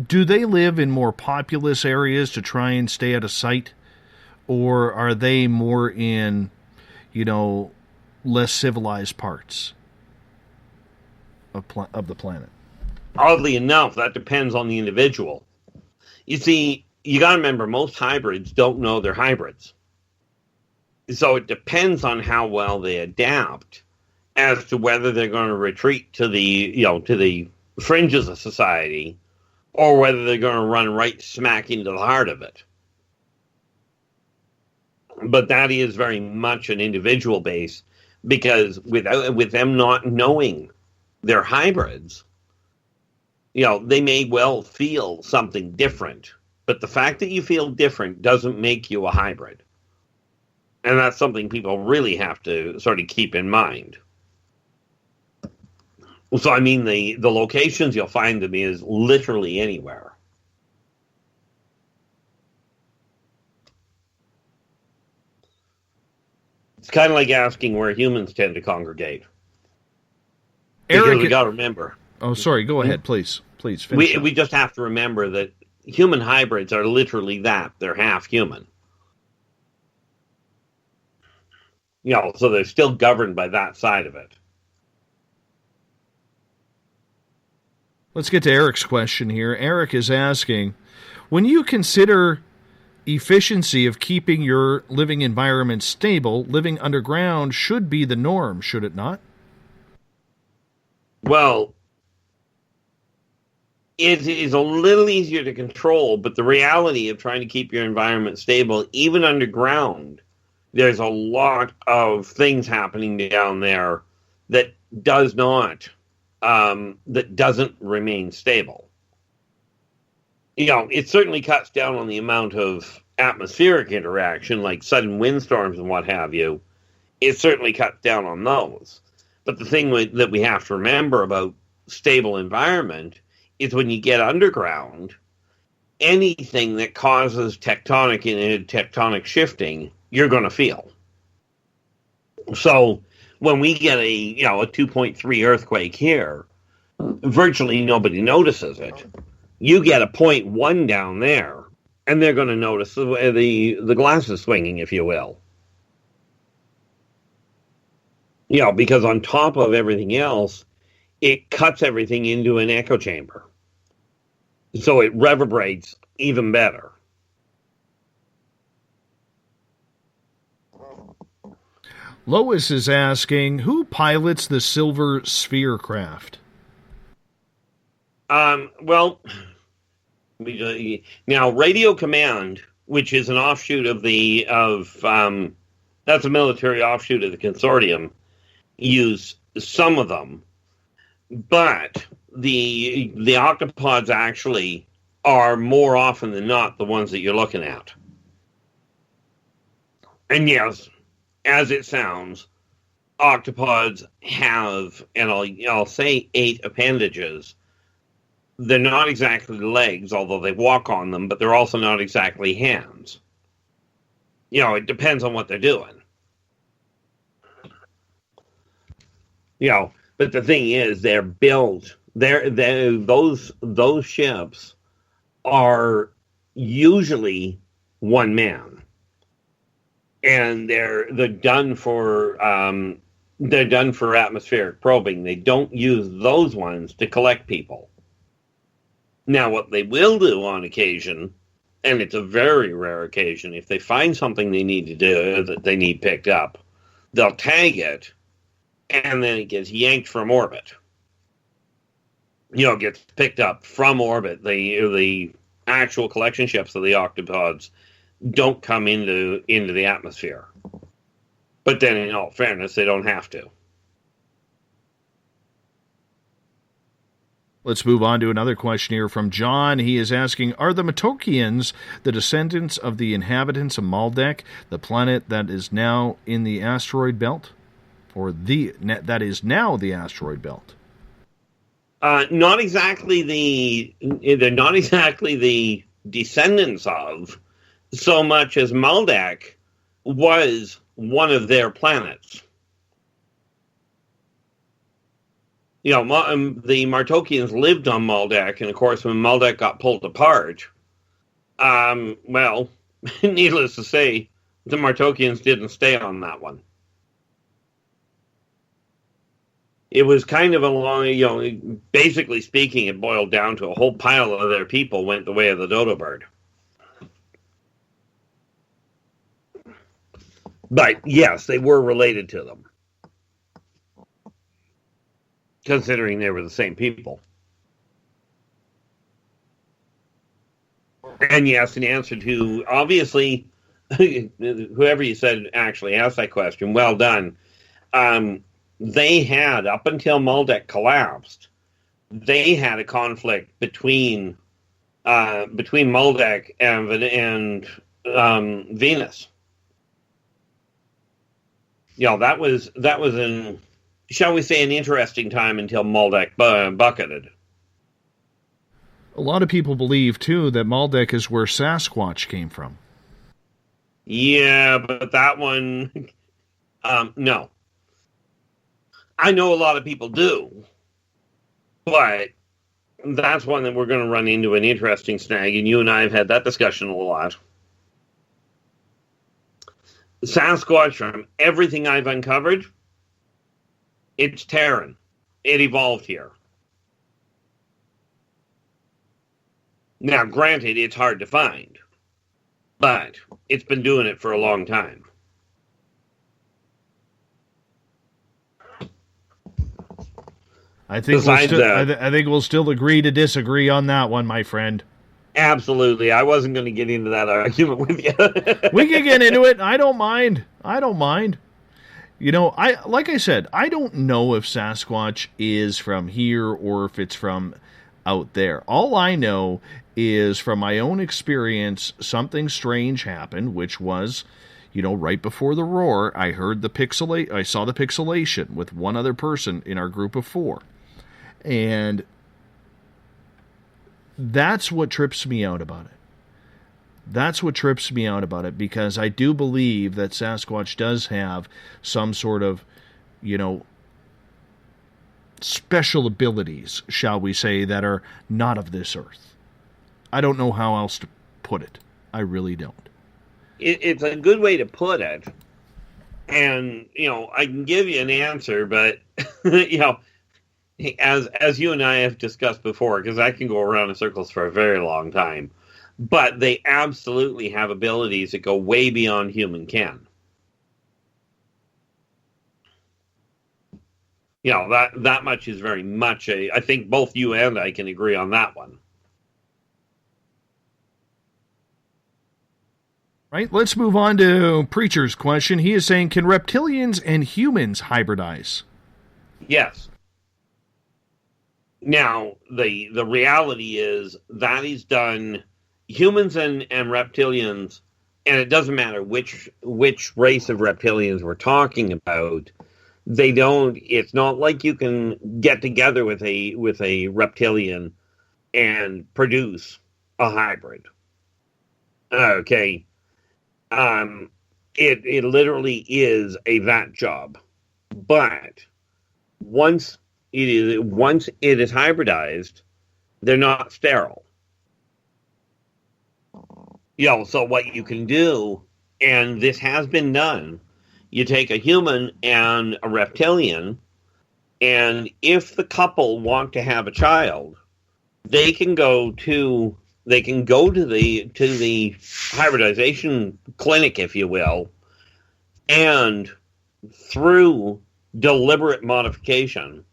do they live in more populous areas to try and stay out of sight? Or are they more in, less civilized parts of the planet? Oddly enough, that depends on the individual. You see, you got to remember, most hybrids don't know they're hybrids. So it depends on how well they adapt as to whether they're going to retreat to the fringes of society, or whether they're going to run right smack into the heart of it. But that is very much an individual base, because with them not knowing they're hybrids, they may well feel something different. But the fact that you feel different doesn't make you a hybrid. And that's something people really have to sort of keep in mind. So, I mean, the locations you'll find them is literally anywhere. It's kind of like asking where humans tend to congregate. Because Eric, we got to remember. Oh, sorry. Go ahead, please. Please finish. We just have to remember that human hybrids are literally that. They're half human. So they're still governed by that side of it. Let's get to Eric's question here. Eric is asking, when you consider efficiency of keeping your living environment stable, living underground should be the norm, should it not? Well, it is a little easier to control, but the reality of trying to keep your environment stable, even underground, there's a lot of things happening down there that doesn't remain stable. It certainly cuts down on the amount of atmospheric interaction, like sudden windstorms and what have you. It certainly cuts down on those. But the thing that we have to remember about stable environment is when you get underground, anything that causes tectonic shifting, you're going to feel. So when we get a 2.3 earthquake here, virtually nobody notices it. You get a 0.1 down there, and they're going to notice the glass is swinging, if you will. Because on top of everything else, it cuts everything into an echo chamber. So it reverberates even better. Lois is asking, who pilots the Silver Sphere craft? Well, now Radio Command, which is an offshoot that's a military offshoot of the consortium, use some of them, but the octopods actually are more often than not the ones that you're looking at. And yes, as it sounds, octopods have, and I'll say 8 appendages. They're not exactly legs, although they walk on them, but they're also not exactly hands. It depends on what they're doing. But the thing is, they're built. Those ships are usually one man, and they're done for atmospheric probing. They don't use those ones to collect people. Now, what they will do on occasion, and it's a very rare occasion, if they find something they need to do that they need picked up, they'll tag it, and then it gets yanked from orbit. It gets picked up from orbit. The actual collection ships of the octopods don't come into the atmosphere. But then, in all fairness, they don't have to. Let's move on to another question here from John. He is asking, are the Matokians the descendants of the inhabitants of Maldek, the planet that is now in the asteroid belt? Or that is now the asteroid belt? Not exactly they're not exactly the descendants of, so much as Maldek was one of their planets. The Martokians lived on Maldek, and of course, when Maldek got pulled apart, needless to say, the Martokians didn't stay on that one. It was kind of basically speaking, it boiled down to a whole pile of their people went the way of the dodo bird. But yes, they were related to them, considering they were the same people. And yes, in answer to, obviously, whoever you said actually asked that question, well done. They had, up until Maldek collapsed, they had a conflict between Maldek and Venus. That was an, shall we say, an interesting time until Maldek bucketed. A lot of people believe, too, that Maldek is where Sasquatch came from. Yeah, but that one, no. I know a lot of people do, but that's one that we're going to run into an interesting snag, and you and I have had that discussion a lot. Sasquatch, from everything I've uncovered, it's Terran. It evolved here. Now, granted, it's hard to find, but it's been doing it for a long time. I think we'll still agree to disagree on that one, my friend. Absolutely. I wasn't going to get into that argument with you. We can get into it. I don't mind. Like I said, I don't know if Sasquatch is from here or if it's from out there. All I know is from my own experience, something strange happened, which was, right before the roar, I saw the pixelation with one other person in our group of 4. And that's what trips me out about it. Because I do believe that Sasquatch does have some sort of, special abilities, shall we say, that are not of this earth. I don't know how else to put it. I really don't. It's a good way to put it. And, I can give you an answer, but, as you and I have discussed before, because I can go around in circles for a very long time, but they absolutely have abilities that go way beyond human can. That much is very much I think both you and I can agree on that one. Right, let's move on to Preacher's question. He is saying, can reptilians and humans hybridize? Yes. Now, the reality is that is done, humans and reptilians, and it doesn't matter which race of reptilians we're talking about, it's not like you can get together with a reptilian and produce a hybrid. Okay. It literally is a vat job. But once it is hybridized, they're not sterile. So what you can do, and this has been done, you take a human and a reptilian, and if the couple want to have a child, they can go to the hybridization clinic, if you will, and through deliberate modification,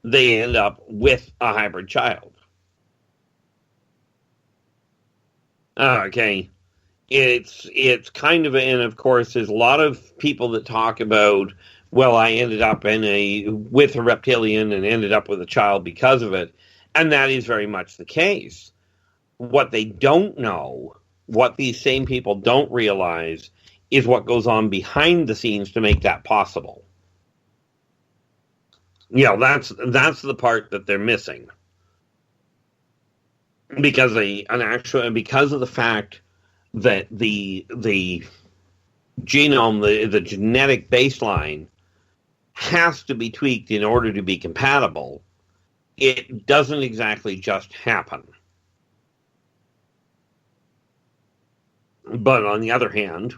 they end up with a hybrid child. Okay. It's kind of, and of course, there's a lot of people that talk about, well, I ended up with a reptilian and ended up with a child because of it. And that is very much the case. What they don't know, what these same people don't realize, is what goes on behind the scenes to make that possible. That's the part that they're missing. Because because of the fact that the genome, the genetic baseline, has to be tweaked in order to be compatible, it doesn't exactly just happen. But on the other hand,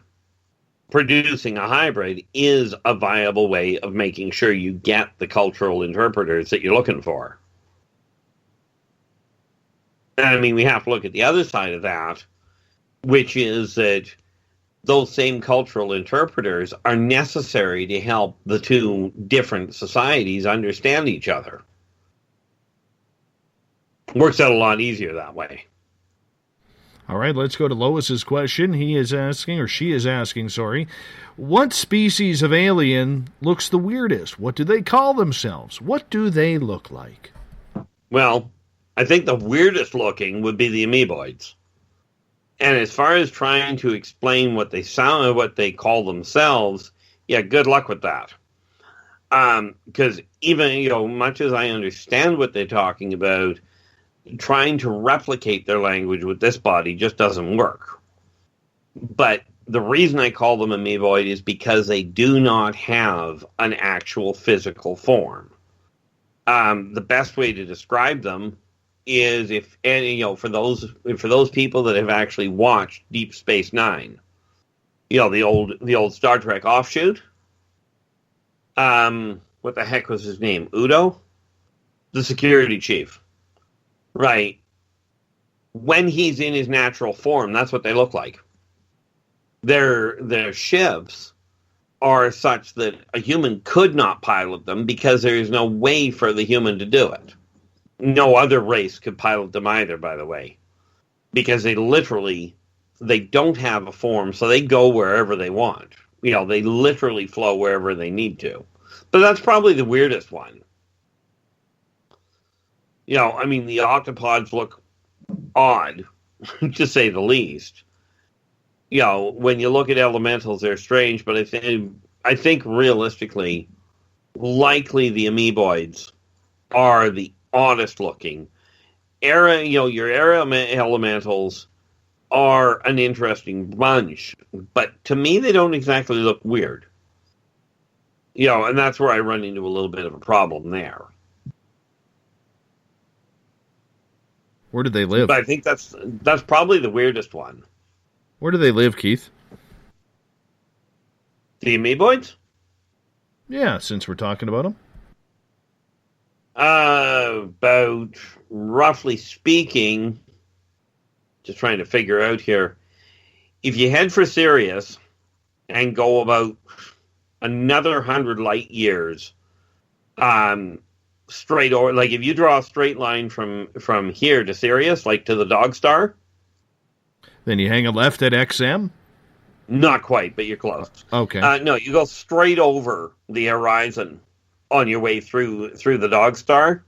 producing a hybrid is a viable way of making sure you get the cultural interpreters that you're looking for. And we have to look at the other side of that, which is that those same cultural interpreters are necessary to help the two different societies understand each other. Works out a lot easier that way. All right, let's go to Lois's question. He is asking, or she is asking, sorry, what species of alien looks the weirdest? What do they call themselves? What do they look like? Well, I think the weirdest looking would be the amoeboids. And as far as trying to explain what they sound, what they call themselves, yeah, good luck with that. Because even, much as I understand what they're talking about, trying to replicate their language with this body just doesn't work. But the reason I call them amoeboid is because they do not have an actual physical form. The best way to describe them is for those people that have actually watched Deep Space Nine, the old Star Trek offshoot. What the heck was his name? Udo, the security chief. Right. When he's in his natural form, that's what they look like. Their ships are such that a human could not pilot them because there is no way for the human to do it. No other race could pilot them either, by the way. Because they don't have a form, so they go wherever they want. They literally flow wherever they need to. But that's probably the weirdest one. The octopods look odd, to say the least. When you look at elementals, they're strange, but I think realistically, likely the amoeboids are the oddest looking. Your era elementals are an interesting bunch, but to me, they don't exactly look weird. And that's where I run into a little bit of a problem there. Where do they live? But I think that's probably the weirdest one. Where do they live, Keith? The amoeboids? Yeah, since we're talking about them. About, roughly speaking, just trying to figure out here, if you head for Sirius and go about another 100 light years, straight over, like if you draw a straight line from here to Sirius, like to the Dog Star. Then you hang a left at XM? Not quite, but you're close. Okay. No, you go straight over the horizon on your way through the Dog Star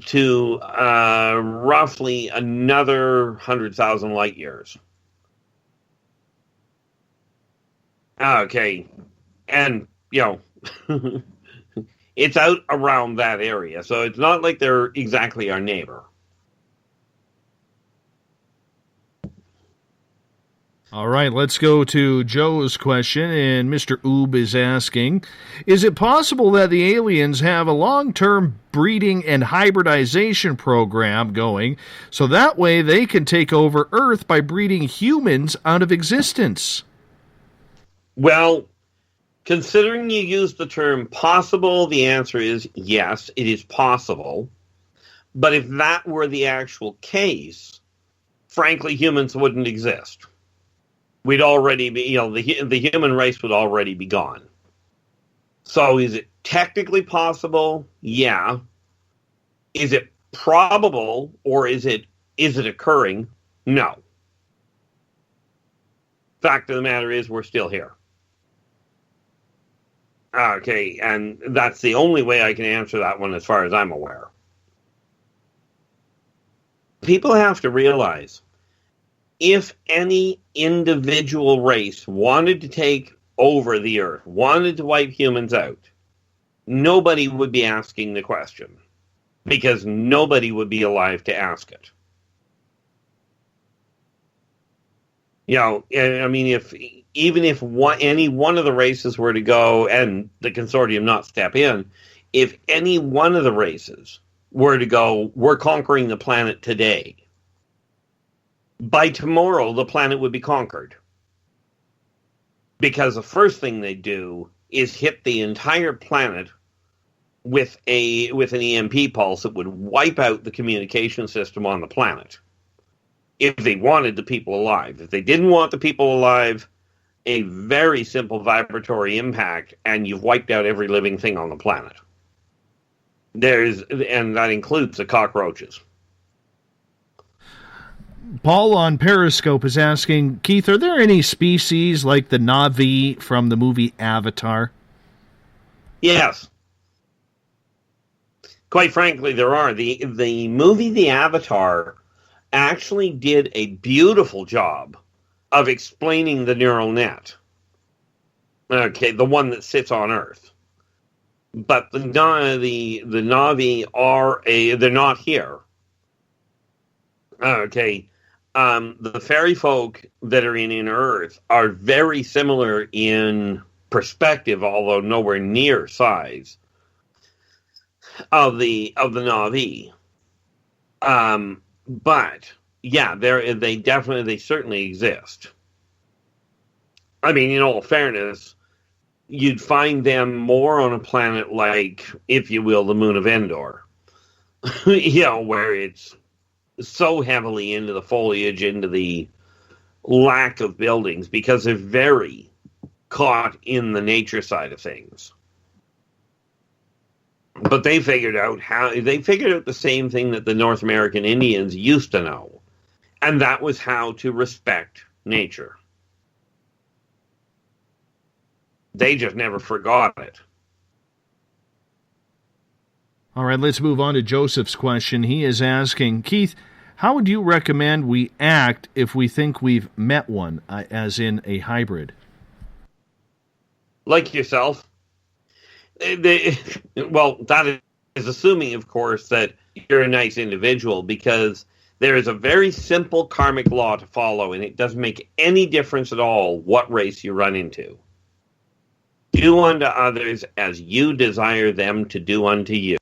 to roughly another 100,000 light years. Okay. And, it's out around that area, so it's not like they're exactly our neighbor. All right, let's go to Joe's question, and Mr. Oob is asking, is it possible that the aliens have a long-term breeding and hybridization program going, so that way they can take over Earth by breeding humans out of existence? Well, considering you use the term possible, the answer is yes, it is possible. But if that were the actual case, frankly, humans wouldn't exist. We'd already be, the human race would already be gone. So is it technically possible? Yeah. Is it probable, or is it occurring? No. Fact of the matter is, we're still here. Okay, and that's the only way I can answer that one as far as I'm aware. People have to realize, if any individual race wanted to take over the Earth, wanted to wipe humans out, nobody would be asking the question, because nobody would be alive to ask it. Even if any one of the races were to go and the consortium not step in, if any one of the races were to go, we're conquering the planet today, by tomorrow the planet would be conquered. Because the first thing they do is hit the entire planet with an EMP pulse that would wipe out the communication system on the planet. If they wanted the people alive. If they didn't want the people alive, a very simple vibratory impact, and you've wiped out every living thing on the planet. And that includes the cockroaches. Paul on Periscope is asking, Keith, are there any species like the Na'vi from the movie Avatar? Yes. Quite frankly, there are. The movie The Avatar actually did a beautiful job of explaining the neural net. Okay, the one that sits on Earth. But the Na'vi they're not here. Okay. The fairy folk that are in Earth are very similar in perspective, although nowhere near size, of the Na'vi. But yeah, they certainly exist. I mean, in all fairness, you'd find them more on a planet like, if you will, the moon of Endor. Where it's so heavily into the foliage, into the lack of buildings, because they're very caught in the nature side of things. But they figured out the same thing that the North American Indians used to know, and that was how to respect nature. They just never forgot it. All right, let's move on to Joseph's question. He is asking, Keith, how would you recommend we act if we think we've met one, as in a hybrid? Like yourself. Well, that is assuming, of course, that you're a nice individual, because there is a very simple karmic law to follow, and it doesn't make any difference at all what race you run into. Do unto others as you desire them to do unto you.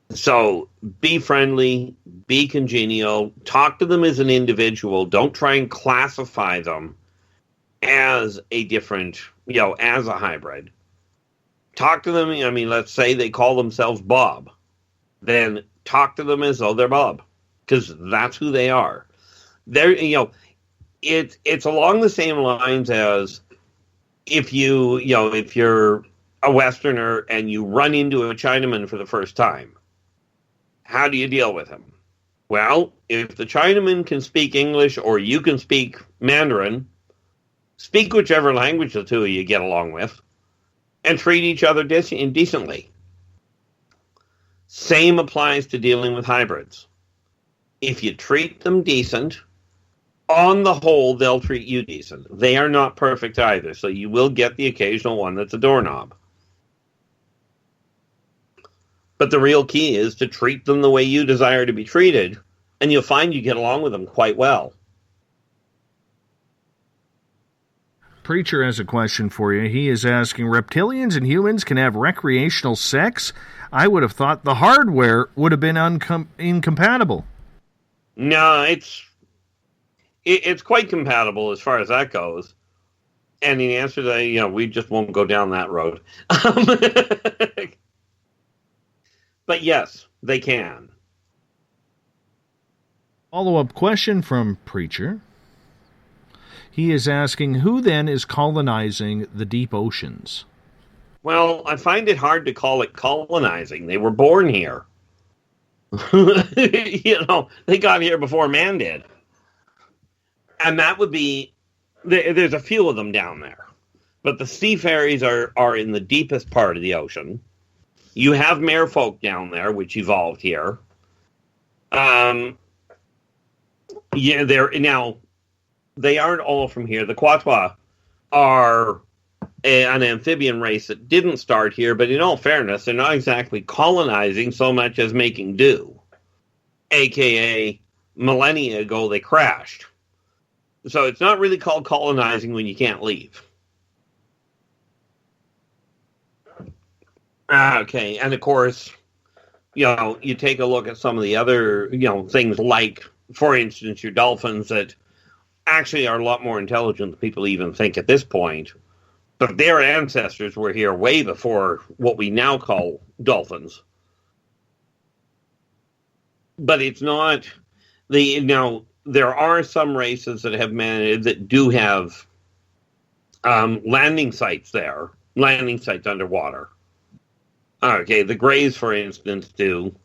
So be friendly, be congenial, talk to them as an individual. Don't try and classify them as a different, as a hybrid. Talk to them, let's say they call themselves Bob. Then talk to them as though they're Bob, because that's who they are. They're, it's along the same lines as if you're a Westerner and you run into a Chinaman for the first time. How do you deal with him? Well, if the Chinaman can speak English or you can speak Mandarin, speak whichever language the two of you get along with, and treat each other decently. Same applies to dealing with hybrids. If you treat them decent, on the whole, they'll treat you decent. They are not perfect either, so you will get the occasional one that's a doorknob. But the real key is to treat them the way you desire to be treated, and you'll find you get along with them quite well. Preacher has a question for you. He is asking, reptilians and humans can have recreational sex? I would have thought the hardware would have been incompatible. No, it's quite compatible as far as that goes. And the answer to that, we just won't go down that road. But yes, they can. Follow-up question from Preacher. He is asking, who then is colonizing the deep oceans? Well, I find it hard to call it colonizing. They were born here. They got here before man did. And that would be, there's a few of them down there. But the sea fairies are in the deepest part of the ocean. You have merfolk down there, which evolved here. They aren't all from here. The Quatwa are an amphibian race that didn't start here, but in all fairness, they're not exactly colonizing so much as making do. AKA, millennia ago, they crashed. So it's not really called colonizing when you can't leave. Okay, and of course, you take a look at some of the other, things like, for instance, your dolphins that actually are a lot more intelligent than people even think at this point. But their ancestors were here way before what we now call dolphins. But it's not there are some races that have managed, that do have landing sites there, landing sites underwater. Okay, the Greys, for instance, do.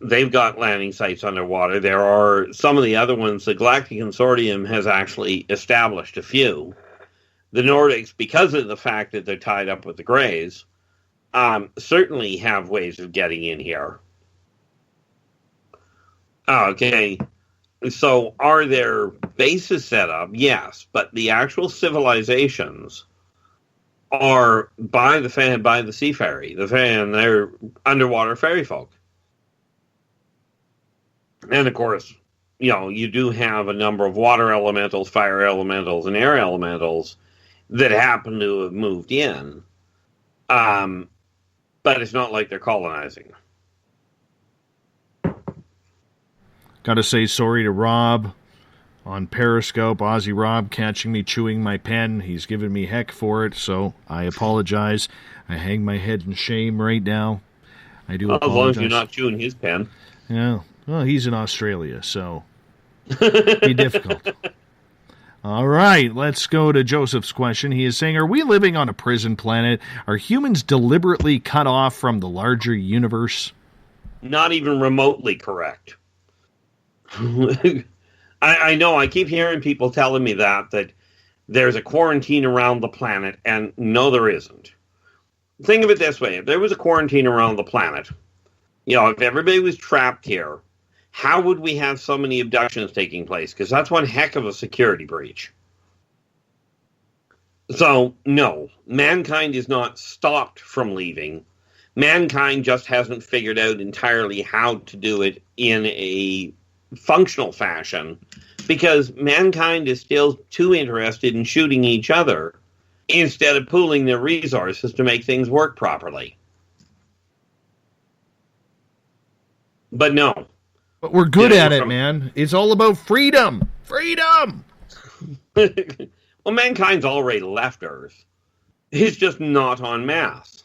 They've got landing sites underwater. There are some of the other ones. The Galactic Consortium has actually established a few. The Nordics, because of the fact that they're tied up with the Greys, certainly have ways of getting in here. Okay. So are there bases set up? Yes, but the actual civilizations are by the sea fairy. They're underwater fairy folk. And of course, you do have a number of water elementals, fire elementals, and air elementals that happen to have moved in. But it's not like they're colonizing. Got to say sorry to Rob on Periscope. Aussie Rob catching me chewing my pen. He's giving me heck for it, so I apologize. I hang my head in shame right now. I do apologize. As long as you're not chewing his pen. Yeah. Well, he's in Australia, so it'd be difficult. All right, let's go to Joseph's question. He is saying, are we living on a prison planet? Are humans deliberately cut off from the larger universe? Not even remotely correct. I know, I keep hearing people telling me that there's a quarantine around the planet, and no, there isn't. Think of it this way. If there was a quarantine around the planet, if everybody was trapped here, how would we have so many abductions taking place? Because that's one heck of a security breach. So, no, mankind is not stopped from leaving. Mankind just hasn't figured out entirely how to do it in a functional fashion, because mankind is still too interested in shooting each other instead of pooling their resources to make things work properly. But no. But we're good at it, man. It's all about freedom. Freedom! Well, mankind's already left Earth. It's just not en masse.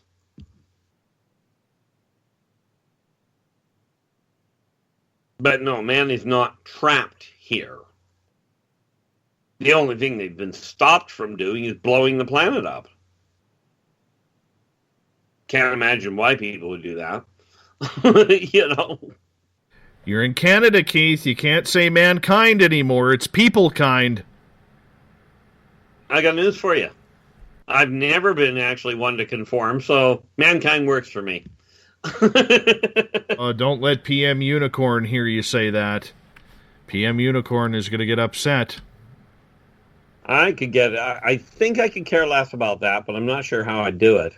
But no, man is not trapped here. The only thing they've been stopped from doing is blowing the planet up. Can't imagine why people would do that. You're in Canada, Keith. You can't say mankind anymore. It's people kind. I got news for you. I've never been actually one to conform, so mankind works for me. Don't let PM Unicorn hear you say that. PM Unicorn is going to get upset. I think I could care less about that, but I'm not sure how I'd do it.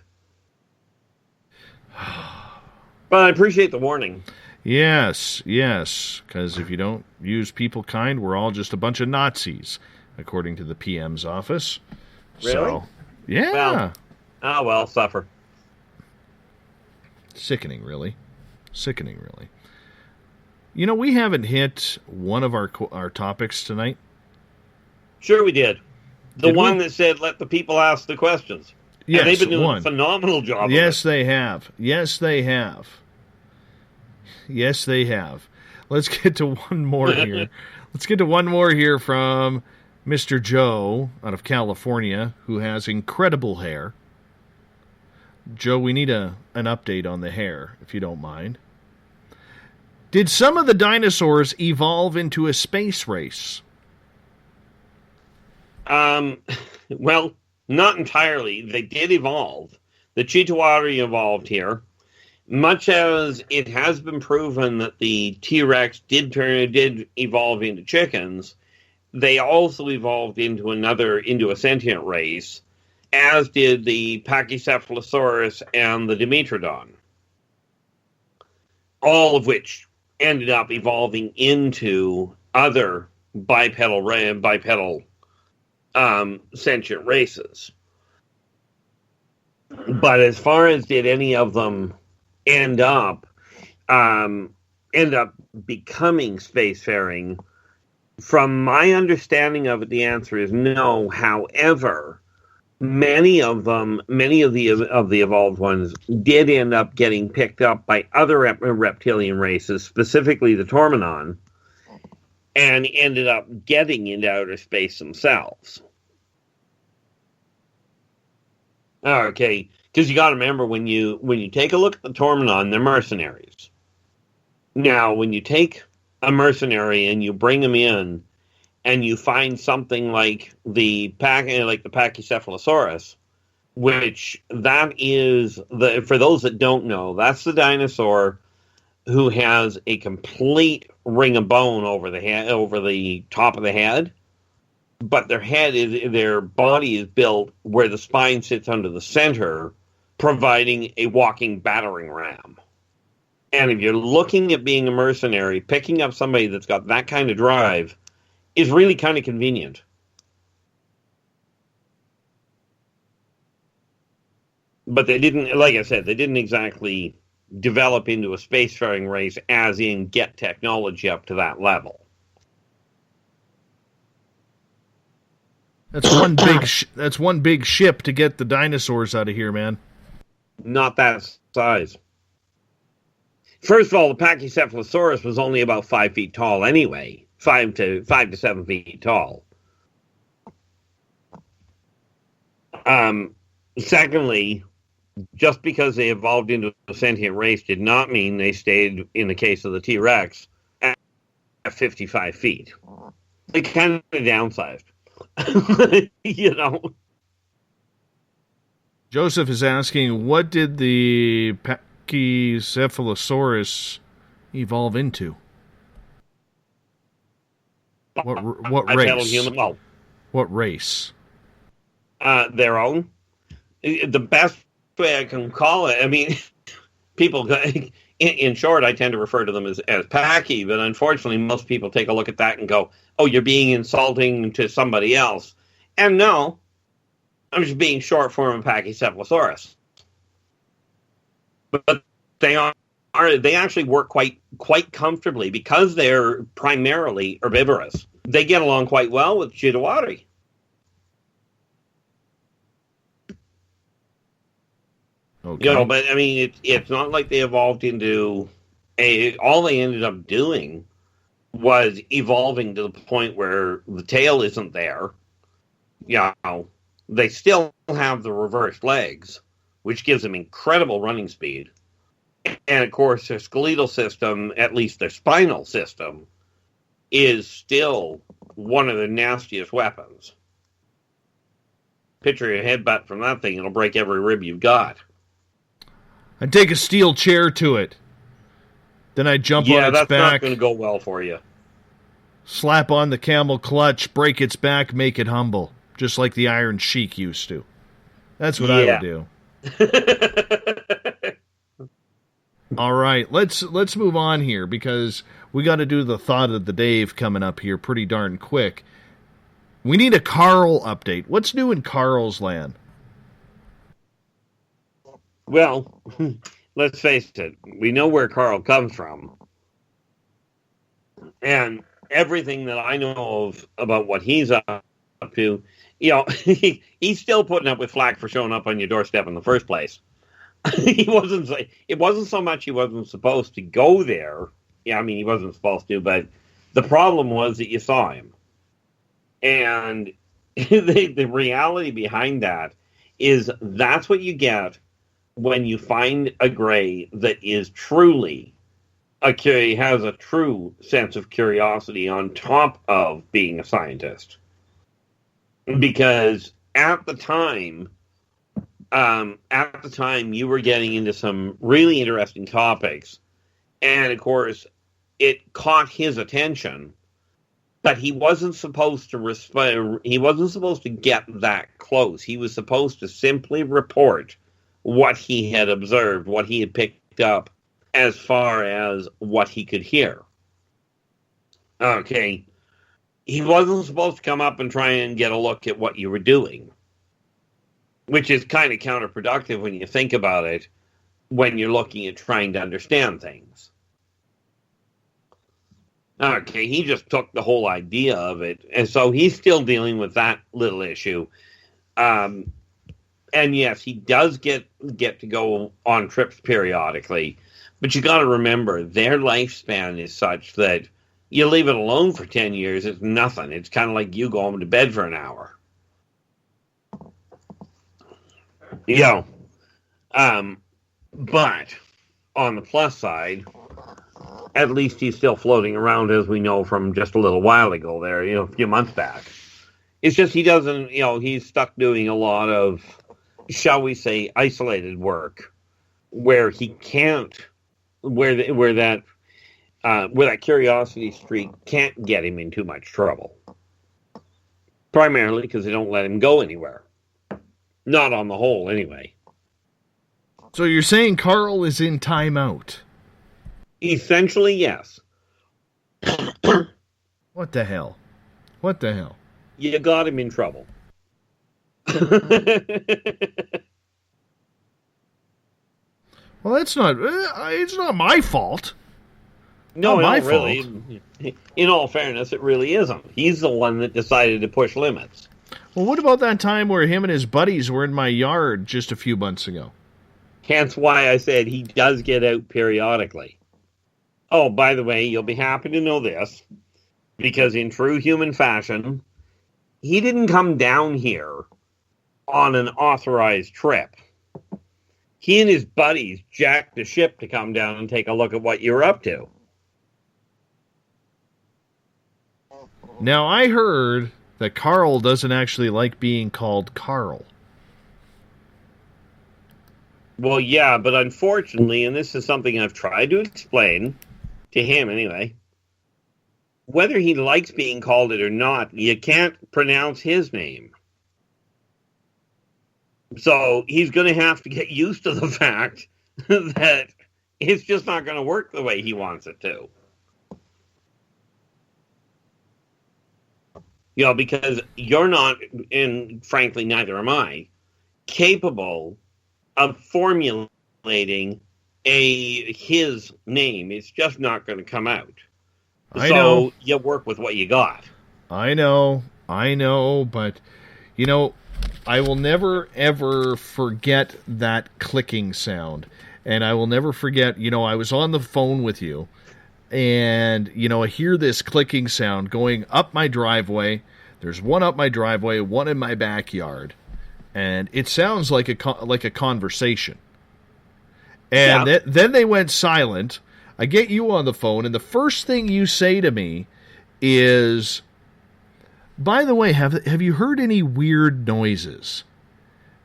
But I appreciate the warning. Yes, because if you don't use people kind, we're all just a bunch of Nazis, according to the PM's office. Really? So, yeah. Well, suffer. Sickening, really. We haven't hit one of our topics tonight. Sure we did. The one that said, let the people ask the questions. Yes, and they've been doing a phenomenal job. Yes, they have. Yes, they have. Let's get to one more here. From Mr. Joe out of California, who has incredible hair. Joe, we need an update on the hair, if you don't mind. Did some of the dinosaurs evolve into a space race? Well, not entirely. They did evolve. The Chitauri evolved here. Much as it has been proven that the T-Rex did evolve into chickens, they also evolved into a sentient race, as did the Pachycephalosaurus and the Dimetrodon. All of which ended up evolving into other bipedal sentient races. But as far as did any of them end up becoming spacefaring, from my understanding of it, the answer is no. However, many of the evolved ones did end up getting picked up by other reptilian races, specifically the Tormenon, and ended up getting into outer space themselves. Okay, because you got to remember, when you take a look at the Tormenon, they're mercenaries. Now, when you take a mercenary and you bring him in, and you find something like the Pachycephalosaurus, which that is for those that don't know, that's the dinosaur who has a complete ring of bone over the head, over the top of the head, but their body is built where the spine sits under the center, providing a walking battering ram. And if you're looking at being a mercenary, picking up somebody that's got that kind of drive is really kind of convenient. But they didn't, like I said, they didn't exactly develop into a spacefaring race as in get technology up to that level. That's one big ship to get the dinosaurs out of here, man. Not that size. First of all, the Pachycephalosaurus was only about 5 feet tall anyway. 5 to 7 feet tall. Secondly, just because they evolved into a sentient race did not mean they stayed, in the case of the T-Rex, at 55 feet. They kind of downsized. You know? Joseph is asking, what did the Pachycephalosaurus evolve into? What race? What race? Their own. The best way I can call it, I mean, people, in short, I tend to refer to them as Pachy, but unfortunately most people take a look at that and go, oh, you're being insulting to somebody else. And no, I'm just being short form of Pachycephalosaurus. But they actually work quite comfortably because they're primarily herbivorous. They get along quite well with Chitawari. Okay. You know, but I mean, it's not like they evolved into all they ended up doing was evolving to the point where the tail isn't there. You know, they still have the reversed legs, which gives them incredible running speed. And of course, their skeletal system, at least their spinal system, is still one of the nastiest weapons. Picture your headbutt from that thing, it'll break every rib you've got. I'd take a steel chair to it. Then I'd jump on its back. Yeah, that's not going to go well for you. Slap on the camel clutch, break its back, make it humble. Just like the Iron Sheik used to. That's what I would do. All right, let's move on here because we got to do the thought of the Dave coming up here pretty darn quick. We need a Carl update. What's new in Carl's land? Well, let's face it. We know where Carl comes from. And everything that I know of about what he's up to, you know, he's still putting up with flack for showing up on your doorstep in the first place. It wasn't so much he wasn't supposed to go there. Yeah, I mean, he wasn't supposed to, but the problem was that you saw him. And the reality behind that is that's what you get when you find a gray that is truly has a true sense of curiosity on top of being a scientist. Because at the time you were getting into some really interesting topics, and of course it caught his attention, but he wasn't supposed to he wasn't supposed to get that close. He was supposed to simply report what he had observed, what he had picked up, as far as what he could hear. Okay. He wasn't supposed to come up and try and get a look at what you were doing, which is kind of counterproductive when you think about it, when you're looking at trying to understand things. Okay, he just took the whole idea of it, and so he's still dealing with that little issue. And yes, he does get to go on trips periodically, but you got to remember their lifespan is such that you leave it alone for 10 years, it's nothing. It's kind of like you go home to bed for an hour. You know, but on the plus side, at least he's still floating around, as we know from just a little while ago there, a few months back. It's just he doesn't, he's stuck doing a lot of, shall we say, isolated work where he can't, where that curiosity streak can't get him in too much trouble. Primarily because they don't let him go anywhere. Not on the whole, anyway. So you're saying Carl is in timeout? Essentially, yes. What the hell? What the hell? You got him in trouble. Well, it's not my fault. No, not my really. fault. In all fairness, it really isn't. He's the one that decided to push limits. Well, what about that time where him and his buddies were in my yard just a few months ago? Hence why I said he does get out periodically. Oh, by the way, you'll be happy to know this, because in true human fashion, he didn't come down here on an authorized trip. He and his buddies jacked the ship to come down and take a look at what you're up to. Now, I heard that Carl doesn't actually like being called Carl. Well, yeah, but unfortunately, and this is something I've tried to explain, to him anyway, whether he likes being called it or not, you can't pronounce his name. So he's going to have to get used to the fact that it's just not going to work the way he wants it to. Because you're not, and frankly, neither am I, capable of formulating his name. It's just not going to come out. I know. You work with what you got. I know, but, I will never, ever forget that clicking sound. And I will never forget, I was on the phone with you, and, I hear this clicking sound going up my driveway. There's one up my driveway, one in my backyard. And it sounds like a conversation. And then they went silent. I get you on the phone, and the first thing you say to me is, by the way, have you heard any weird noises?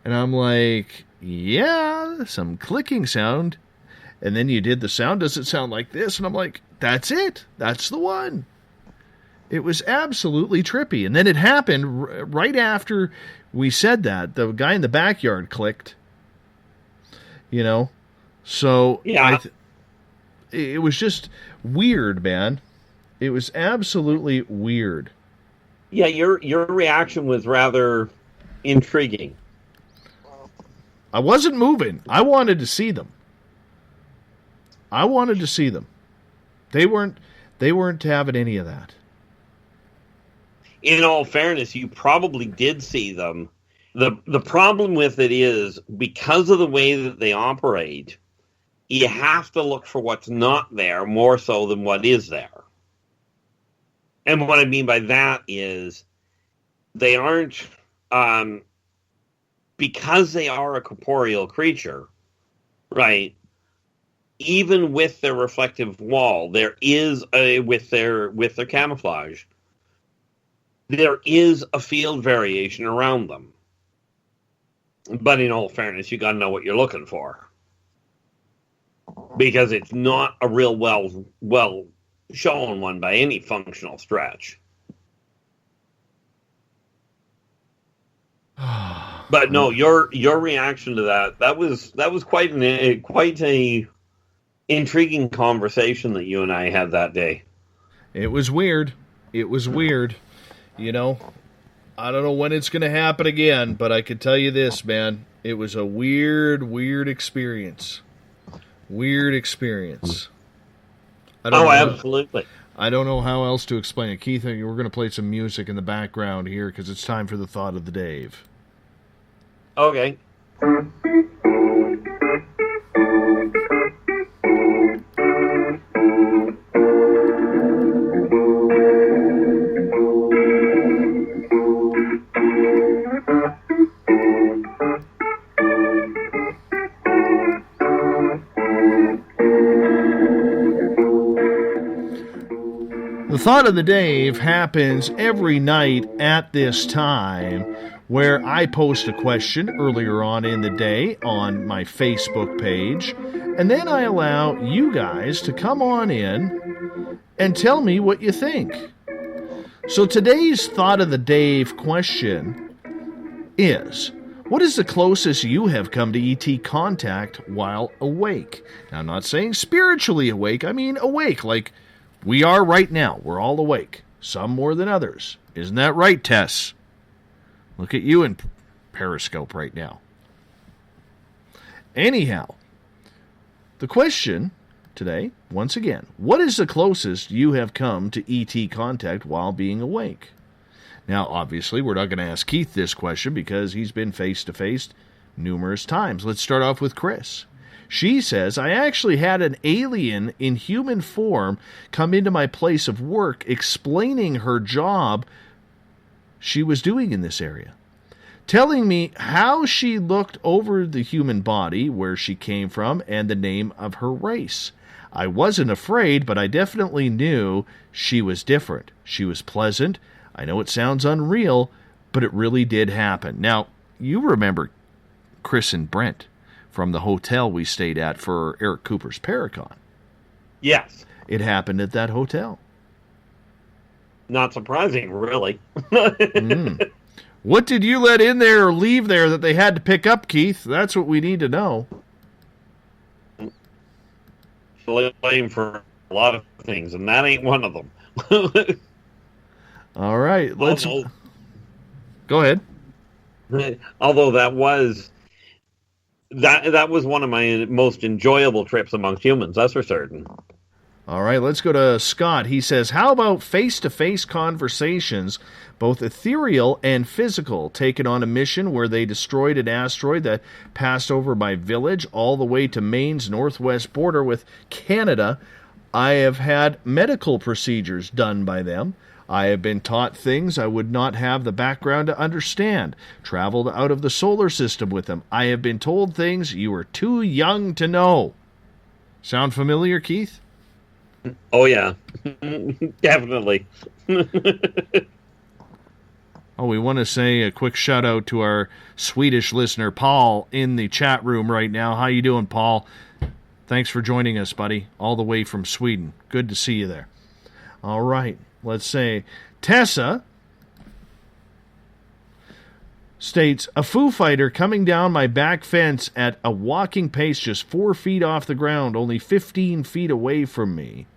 And I'm like, yeah, some clicking sound. And then you did the sound. Does it sound like this? And I'm like, that's it. That's the one. It was absolutely trippy. And then it happened right after we said that. The guy in the backyard clicked. So yeah. It was just weird, man. It was absolutely weird. Yeah, your reaction was rather intriguing. I wasn't moving. I wanted to see them. They weren't having any of that. In all fairness, you probably did see them. The problem with it is, because of the way that they operate, you have to look for what's not there more so than what is there. And what I mean by that is, they aren't, because they are a corporeal creature, right? Even with their reflective wall, there is with their camouflage, there is a field variation around them. But in all fairness, you got to know what you're looking for, because it's not a real well shown one by any functional stretch. But no, your reaction to that was quite a intriguing conversation that you and I had that day. It was weird. I don't know when it's going to happen again, but I can tell you this, man. It was a weird experience. Absolutely. I don't know how else to explain it. Keith, we're going to play some music in the background here because it's time for the thought of the Dave. Okay. The Thought of the Day happens every night at this time, where I post a question earlier on in the day on my Facebook page, and then I allow you guys to come on in and tell me what you think. So today's Thought of the Day question is, what is the closest you have come to ET contact while awake? Now, I'm not saying spiritually awake, I mean awake, like we are right now. We're all awake, some more than others. Isn't that right, Tess? Look at you in Periscope right now. Anyhow, the question today, once again, what is the closest you have come to ET contact while being awake? Now, obviously, we're not going to ask Keith this question because he's been face-to-face numerous times. Let's start off with Chris. She says, I actually had an alien in human form come into my place of work explaining her job she was doing in this area, telling me how she looked over the human body, where she came from, and the name of her race. I wasn't afraid, but I definitely knew she was different. She was pleasant. I know it sounds unreal, but it really did happen. Now, you remember Chris and Brent from the hotel we stayed at for Eric Cooper's Paracon. Yes. It happened at that hotel. Not surprising, really. What did you let in there or leave there that they had to pick up, Keith? That's what we need to know. Blame for a lot of things, and that ain't one of them. All right, let's go ahead. Although that was one of my most enjoyable trips amongst humans, that's for certain. All right, let's go to Scott. He says, how about face-to-face conversations, both ethereal and physical, taken on a mission where they destroyed an asteroid that passed over my village all the way to Maine's northwest border with Canada? I have had medical procedures done by them. I have been taught things I would not have the background to understand. Traveled out of the solar system with them. I have been told things you are too young to know. Sound familiar, Keith? Oh, yeah. Definitely. Oh, we want to say a quick shout out to our Swedish listener, Paul, in the chat room right now. How you doing, Paul? Thanks for joining us, buddy, all the way from Sweden. Good to see you there. All right. Let's say Tessa states, a Foo Fighter coming down my back fence at a walking pace just 4 feet off the ground, only 15 feet away from me.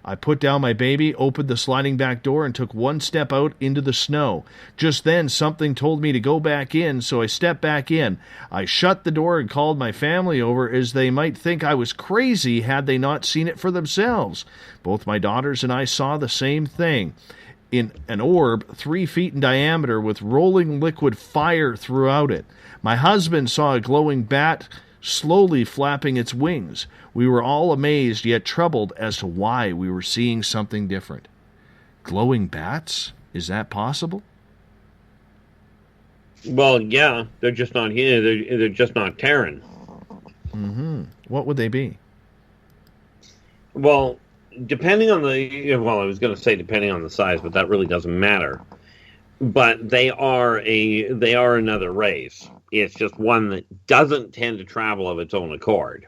I put down my baby, opened the sliding back door, and took one step out into the snow. Just then, something told me to go back in, so I stepped back in. I shut the door and called my family over, as they might think I was crazy had they not seen it for themselves. Both my daughters and I saw the same thing. In an orb 3 feet in diameter with rolling liquid fire throughout it. My husband saw a glowing bat slowly flapping its wings. We were all amazed yet troubled as to why we were seeing something different. Glowing bats? Is that possible? Well, yeah, they're just not here. They're just not Terran. Mm-hmm. What would they be? Well, depending on I was going to say depending on the size, but that really doesn't matter. But they are another race. It's just one that doesn't tend to travel of its own accord.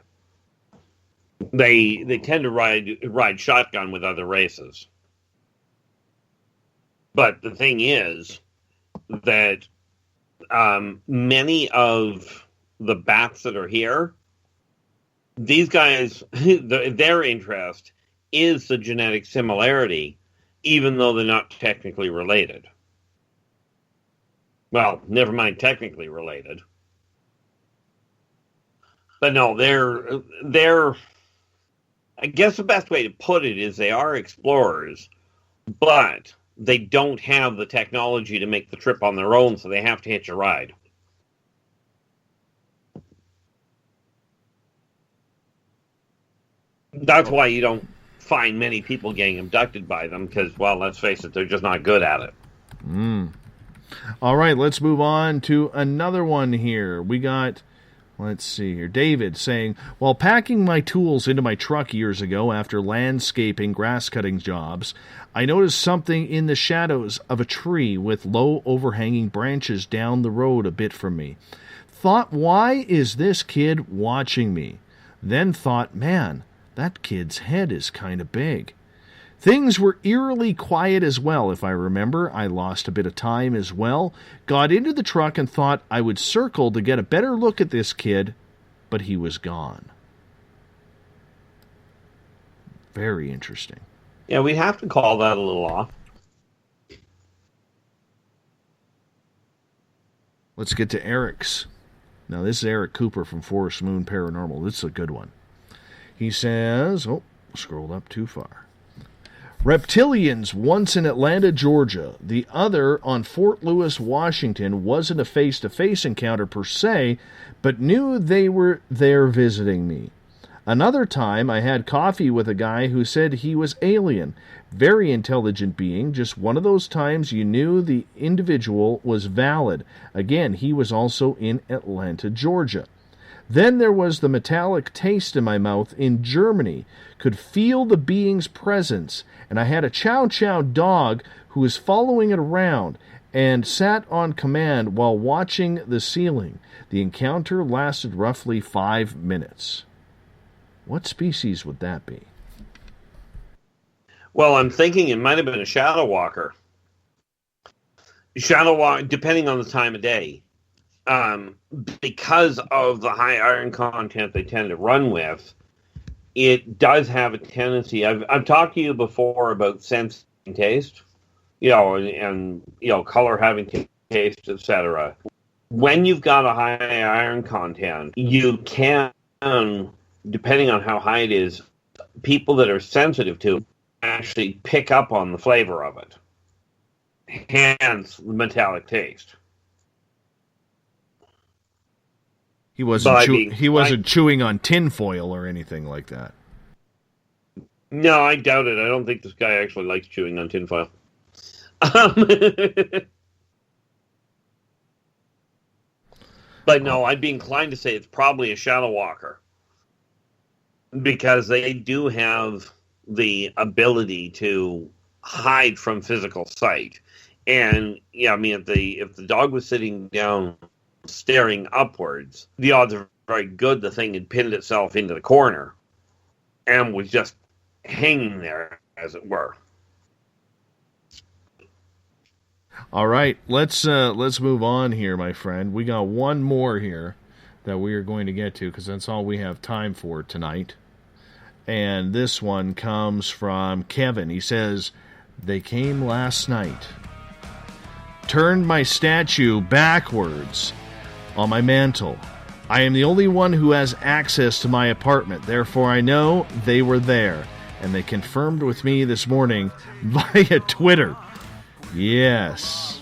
They tend to ride shotgun with other races. But the thing is that many of the bats that are here, these guys, their interest is the genetic similarity, even though they're not technically related. Well, never mind technically related. But no, they're I guess the best way to put it is they are explorers, but they don't have the technology to make the trip on their own, so they have to hitch a ride. That's why you don't find many people getting abducted by them, because, well, let's face it, they're just not good at it. All right, let's move on to another one here. We got, Let's see here. David saying, while packing my tools into my truck years ago after landscaping grass cutting jobs, I noticed something in the shadows of a tree with low overhanging branches down the road a bit from me. Thought, why is this kid watching me? Then thought, man, that kid's head is kind of big. Things were eerily quiet as well, if I remember. I lost a bit of time as well. Got into the truck and thought I would circle to get a better look at this kid, but he was gone. Very interesting. Yeah, we have to call that a little off. Let's get to Eric's. Now, this is Eric Cooper from Forest Moon Paranormal. This is a good one. He says, scrolled up too far. Reptilians, once in Atlanta, Georgia. The other on Fort Lewis, Washington. Wasn't a face-to-face encounter per se, but knew they were there visiting me. Another time, I had coffee with a guy who said he was alien. Very intelligent being, just one of those times you knew the individual was valid. Again, he was also in Atlanta, Georgia. Then there was the metallic taste in my mouth in Germany. Could feel the being's presence, and I had a chow chow dog who was following it around and sat on command while watching the ceiling. The encounter lasted roughly 5 minutes. What species would that be? Well, I'm thinking it might have been a shadow walker. Shadow walk, depending on the time of day. Because of the high iron content they tend to run with, it does have a tendency. I've talked to you before about sense and taste, and color having taste, etc. When you've got a high iron content, you can, depending on how high it is, people that are sensitive to it actually pick up on the flavor of it. Hence the metallic taste. He wasn't chewing on tinfoil or anything like that. No, I doubt it. I don't think this guy actually likes chewing on tinfoil. But no, I'd be inclined to say it's probably a shadow walker. Because they do have the ability to hide from physical sight. And, if the dog was sitting down staring upwards, the odds are very good the thing had pinned itself into the corner and was just hanging there, as it were. All right, let's move on here, my friend. We got one more here that we are going to get to because that's all we have time for tonight. And this one comes from Kevin. He says, they came last night. Turned my statue backwards on my mantle. I am the only one who has access to my apartment. Therefore, I know they were there. And they confirmed with me this morning via Twitter. Yes.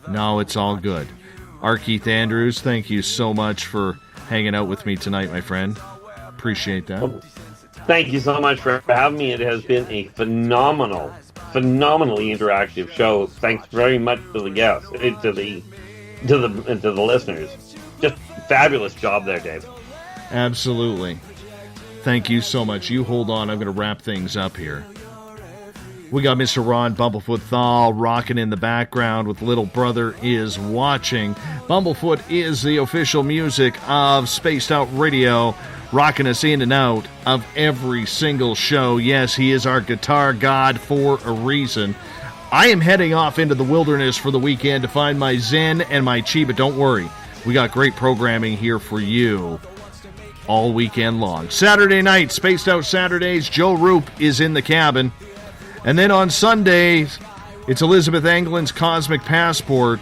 No, it's all good. R. Keith Andrews, thank you so much for hanging out with me tonight, my friend. Appreciate that. Well, thank you so much for having me. It has been a phenomenally interactive show. Thanks very much to the guests, to the listeners. Just fabulous job there, Dave. Absolutely. Thank you so much. You hold on. I'm going to wrap things up here. We got Mr. Ron Bumblefoot THAL rocking in the background with Little Brother Is Watching. Bumblefoot is the official music of Spaced Out Radio, rocking us in and out of every single show. Yes, he is our guitar god for a reason. I am heading off into the wilderness for the weekend to find my Zen and my Chi, but don't worry. We got great programming here for you all weekend long. Saturday night, Spaced Out Saturdays, Joe Roop is in the cabin. And then on Sundays, it's Elizabeth Anglin's Cosmic Passport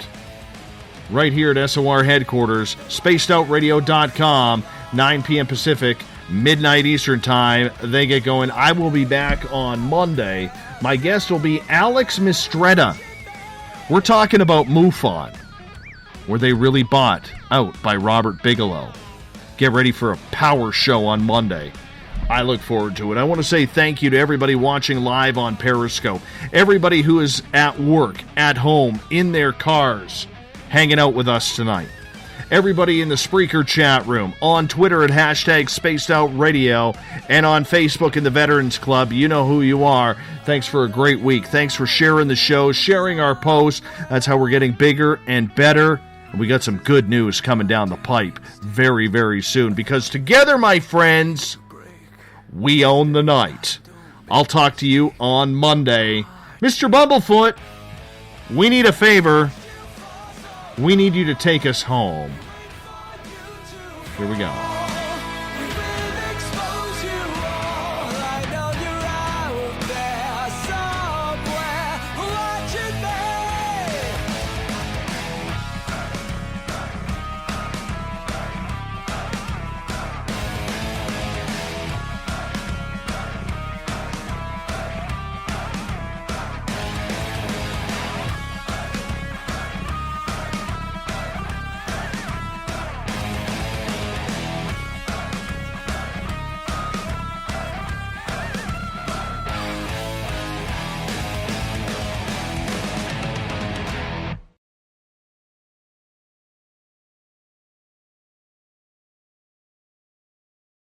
right here at SOR headquarters, spacedoutradio.com, 9 p.m. Pacific, midnight Eastern time. They get going. I will be back on Monday. My guest will be Alex Mistretta. We're talking about MUFON. Were they really bought out by Robert Bigelow? Get ready for a power show on Monday. I look forward to it. I want to say thank you to everybody watching live on Periscope. Everybody who is at work, at home, in their cars, hanging out with us tonight. Everybody in the Spreaker chat room, on Twitter at hashtag Spaced Out Radio, and on Facebook in the Veterans Club. You know who you are. Thanks for a great week. Thanks for sharing the show, sharing our posts. That's how we're getting bigger and better. And we got some good news coming down the pipe very, very soon. Because together, my friends, we own the night. I'll talk to you on Monday. Mr. Bumblefoot, we need a favor. We need you to take us home. Here we go.